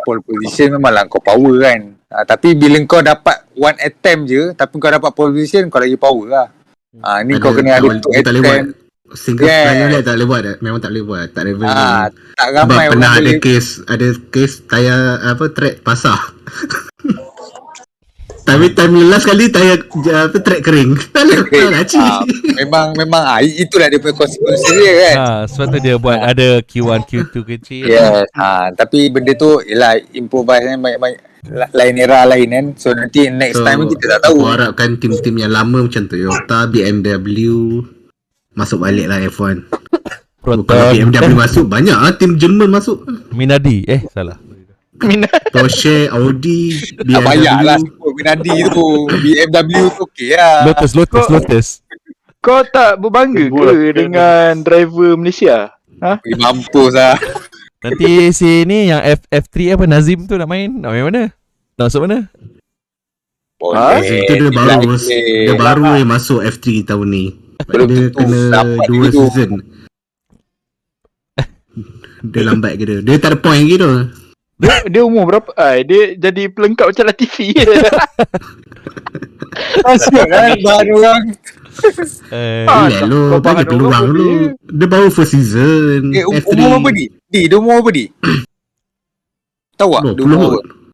S6: pole position memanglah kau power kan. Tapi bila kau dapat one attempt je tapi kau dapat pole position, kau lagi power lah. Ni kau kena ada two
S7: tak boleh buat
S6: attempt.
S7: single flying lap, tak boleh buat. Memang tak boleh buat. Tak level.
S6: Tak
S7: Sebab
S6: ramai
S7: pernah
S6: orang
S7: ada case tayar track basah. Tapi time last kali tayar track kering. Tak boleh cik.
S6: memang itulah dia punya konsekuensi dia kan.
S1: Sebab tu dia buat ada Q1, Q2 kecil.
S6: Yes. Tapi benda tu ialah improvise kan, banyak lain era lain kan. So nanti next time kita tak tahu.
S7: Aku harapkan tim-tim yang lama macam Toyota, BMW masuk balik lah F1. Kalau BMW masuk, banyak lah tim Jerman masuk.
S1: Minardi salah.
S7: Porsche, Audi,
S6: Tak
S7: BMW.
S6: payah lah sebut Minardi tu. BMW tu okey lah.
S1: Lotus.
S2: Kau tak berbangga ke dengan driver Malaysia?
S6: Mampus lah.
S1: Nanti si ni yang F3 Nazim tu nak main mana? Nak masuk mana?
S7: Itu dia baru yang masuk F3 tahun ni. Dia kena 2 season. Dia lambat ke dia? Dia tak ada point lagi tu.
S2: Dia umur berapa? Dia jadi pelengkap macam Latifi.
S6: Masuk kan baru orang.
S7: Kau bagi peluang dulu. Dia baru first season F3.
S6: Umur apa ni? Dia umur apa ni? Tahu tak?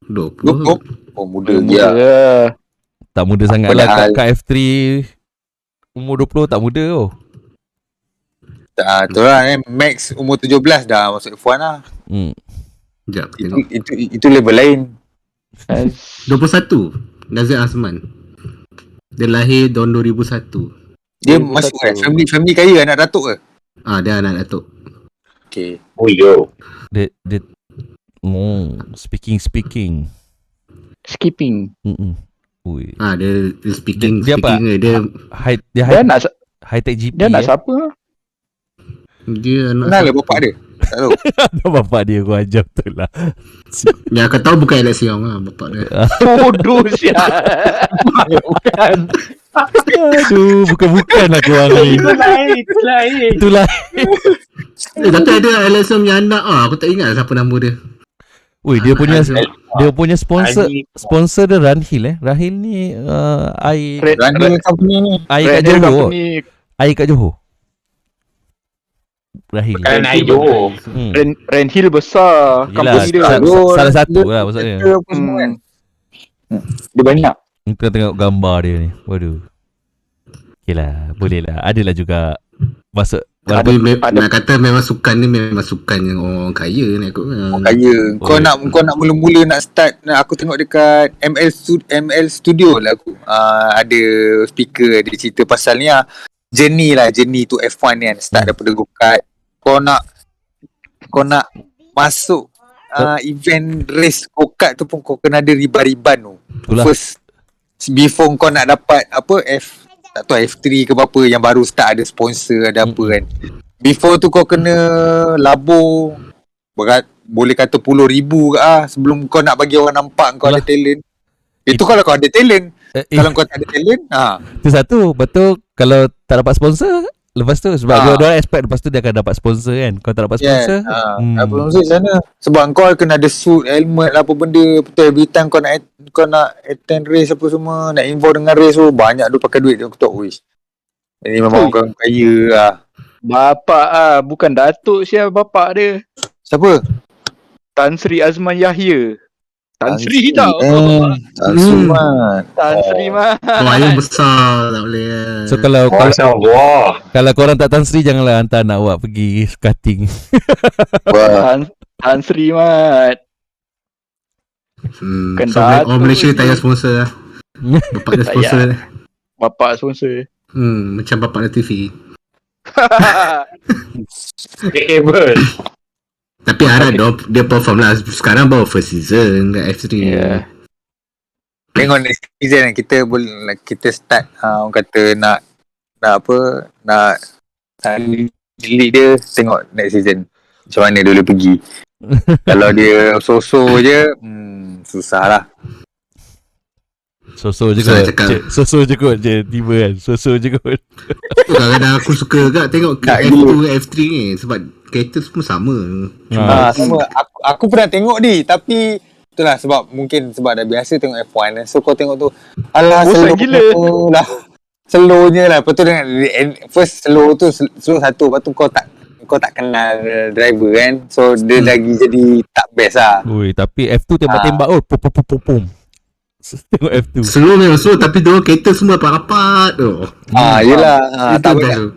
S7: 20.
S6: Oh muda dia.
S1: Tak muda sangat lah. Kat F3 umur 20 tak muda tu.
S6: Tu lah Max umur 17 dah masuk F1 lah.
S7: Sekejap tengok.
S6: Itu level lain.
S7: 21 Nazir Azman. Dia lahir tahun 2001.
S6: Dia masuk kan family kaya, anak datuk ke?
S7: Dia anak datuk.
S6: Okay.
S3: Oh yo.
S1: Dia speaking.
S2: Skipping.
S1: Ui.
S7: Dia speaking
S1: Dia apa?
S7: dia
S1: high tech GP.
S2: Dia nak siapa?
S7: dia anak
S6: Kenal lah bapak dia? Tak tahu.
S1: Bapak dia gua ajar betul lah.
S7: yang aku tahu bukan Alex Yong lah bapak dia.
S2: Bodoh siap. Bukan.
S1: Aduh, bukan lah korang ni. Itulah.
S7: Tapi ada Alex Yong yang anak aku tak ingat siapa nama dia.
S1: Ui, dia punya sponsor dia Ranhil Ranhil ni air kat Johor. Air kat Johor. Rahil.
S3: Bukan air Johor.
S2: Renhill besar.
S1: Yelah,
S2: Company dia.
S1: salah satu lah maksudnya.
S2: Dia banyak.
S1: Kita tengok gambar dia ni. Waduh. Okay lah, boleh lah. Adalah juga masuk.
S7: Tapi nak kata memang sukan ni memang sukan yang orang kaya nak ikut.
S6: Orang kaya. Kau nak mula-mula nak start, aku tengok dekat ML Studio lah aku. Ada speaker dia cerita pasal ni lah. Journey to F1 ni kan. Start daripada go-kart. Kau nak masuk event race go-kart tu pun kau kena ada riban-riban tu.
S1: Itulah.
S6: First, before kau nak dapat tak tahu F3 ke apa yang baru start ada sponsor ada apa kan. Before tu kau kena labur berat, boleh kata 10,000 ke sebelum kau nak bagi orang nampak kau ada talent. Itu kalau kau ada talent.
S1: Kalau
S6: Kalau kau tak ada talent,
S1: itu satu. Betul, kalau tak dapat sponsor, lepas tu sebab dia expect lepas tu dia akan dapat sponsor kan. Kalau tak dapat sponsor,
S6: sponsor sana. Sebab kau kena ada suit, helmet lah, apa benda. Betul, every time kau nak attend race apa semua, nak involve dengan race tu, banyak tu pakai duit tu. Aku tak wish. Ini memang orang kaya lah.
S2: Bapak bukan Datuk siapa bapak dia.
S6: Siapa?
S2: Tan Sri Azman Yahya. Tan Sri tau.
S6: Tan Sri Mat.
S2: Tan Sri Mat.
S7: Wayang besar tak boleh.
S1: so kalau
S3: Wah.
S1: kalau korang tak Tan Sri, janganlah hantar anak awak pergi cutting.
S2: Tan Sri Mat.
S7: So orang Malaysia tak payah sponsor lah. Bapak dia sponsor.
S2: Bapak sponsor.
S7: Macam bapak dia TV.
S3: Cable.
S7: Tapi harap dia perform lah. Sekarang baru first season kat F3.
S6: Tengok next season kita boleh kita start orang kata nak delete dia, tengok next season macam mana dia boleh pergi. Kalau dia so-so je susah lah.
S1: So-so je
S7: Saya
S1: kot.
S7: cakap.
S1: So-so je kot je tiba kan. So-so je kot.
S7: Kadang-kadang aku suka agak tengok F2 F3 ni. Sebab kereta semua sama.
S6: Sama. Aku pernah tengok tapi itulah sebab mungkin sebab dah biasa tengok F1 so kau tengok tu alah slow
S2: gila
S6: lah. Slownya lah. Lepas tu dengan first slow tu slow satu. Lepas tu kau tak kenal driver kan. So dia lagi jadi tak best lah.
S1: Ui, tapi F2 tembak-tembak pum pum pum pum pum. Tengok F2.
S7: Slow memang slow tapi dia kereta semua rapat-rapat tu.
S6: Yelah.
S7: Itu
S6: Tak
S7: best
S6: boleh.
S7: tu.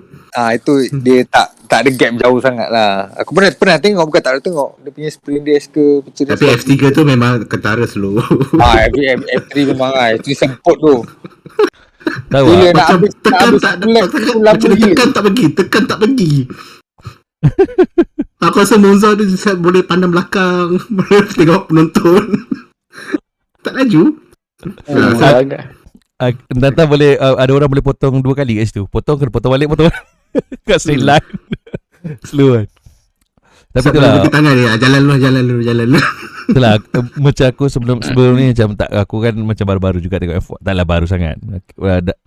S6: Itu dia tak ada gap jauh sangat lah. Aku pernah tengok, bukan tak ada tengok. Dia punya sprint race ke
S7: Tapi F3 tu memang kentara slow.
S6: F3 memang lah. F3 semput tu.
S1: Tahu
S6: Bila
S1: tak?
S6: nak
S7: Macam
S6: habis
S7: tekan tak
S6: lap tu lama
S7: macam
S6: gila.
S7: tekan tak pergi. Aku rasa Monza dia boleh pandang belakang, boleh tengok penonton. Tak laju.
S1: Nanti boleh ada orang boleh potong 2 kali kat situ. Potong balik kat straight line. Slow kan. Tapi itulah
S7: Bagi tangan dia, jalan dulu.
S1: itulah macam aku sebelum ni macam tak, aku kan macam baru-baru juga tengok F1. Taklah baru sangat.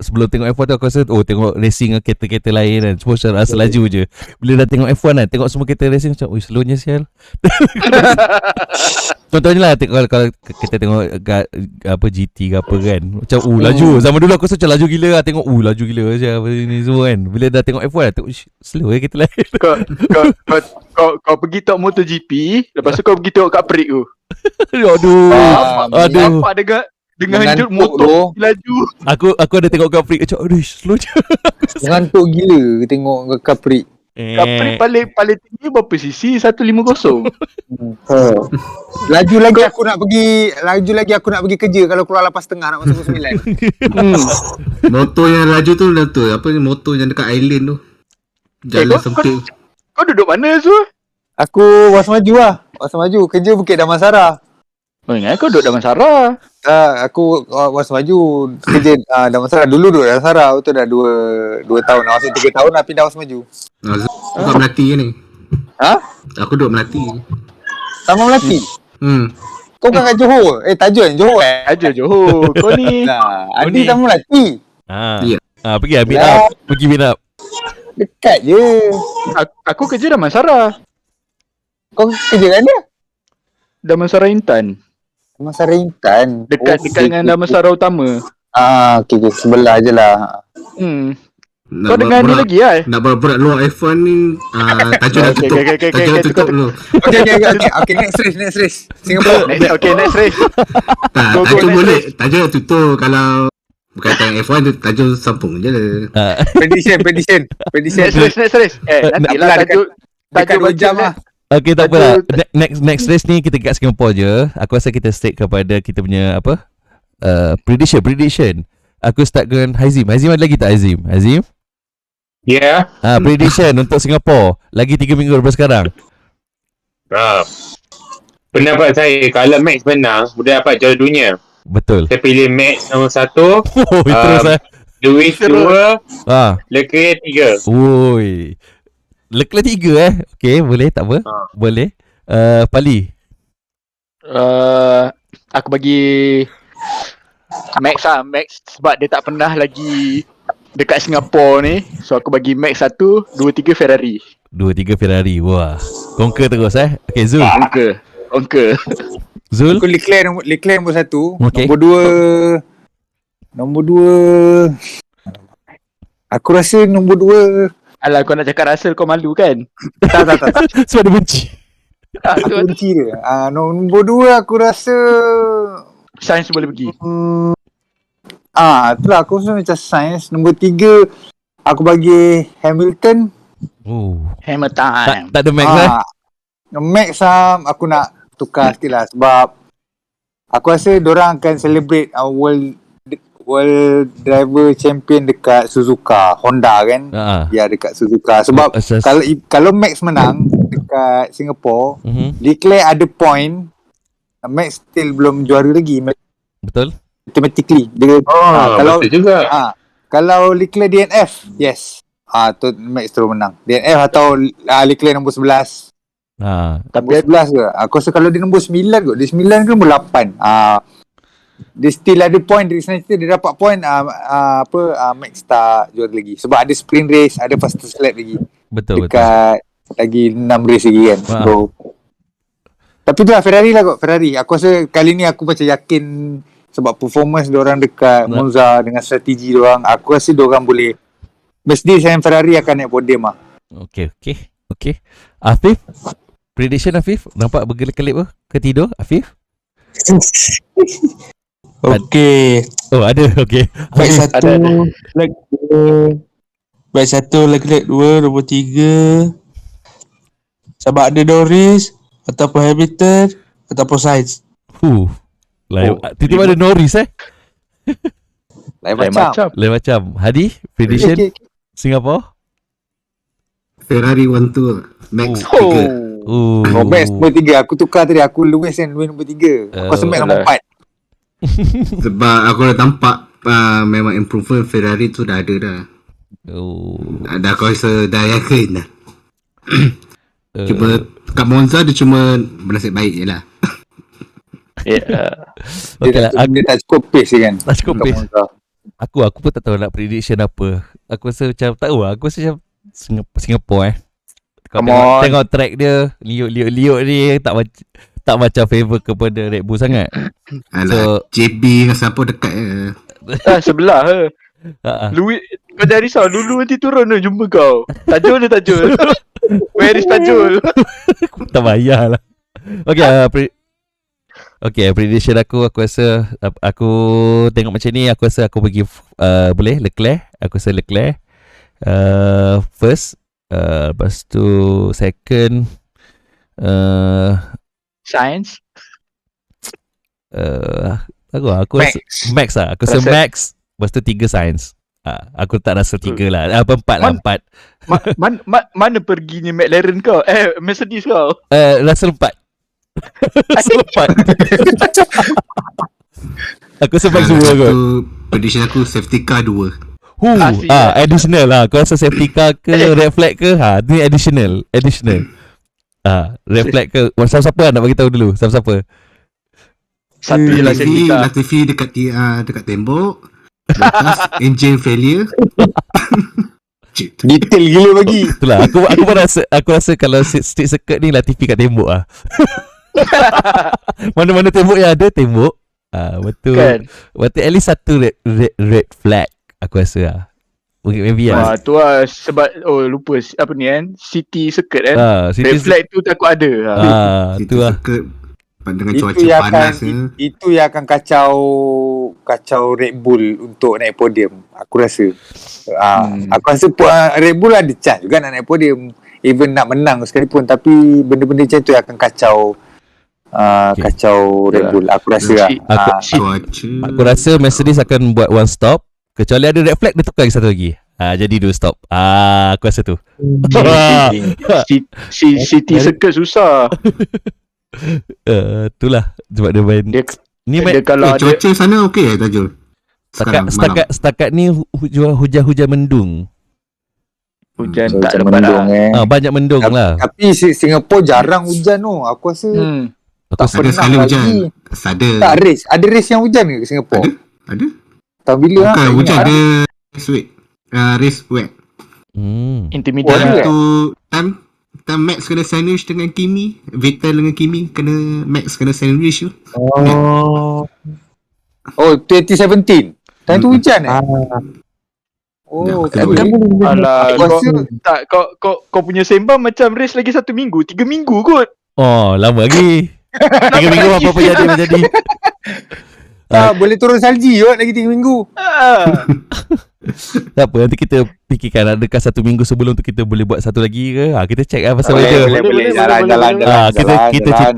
S1: Sebelum tengok F1 tu aku rasa tengok racing kereta-kereta lain kan. Semua rasa laju je. Bila dah tengok F1 kan, tengok semua kereta racing macam slownya sial. Contohnya lah kalau kita tengok apa GT ke apa kan, macam laju. Zaman dulu aku rasa macam laju gila lah. Tengok laju gila macam apa ni semua kan. Bila dah tengok F1 dah tengok slow kereta lain.
S2: Kau pergi tengok MotoGP, lepas tu kau pergi tengok kat break tu.
S1: Aduh.
S2: Nampak dengan hanjut motor laju.
S1: Aku ada tengok Capri macam aduh slow je.
S6: Mengantuk gila tengok Capri.
S2: Capri paling tinggi berapa cc? 150.
S6: Laju lagi aku nak pergi kerja kalau keluar 8.30 nak masuk 9.
S7: Motor yang laju tu apa ni, motor yang dekat island tu. Jalan sempit.
S2: Kau duduk mana tu?
S6: Aku Was Maju kerja Bukit Damansara.
S2: Ingat kau duduk Damansara.
S6: Aku Was Maju kerja Damansara. Dulu duduk Damansara. Itu dah 2 tahun. Masuk 3 tahun nak pindah Was Maju.
S7: Aku kat Melati ni. Aku duduk Melati.
S6: Sama Melati. Kau bukan kat Johor? Tajun Johor
S2: Aja Johor. Kau ni.
S6: Adi sama Melati.
S1: Pergi meet up. Pergi meet up.
S6: Dekat je.
S2: Aku kerja Damansara.
S6: Kau kerja kat dia?
S2: Damansara Intan.
S6: Damansara Intan.
S2: Dekat dengan Damansara Utama.
S6: Okay. Sebelah je lah.
S2: Kau dengar ni lagi lah.
S7: Nak berat luar F1 ni. Tajuk dah tutup. Tajuk dah tutup dulu.
S6: Okay, next race. Singapore.
S2: Next race.
S7: Tajuk boleh. Tajuk dah tutup. Kalau bukan tayang F1 tu, tajuk sampung je lah.
S6: Prediction.
S2: Next race. Nantilah tajuk
S6: 2 jam lah.
S1: Okay, tak apalah. Next race ni kita kat Singapore je. Aku rasa kita stick kepada kita punya apa? Prediction. Aku start dengan Haizim. Haizim ada lagi tak Haizim?
S3: Ya.
S1: Prediction untuk Singapore. Lagi 3 minggu daripada sekarang.
S3: Pendapat saya, kalau Max menang, sudah dapat juara dunia.
S1: Betul.
S3: Saya pilih Max nombor 1.
S1: Terus
S3: Lewis 2. Leclerc 3.
S1: Oi. Leclerc 3 Okay, boleh, tak apa. Boleh. Pali.
S2: Aku bagi Max sebab dia tak pernah lagi dekat Singapura ni. So aku bagi Max 1, 2, 3 Ferrari.
S1: 2-3 Ferrari. Wah. Conquer terus Okay, Zul.
S2: Conquer.
S1: Zul.
S6: Aku Leclerc nombor 1.
S1: Okay.
S6: Nombor 2 aku rasa nombor 2.
S2: Alah, kau nak cakap Russell kau malu kan?
S6: Tak.
S1: Sebab dia benci.
S6: Aku benci dia. Nombor 2 aku rasa
S2: Sainz boleh pergi.
S6: itulah aku rasa macam Sainz. Nombor 3 aku bagi Hamilton.
S2: Hammer time.
S1: Tak ada Max
S6: Max aku nak tukar sikit lah sebab aku rasa diorang akan celebrate World Driver Champion dekat Suzuka, Honda kan. Ya, dekat Suzuka. Sebab kalau Max menang dekat Singapore, Leclerc ada point, Max still belum juara lagi.
S1: Betul.
S6: Automatically dia kalau
S3: betul juga.
S6: Kalau Leclerc DNF, yes. Tu Max terus menang. DNF atau Leclerc nombor 11. Tapi 11 ke? Aku rasa kalau dia nombor 9 kot. Dia 9 ke nombor 8. Dia still ada point. Dari sana dia dapat point. Max tak juara lagi. Sebab ada sprint race, ada fastest lap lagi.
S1: Betul.
S6: Lagi 6 race lagi kan. So, tapi tu lah Ferrari lah kot. Ferrari. Aku rasa kali ni aku macam yakin sebab performance diorang dekat Monza dengan strategi diorang. Aku rasa diorang boleh. Mesti saya Ferrari akan naik podium lah.
S1: Okay. Afif? Prediction Afif? Nampak berkelip-kelip ke tidur Afif?
S4: Okay.
S1: Ada. Okay.
S4: Baik satu, Leclerc 2, nombor 3. Sebab ada Norris ataupun Hamilton ataupun Sainz.
S1: Tiba-tiba ada Norris
S6: Lain
S1: macam. Hadi? Prediction? Singapore?
S7: Ferrari 1-2, Max 3.
S6: Max nombor 3. Aku tukar tadi. Aku Lewis nombor 3. Aku rasa Max nombor 4.
S7: Sebab aku dah nampak memang improvement Ferrari tu dah ada dah. Dah aku rasa dah yakin dah. Cuma kat Monza dia cuma bernasib baik je lah.
S6: Dia tak cukup pace kan.
S1: Tak cukup pace. Aku pun tak tahu nak prediction apa. Aku rasa macam tak tahu lah. Aku rasa macam Singapore Kau tengok track dia liuk ni tak macam favor kepada Red Bull sangat.
S7: Alah, JB dengan siapa dekat
S2: sebelah Louis, kau jangan risau. Dulu nanti turun jumpa kau. Tajul. Where is Tajul?
S1: Tak payah lah. Okay, prediction aku rasa aku tengok macam ni, aku rasa aku bagi boleh Leclerc. Aku rasa Leclerc first, lepas tu second
S2: Sainz.
S1: Aku rasa Max lah. Aku rasa Max, lepas tu 3 Sainz. Aku tak rasa 3 lah. 4 lah, 4.
S2: Mana perginya McLaren kau? Mercedes kau?
S1: Rasa 4. Aku sebab semua kot.
S7: Prediction aku safety car 2.
S1: Additional lah. Kau rasa safety car ke red flag ke? Ni additional. Red flag ke? Siapa nak bagi tahu dulu? Siapa?
S2: Satu je lah safety car.
S7: Latifi dekat tembok. Lepas engine failure.
S6: Detail gila bagi.
S1: Itulah aku rasa kalau street circuit ni Latifi kat tembok lah. Mana-mana tembok yang ada tembok. Betul kan? Betul, at least satu red flag aku rasa lah. Maybe lah.
S2: Tu lah sebab lupa apa ni kan, City circuit kan. Red flag tu takut ada.
S1: Tu lah.
S7: Dengan cuaca panas
S6: itu yang akan kacau Red Bull untuk naik podium. Aku rasa. Aku rasa Red Bull ada chance juga nak naik podium. Even nak menang sekalipun, tapi benda-benda macam tu yang akan kacau Red Bull. Aku rasa
S1: aku rasa Mercedes akan buat one stop. Kecuali ada red flag, dia tukar lagi satu lagi. Jadi 2 stop. Aku rasa tu.
S2: City circuit susah.
S1: Itulah sebab dia main ni
S2: kalau
S7: cuaca sana okey Tajul?
S1: Setakat ni hujan mendung.
S2: Hujan tak lebat lah.
S1: Banyak mendung lah.
S6: Tapi Singapore jarang hujan tu. Aku rasa tak
S7: ada sekali hujan.
S6: Tak race. Ada race yang hujan ke Singapore?
S7: Ada?
S6: Tahun bila?
S7: Bukan,
S6: Tak
S7: hujan
S6: ingat.
S7: ada race wet. Race wet.
S2: Intermediate
S7: Time
S2: juga.
S7: tu time Max kena sandwich dengan Kimi, Vettel dengan Kimi kena Max kena sandwich tu.
S6: Oh, 2017. Time tu hujan Oh,
S7: Tak,
S6: tapi
S2: Alah,
S6: aku rasa
S2: tak, kau punya sembang macam race lagi 1 minggu, 3 minggu kot.
S1: Oh, lama lagi. 3 minggu apa jadi menjadi.
S6: boleh turun salji kot lagi 3 minggu.
S1: Tak apa, nanti kita fikirkan adakah 1 minggu sebelum tu kita boleh buat satu lagi ke? Kita check lah pasal weather.
S6: Boleh. Jalan.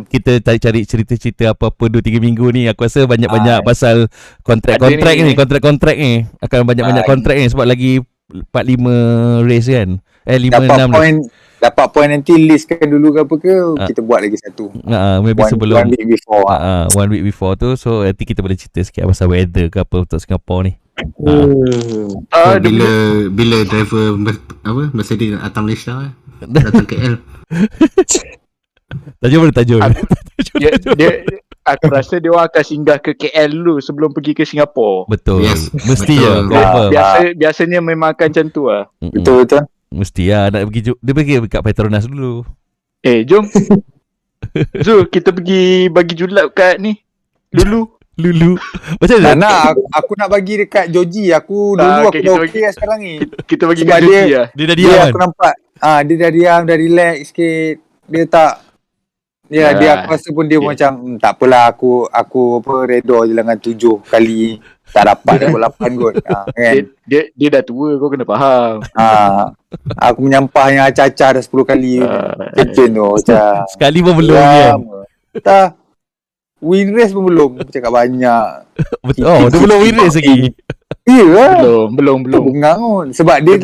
S1: Kita cari cerita-cerita apa-apa 2-3 minggu ni. Aku rasa banyak-banyak pasal kontrak-kontrak
S2: Ada ni.
S1: ni, kontrak-kontrak ni. Akan banyak-banyak kontrak ni sebab lagi 4-5 race kan. 5-6 race.
S6: Dapat point nanti listkan dulu ke apa ke, kita buat lagi satu.
S1: Maybe sebelum
S6: 1 week before.
S1: 1 week before tu. So nanti kita boleh cerita sikit pasal weather ke apa untuk Singapore ni.
S7: So, bila driver Mercedes nak datang Malaysia datang KL.
S1: Tajuk.
S2: Dia aku rasa dia orang akan singgah ke KL dulu sebelum pergi ke Singapura.
S1: Betul.
S7: Yes,
S1: Mesti
S7: betul.
S1: je. Confirm.
S2: Biasanya memang akan macam tu lah.
S6: Betul.
S1: Mesti lah nak pergi dia pergi kat Petronas dulu.
S2: Jom. Zul, kita pergi bagi julap kat ni. Lulu.
S1: Macam
S6: Tak
S1: mana?
S6: nak, aku nak bagi dekat Joji. Aku dulu aku
S2: okay,
S6: dah
S2: kita
S6: okey lah sekarang ni.
S2: Kita bagi
S6: Sebab
S2: kat Joji lah.
S1: Dia dah
S6: Dia
S1: diam
S6: aku
S1: kan?
S6: nampak dia dah diam, dah relax sikit. Dia tak dia aku rasa pun dia macam tak apalah, aku apa redha je lah dengan 7 kali tak dapat dapat 8 kot. Kan.
S2: Dia dah tua, kau kena faham.
S6: Aku menyampah yang acah-acah dah 10 kali. Macam tu macam
S1: Sekali pun belum kan?
S6: Tak. Win race pun belum. Cakap banyak.
S1: Betul. Oh, dia belum win race lagi.
S6: Ya lah.
S2: Belum.
S6: Bengang pun. Sebab dia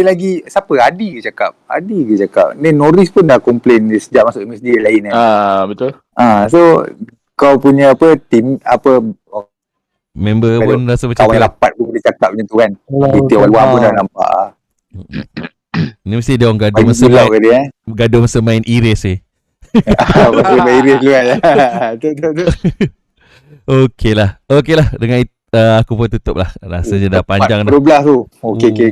S6: lagi siapa? Adi ke cakap. Ni Norris pun dah komplain dia sejak masuk MSD lain kan.
S2: Betul.
S6: So kau punya team
S1: Member pun rasa macam
S6: kawan
S1: tu.
S6: lapat pun boleh cakap macam tu kan. Kita luar pun dah nampak.
S1: Ni mesti dia orang gaduh
S6: Bagi
S1: masa
S6: pulau
S1: main,
S6: ke dia
S1: gaduh masa main e-race
S6: Pasal main race dulu kan. Tu.
S1: Okey lah. Dengan aku pun tutup lah. Rasanya dah panjang dah.
S6: 12 tu. Okey.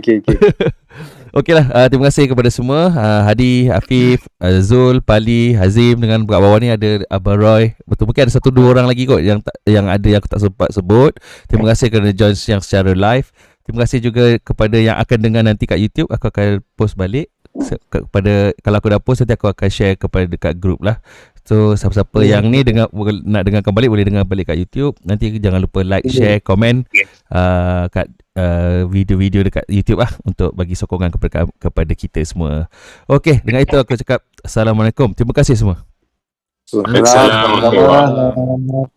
S1: Okey lah. Terima kasih kepada semua. Hadi, Afif, Zul, Pali, Hazim dengan kat bawah ni ada Abang Roy. Betul, mungkin ada 1-2 orang lagi kot yang aku tak sempat sebut. Terima kasih kerana join yang secara live. Terima kasih juga kepada yang akan dengar nanti kat YouTube. Aku akan post balik kepada, kalau aku dah post nanti aku akan share kepada dekat group lah. So siapa-siapa yang ni nak dengarkan balik boleh dengar balik kat YouTube. Nanti jangan lupa like, share, komen kat video-video dekat YouTube lah untuk bagi sokongan kepada kita semua. Okey, dengan itu aku cakap Assalamualaikum. Terima kasih semua.
S6: Assalamualaikum.